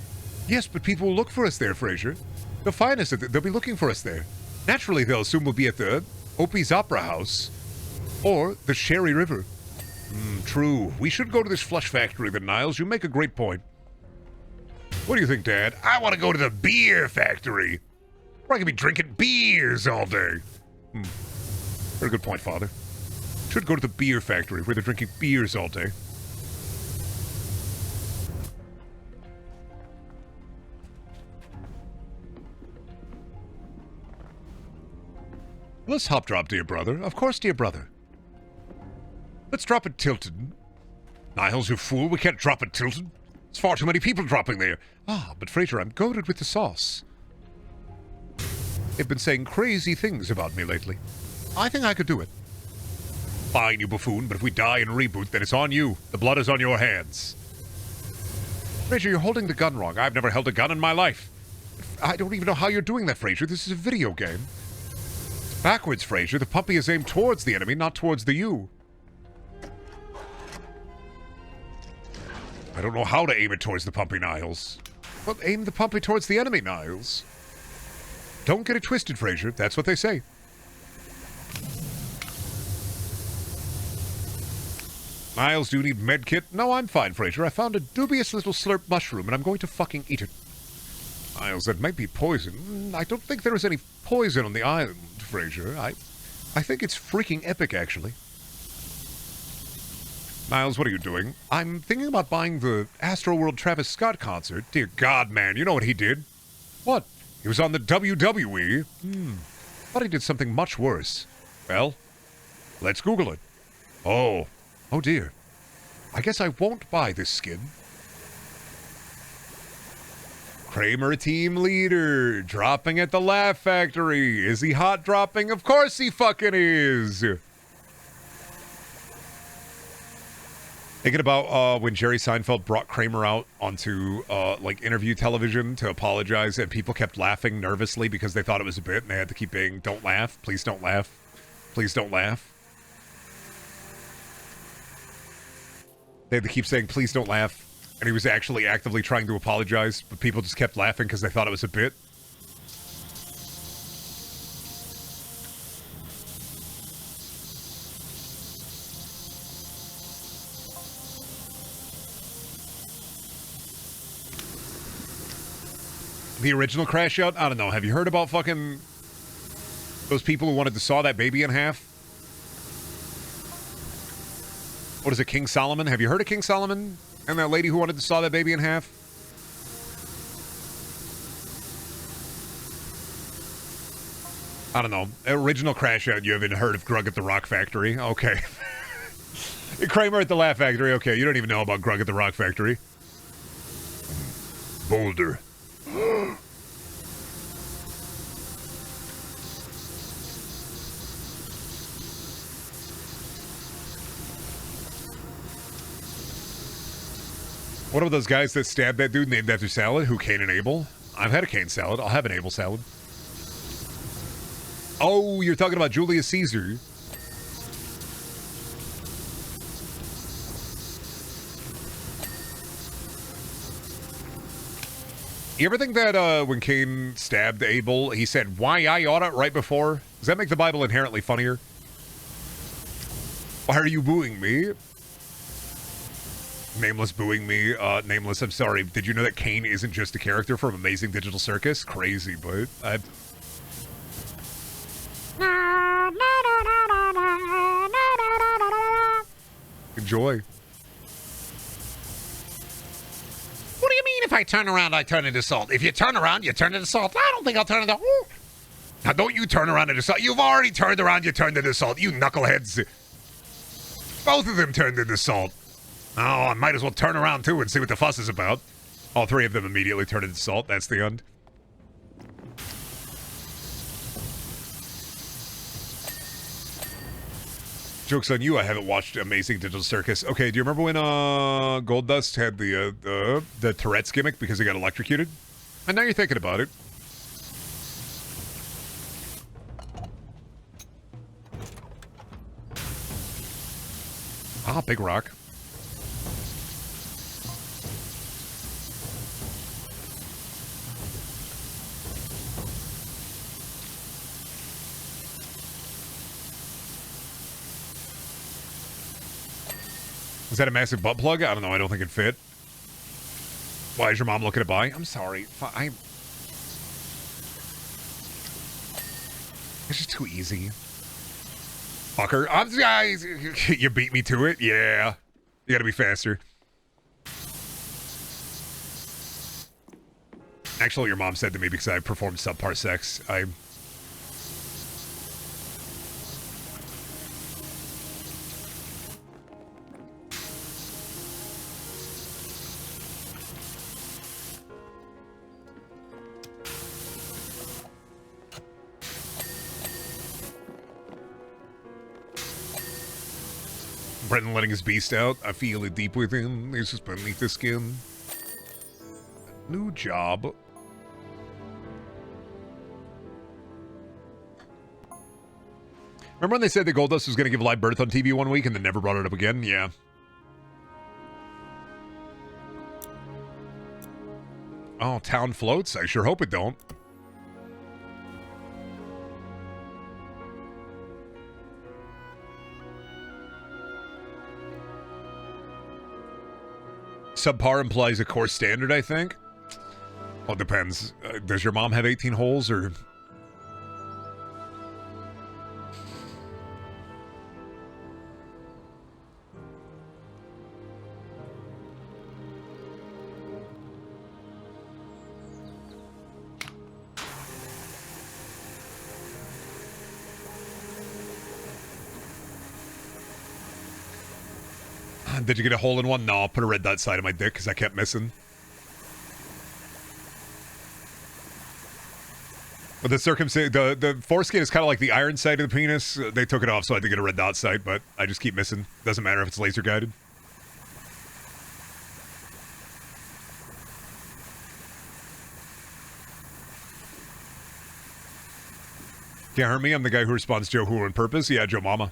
Yes, but people will look for us there, Fraser. They'll find us. They'll be looking for us there. Naturally, they'll assume we'll be at the Opie's Opera House or the Sherry River. True. We should go to this flush factory then, Niles. You make a great point. What do you think, Dad? I want to go to the beer factory. Where I can be drinking beers all day. Very good point, Father. Should go to the beer factory where they're drinking beers all day. Let's hop drop, dear brother. Of course, dear brother. Let's drop at Tilton. Niles, you fool. We can't drop at Tilton. There's far too many people dropping there. Ah, but Fraser, I'm goaded with the sauce. They've been saying crazy things about me lately. I think I could do it. Fine, you buffoon, but if we die in reboot, then it's on you. The blood is on your hands. Fraser, you're holding the gun wrong. I've never held a gun in my life. I don't even know how you're doing that, Fraser. This is a video game. It's backwards, Fraser. The puppy is aimed towards the enemy, not towards the you. I don't know how to aim it towards the puppy, Niles. Well, aim the puppy towards the enemy, Niles. Don't get it twisted, Fraser. That's what they say. Niles, do you need medkit? No, I'm fine, Fraser. I found a dubious little slurp mushroom, and I'm going to fucking eat it. Niles, that might be poison. I don't think there is any poison on the island, Fraser. I think it's freaking epic, actually. Niles, what are you doing? I'm thinking about buying the Astroworld Travis Scott concert. Dear God, man, you know what he did? What? He was on the WWE. Thought he did something much worse. Well, let's Google it. Oh dear. I guess I won't buy this skin. Kramer, team leader, dropping at the Laugh Factory. Is he hot dropping? Of course he fucking is. Thinking about when Jerry Seinfeld brought Kramer out onto like interview television to apologize, and people kept laughing nervously because they thought it was a bit, and they had to keep being, "Don't laugh, please don't laugh, please don't laugh." They had to keep saying, "Please don't laugh," and he was actually actively trying to apologize, but people just kept laughing because they thought it was a bit. The original Crash Out? I don't know. Have you heard about fucking those people who wanted to saw that baby in half? What is it, King Solomon? Have you heard of King Solomon and that lady who wanted to saw that baby in half? I don't know. Original Crash Out, you haven't heard of Grug at the Rock Factory? Okay. Kramer at the Laugh Factory? Okay, you don't even know about Grug at the Rock Factory. Boulder. What about those guys that stabbed that dude named after salad? Who, Cain and Abel? I've had a Cain salad. I'll have an Abel salad. Oh, you're talking about Julius Caesar. You ever think that when Cain stabbed Abel, he said, "Why I oughta," right before? Does that make the Bible inherently funnier? Why are you booing me? Nameless booing me. Nameless, I'm sorry. Did you know that Cain isn't just a character from Amazing Digital Circus? Crazy, but I... Enjoy. What do you mean if I turn around, I turn into salt? If you turn around, you turn into salt. I don't think I'll turn into... Ooh. Now, don't you turn around into salt. You've already turned around, you turned into salt. You knuckleheads. Both of them turned into salt. Oh, I might as well turn around, too, and see what the fuss is about. All three of them immediately turned into salt. That's the end. Joke's on you, I haven't watched Amazing Digital Circus. Okay, do you remember when Goldust had the Tourette's gimmick because he got electrocuted? And now you're thinking about it. Ah, big rock. Is that a massive butt plug? I don't know. I don't think it fit. Why is your mom looking to buy? I'm sorry. It's just too easy. Fucker. You beat me to it? Yeah. You gotta be faster. Actually, what your mom said to me because I performed subpar sex. Brendan letting his beast out. I feel it deep within. It's just beneath the skin. New job. Remember when they said that Goldust was going to give live birth on TV one week and then never brought it up again? Yeah. Oh, town floats? I sure hope it don't. Subpar implies a course standard, I think. Well, it depends. Does your mom have 18 holes, or... Did you get a hole in one? No, I'll put a red dot side of my dick because I kept missing. But the foreskin is kind of like the iron side of the penis. They took it off so I had to get a red dot side, but I just keep missing. Doesn't matter if it's laser guided. Can't hurt me. I'm the guy who responds Joe Who on purpose. Yeah, Joe Mama.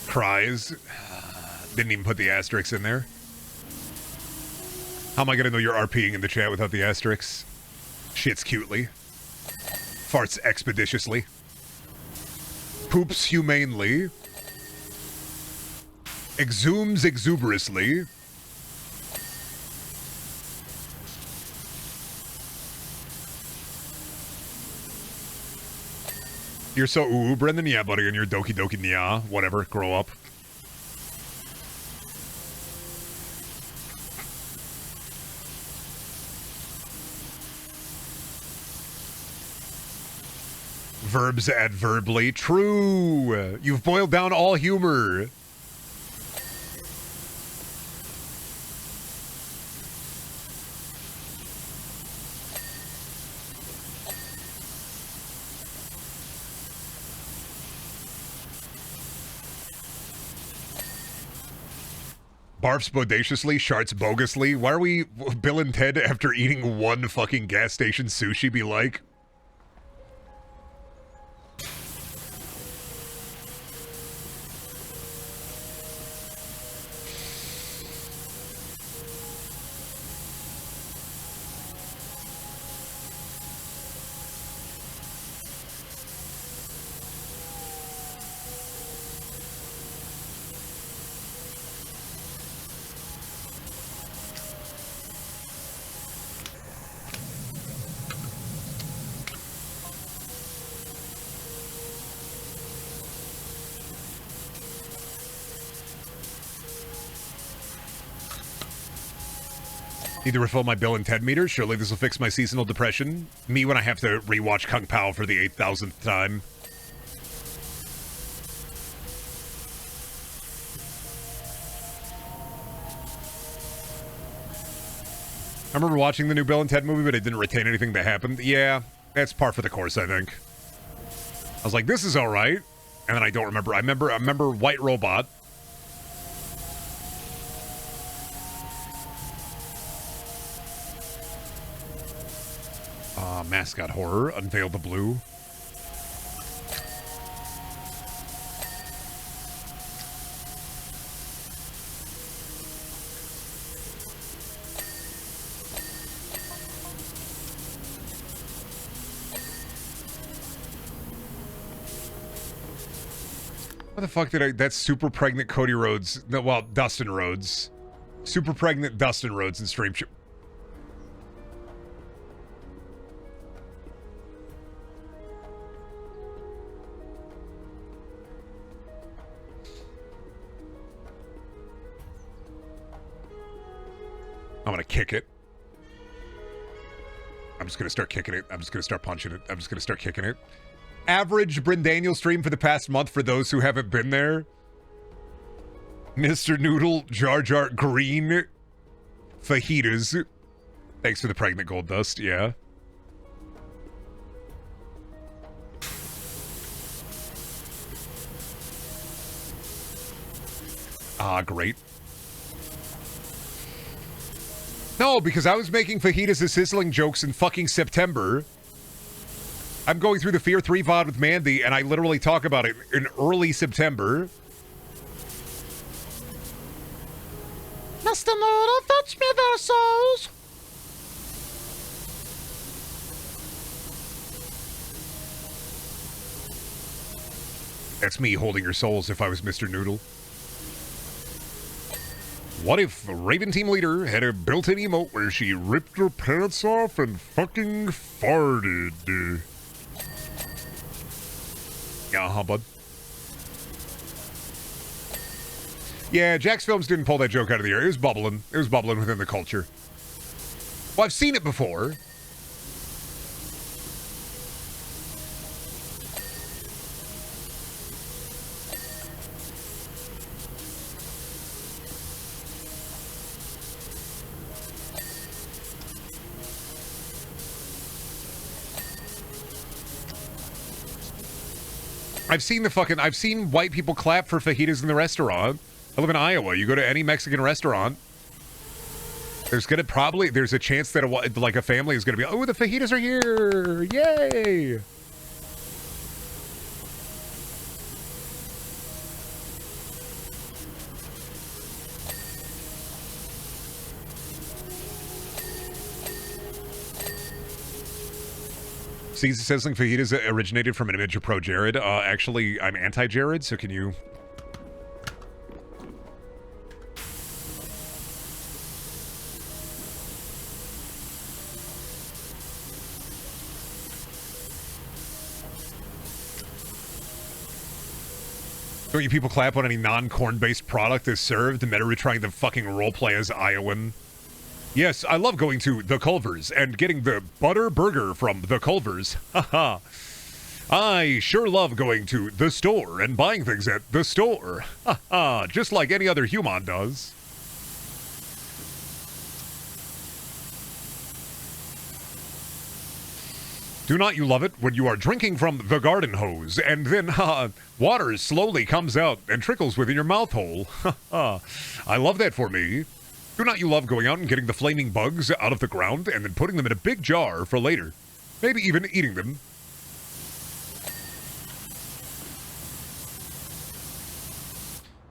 Cries. Didn't even put the asterisks in there. How am I going to know you're RPing in the chat without the asterisks? Shits cutely. Farts expeditiously. Poops humanely. Exhumes exuberously. You're so ooh, Brendan? Yeah, buddy, and you're Doki Doki Nya. Whatever, grow up. Verbs adverbly. True. You've boiled down all humor. Barfs bodaciously, sharts bogusly. Why are we Bill and Ted after eating one fucking gas station sushi be like? Need to refill my Bill and Ted meter. Surely this will fix my seasonal depression. Me when I have to rewatch Kung Pao for the 8,000th time. I remember watching the new Bill and Ted movie, but it didn't retain anything that happened. Yeah, that's par for the course, I think. I was like, this is all right. And then I don't remember. I remember White Robot. Mascot horror, Unveil the Blue. What the fuck did I... That's super pregnant Cody Rhodes. No, well, Dustin Rhodes. Super pregnant Dustin Rhodes in stream. I'm gonna kick it. I'm just gonna start kicking it. I'm just gonna start punching it. I'm just gonna start kicking it. Average Brendaniel stream for the past month for those who haven't been there. Mr. Noodle, Jar Jar Green, fajitas. Thanks for the pregnant gold dust, yeah. Ah, great. No, because I was making fajitas and sizzling jokes in fucking September. I'm going through the Fear 3 VOD with Mandy, and I literally talk about it in early September. Mr. Noodle, fetch me their souls. That's me holding your souls if I was Mr. Noodle. What if Raven Team Leader had a built-in emote where she ripped her pants off and fucking farted? Yeah, bud. Yeah, Jack's Films didn't pull that joke out of the air. It was bubbling. It was bubbling within the culture. Well, I've seen it before. I've seen white people clap for fajitas in the restaurant. I live in Iowa. You go to any Mexican restaurant, there's a chance that a family is gonna be, oh, the fajitas are here, yay! Caesar Sizzling Fajitas originated from an image of pro Jared. Actually, I'm anti-Jared, so can you... Don't you people clap when any non-corn-based product is served? Meta trying to fucking roleplay as Iowan. Yes, I love going to the Culvers and getting the butter burger from the Culvers. Haha. I sure love going to the store and buying things at the store. Haha. Just like any other human does. Do not you love it when you are drinking from the garden hose and then water slowly comes out and trickles within your mouth hole? I love that for me. Do not you love going out and getting the flaming bugs out of the ground and then putting them in a big jar for later? Maybe even eating them.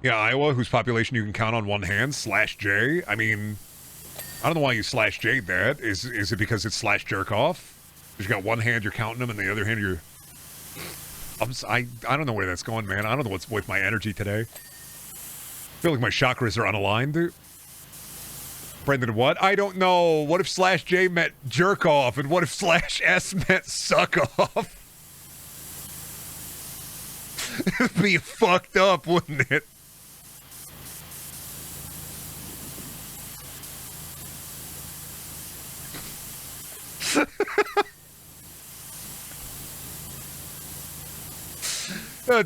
Yeah, Iowa, whose population you can count on one hand, /J. I mean, I don't know why you /J'd that. Is it because it's /jerk off? You got one hand, you're counting them, and the other hand, you're... I don't know where that's going, man. I don't know what's with my energy today. I feel like my chakras are unaligned. Brendan, what? I don't know. What if /J meant jerk off, and what if /S meant suck off? It'd be fucked up, wouldn't it?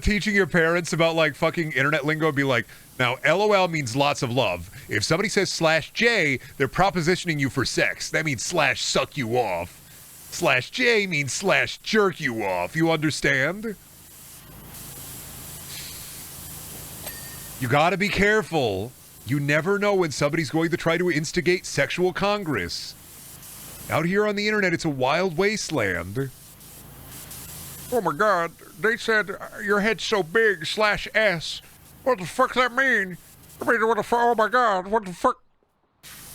Teaching your parents about like fucking internet lingo, be like, now LOL means lots of love. If somebody says /J, they're propositioning you for sex. That means /suck you off. /J means /jerk you off. You understand? You gotta be careful. You never know when somebody's going to try to instigate sexual congress. Out here on the internet, it's a wild wasteland. Oh my god, they said your head's so big, /S. What the fuck that mean? I mean, what the fuck, oh my god, what the fuck?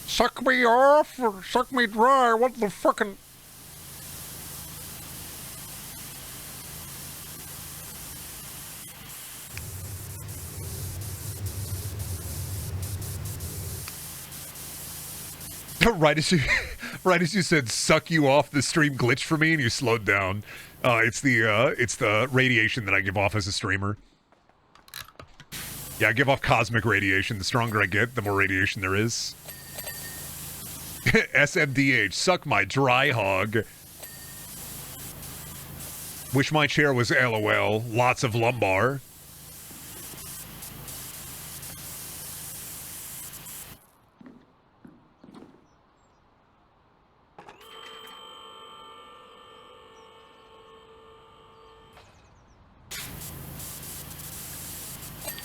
Suck me off or suck me dry? What the fucking... right as you said, suck you off, the stream glitched for me and you slowed down. It's the radiation that I give off as a streamer. Yeah, I give off cosmic radiation. The stronger I get, the more radiation there is. SMDH, suck my dry hog. Wish my chair was LOL. Lots of lumbar.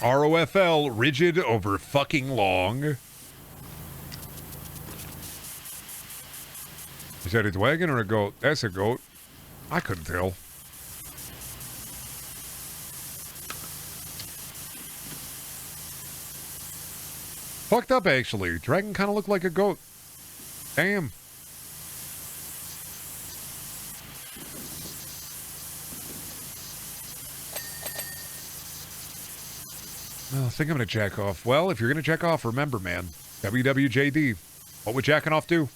ROFL, rigid over fucking long. Is that a wagon or a goat? That's a goat. I couldn't tell. Fucked up, actually. Dragon kind of looked like a goat. Damn. Oh, I think I'm gonna jack off. Well, if you're gonna jack off, remember, man. WWJD. What would jacking off do?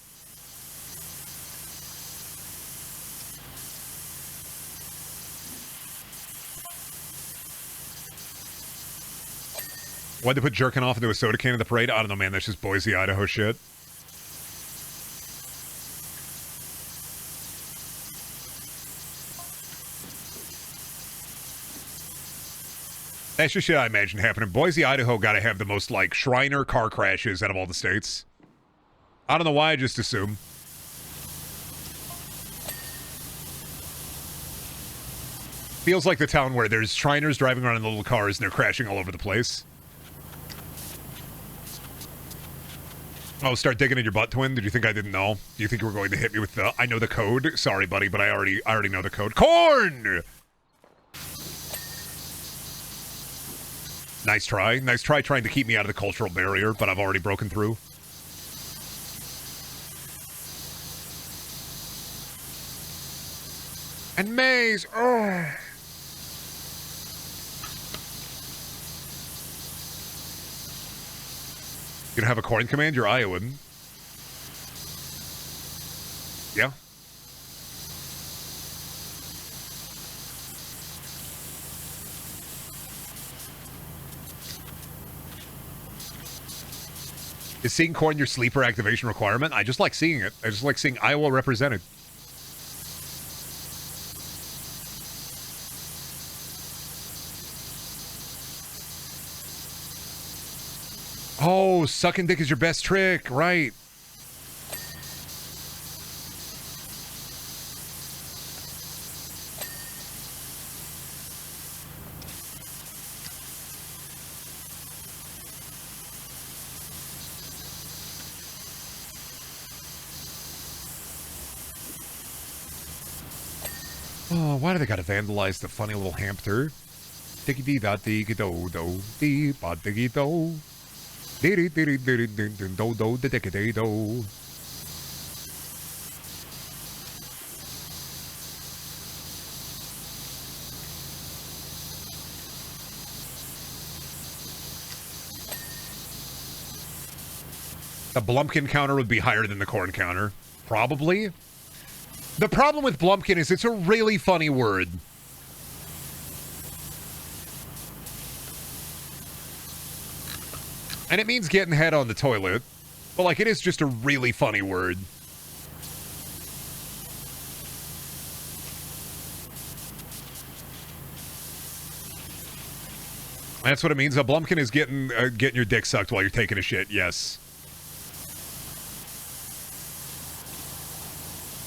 Why'd they put jerking off into a soda can in the parade? I don't know, man. That's just Boise, Idaho shit. That's just shit I imagine happening. Boise, Idaho gotta have the most, like, Shriner car crashes out of all the states. I don't know why, I just assume. Feels like the town where there's Shriners driving around in little cars and they're crashing all over the place. Oh, start digging in your butt, twin? Did you think I didn't know? Do you think you were going to hit me with the, I know the code? Sorry, buddy, but I already know the code. Corn! Nice try. Nice try trying to keep me out of the cultural barrier, but I've already broken through. And Maze! Oh. You gonna have a corn command? You're Iowan. Yeah. Is seeing corn your sleeper activation requirement? I just like seeing it. I just like seeing Iowa represented. Oh, sucking dick is your best trick, right? Oh, why do they gotta vandalize the funny little hamster? Diggy dee da diggy do do dee ba diggy do. Dee dee dee dee dee do do the diggy dee do. The Blumpkin counter would be higher than the corn counter. Probably. The problem with Blumpkin is it's a really funny word. And it means getting head on the toilet. But, like, it is just a really funny word. That's what it means. A Blumpkin is getting your dick sucked while you're taking a shit, yes.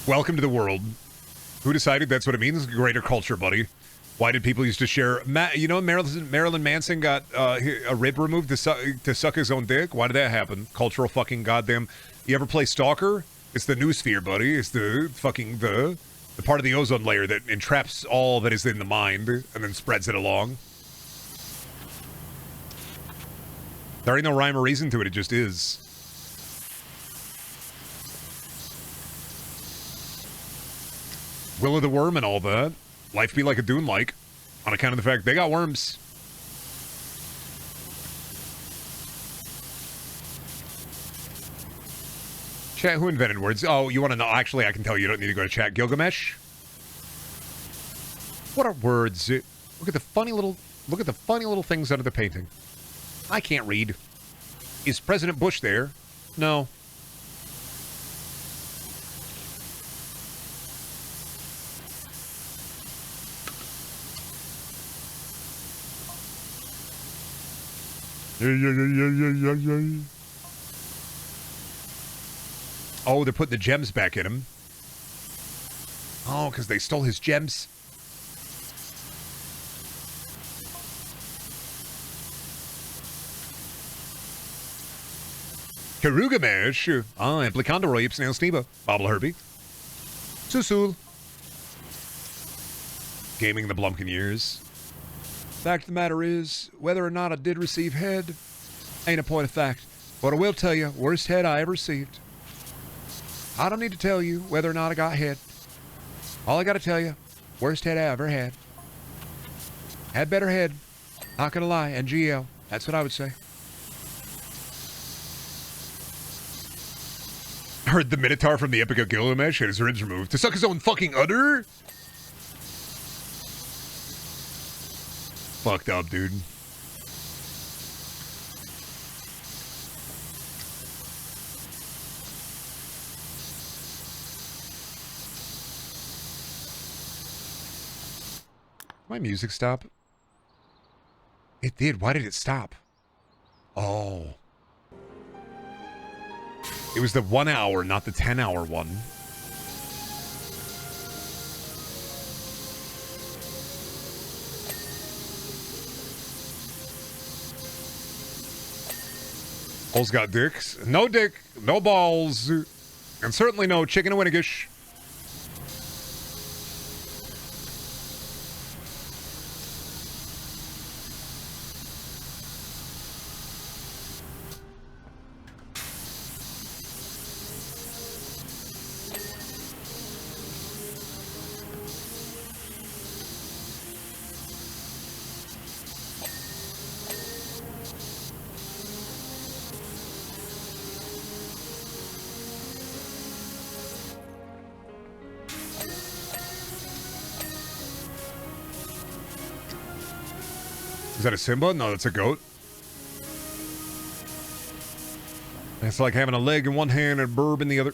Welcome to the world. Who decided that's what it means? Greater culture, buddy. Why did people used to share... you know, Marilyn Manson got a rib removed to suck his own dick? Why did that happen? Cultural fucking goddamn... You ever play Stalker? It's the noosphere, buddy. It's the fucking... The part of the ozone layer that entraps all that is in the mind and then spreads it along. There ain't no rhyme or reason to it. It just is. Will of the Worm and all that. Life be like a dune like. On account of the fact they got worms. Chat, who invented words? Oh, you want to know? Actually, I can tell you. You don't need to go to chat. Gilgamesh? What are words? Look at the funny little things under the painting. I can't read. Is President Bush there? No. Oh, they're putting the gems back in him. Oh, because they stole his gems. Karugamesh. Ah, implicando rapes nail sneba. Bobble Herbie. Susul. Gaming the Blumpkin years. Fact of the matter is, whether or not I did receive head, ain't a point of fact. But I will tell you, worst head I ever received. I don't need to tell you whether or not I got head. All I gotta tell you, worst head I ever had. Had better head. Not gonna lie, NGL. That's what I would say. Heard the Minotaur from the Epic of Gilgamesh had his ribs removed to suck his own fucking udder? Fucked up, dude. My music stop? It did. Why did it stop? Oh. It was the 1 hour, not the 10-hour one. Balls got dicks. No dick, no balls, and certainly no chicken and winnigish. Is that a Simba? No, that's a goat. It's like having a leg in one hand and a burb in the other.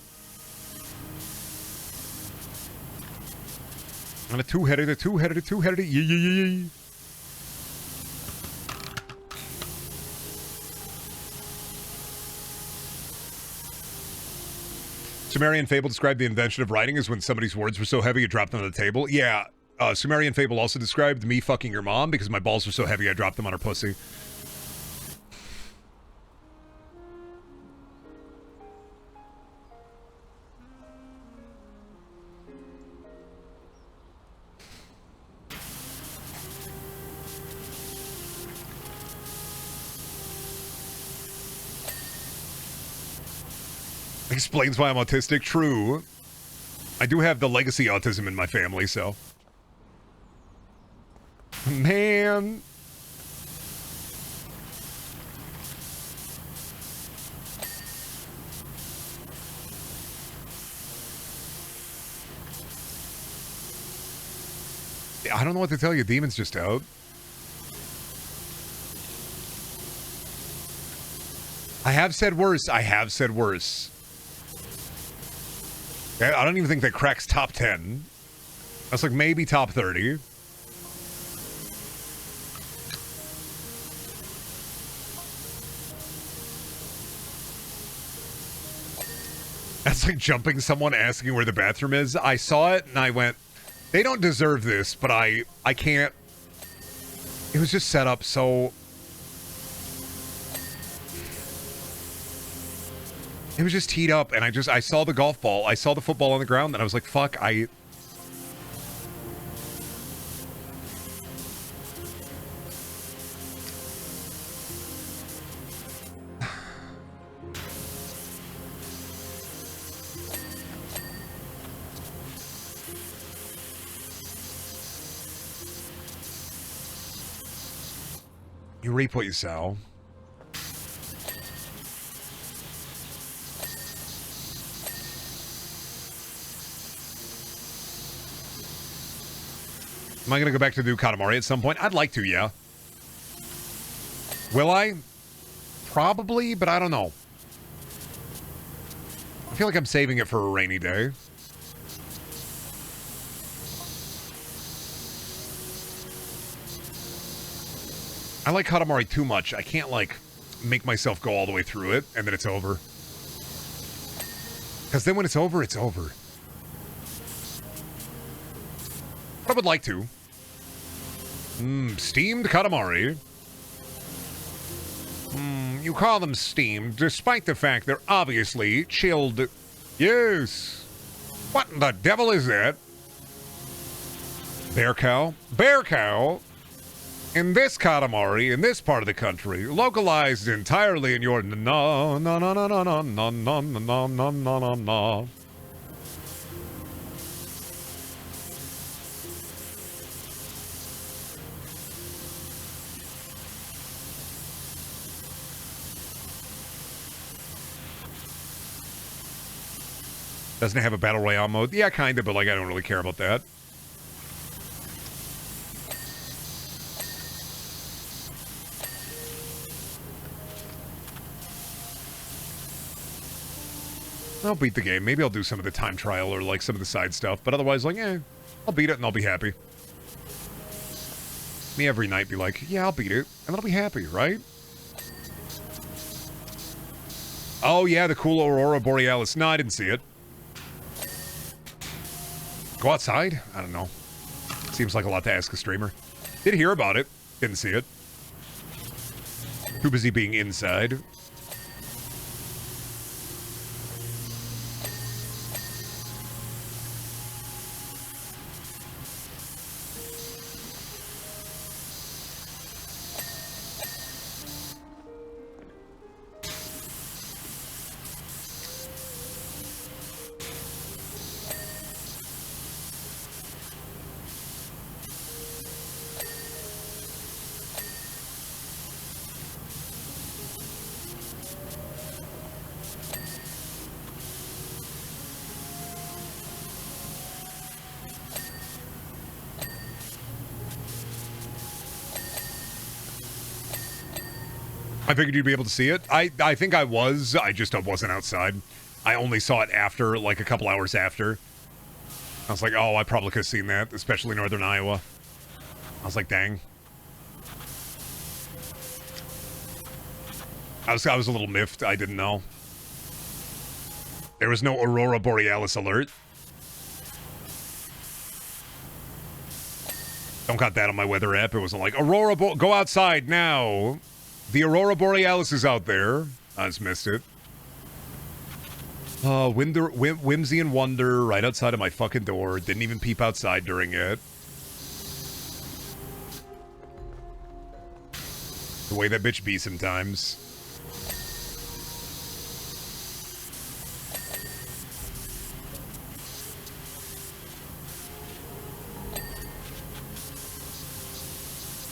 And a two-headed. Yeah. Sumerian fable described the invention of writing as when somebody's words were so heavy you dropped them on the table. Yeah. Sumerian fable also described me fucking your mom because my balls were so heavy I dropped them on her pussy. Explains why I'm autistic. True. I do have the legacy autism in my family, so... Man. I don't know what to tell you. Demon's just out. I have said worse. I don't even think that cracks top 10. That's like maybe top 30. That's like jumping someone asking where the bathroom is. I saw it and I went, they don't deserve this, but I can't. It was just set up so... It was just teed up and I saw the golf ball. I saw the football on the ground and I was like, fuck, You reap what you sow. Am I going to go back to do Katamari at some point? I'd like to, yeah. Will I? Probably, but I don't know. I feel like I'm saving it for a rainy day. I like Katamari too much. I can't, like, make myself go all the way through it, and then it's over. Because then when it's over, it's over. But I would like to. Steamed Katamari. You call them steamed, despite the fact they're obviously chilled. Yes. What in the devil is that? Bear cow? Bear cow? In this Katamari, in this part of the country, localized entirely in your na na na na na na na na na na na na na. Doesn't it have a battle royale mode? Yeah, kind of, but like I don't really care about that. I'll beat the game. Maybe I'll do some of the time trial or like some of the side stuff, but otherwise, like, I'll beat it and I'll be happy. Me every night be like, yeah, I'll beat it, and I'll be happy, right? Oh yeah, the cool Aurora Borealis. No, I didn't see it. Go outside? I don't know. Seems like a lot to ask a streamer. Did hear about it. Didn't see it. Too busy being inside. I figured you'd be able to see it. I think I was. I just wasn't outside. I only saw it after, like a couple hours after. I was like, oh, I probably could have seen that, especially northern Iowa. I was like, dang. I was a little miffed. I didn't know. There was no Aurora Borealis alert. Don't got that on my weather app. It wasn't like, go outside now. The Aurora Borealis is out there. I just missed it. Whimsy and Wonder right outside of my fucking door. Didn't even peep outside during it. The way that bitch be sometimes.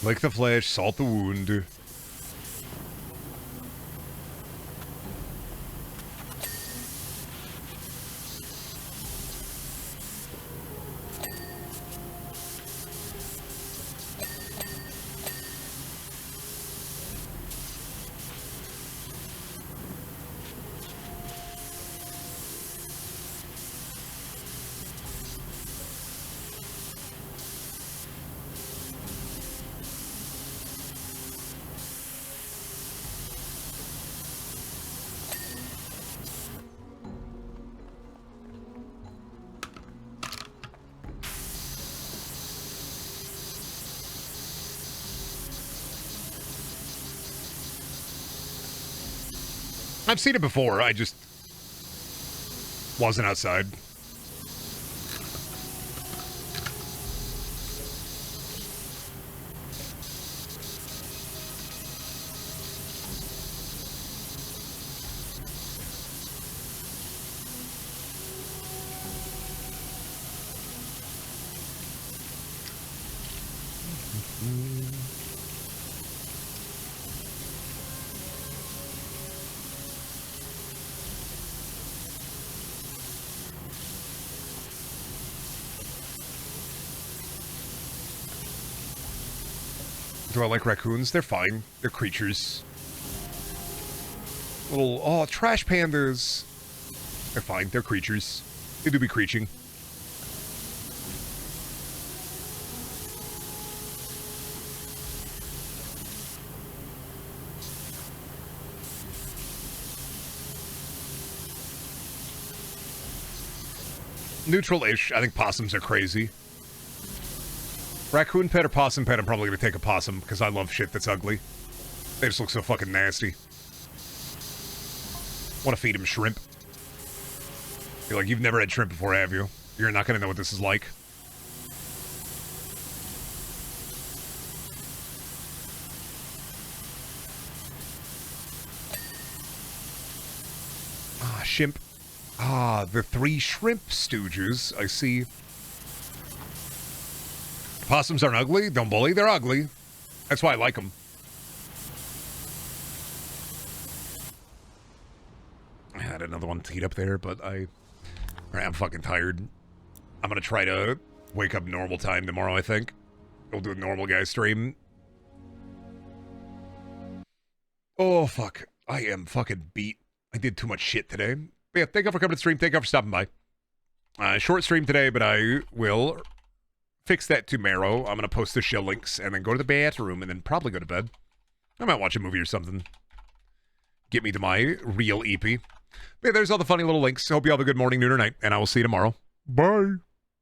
Lick the flesh, salt the wound. I've seen it before, I just wasn't outside. Do I like raccoons? They're fine. They're creatures. Little, oh, trash pandas. They're fine. They're creatures. They do be creaching. Neutral-ish. I think possums are crazy. Raccoon pet or possum pet, I'm probably going to take a possum, because I love shit that's ugly. They just look so fucking nasty. Want to feed him shrimp. You're like, you've never had shrimp before, have you? You're not going to know what this is like. Ah, shrimp. Ah, the 3 shrimp stooges. I see. Possums aren't ugly. Don't bully. They're ugly. That's why I like them. I had another one teed up there, but I'm fucking tired. I'm going to try to wake up normal time tomorrow, I think. We'll do a normal guy stream. Oh, fuck. I am fucking beat. I did too much shit today. But yeah, thank you for coming to the stream. Thank you for stopping by. Short stream today, but I will fix that tomorrow. I'm going to post the show links and then go to the bathroom and then probably go to bed. I might watch a movie or something. Get me to my real EP. But yeah, there's all the funny little links. Hope you have a good morning, noon, or night, and I will see you tomorrow. Bye.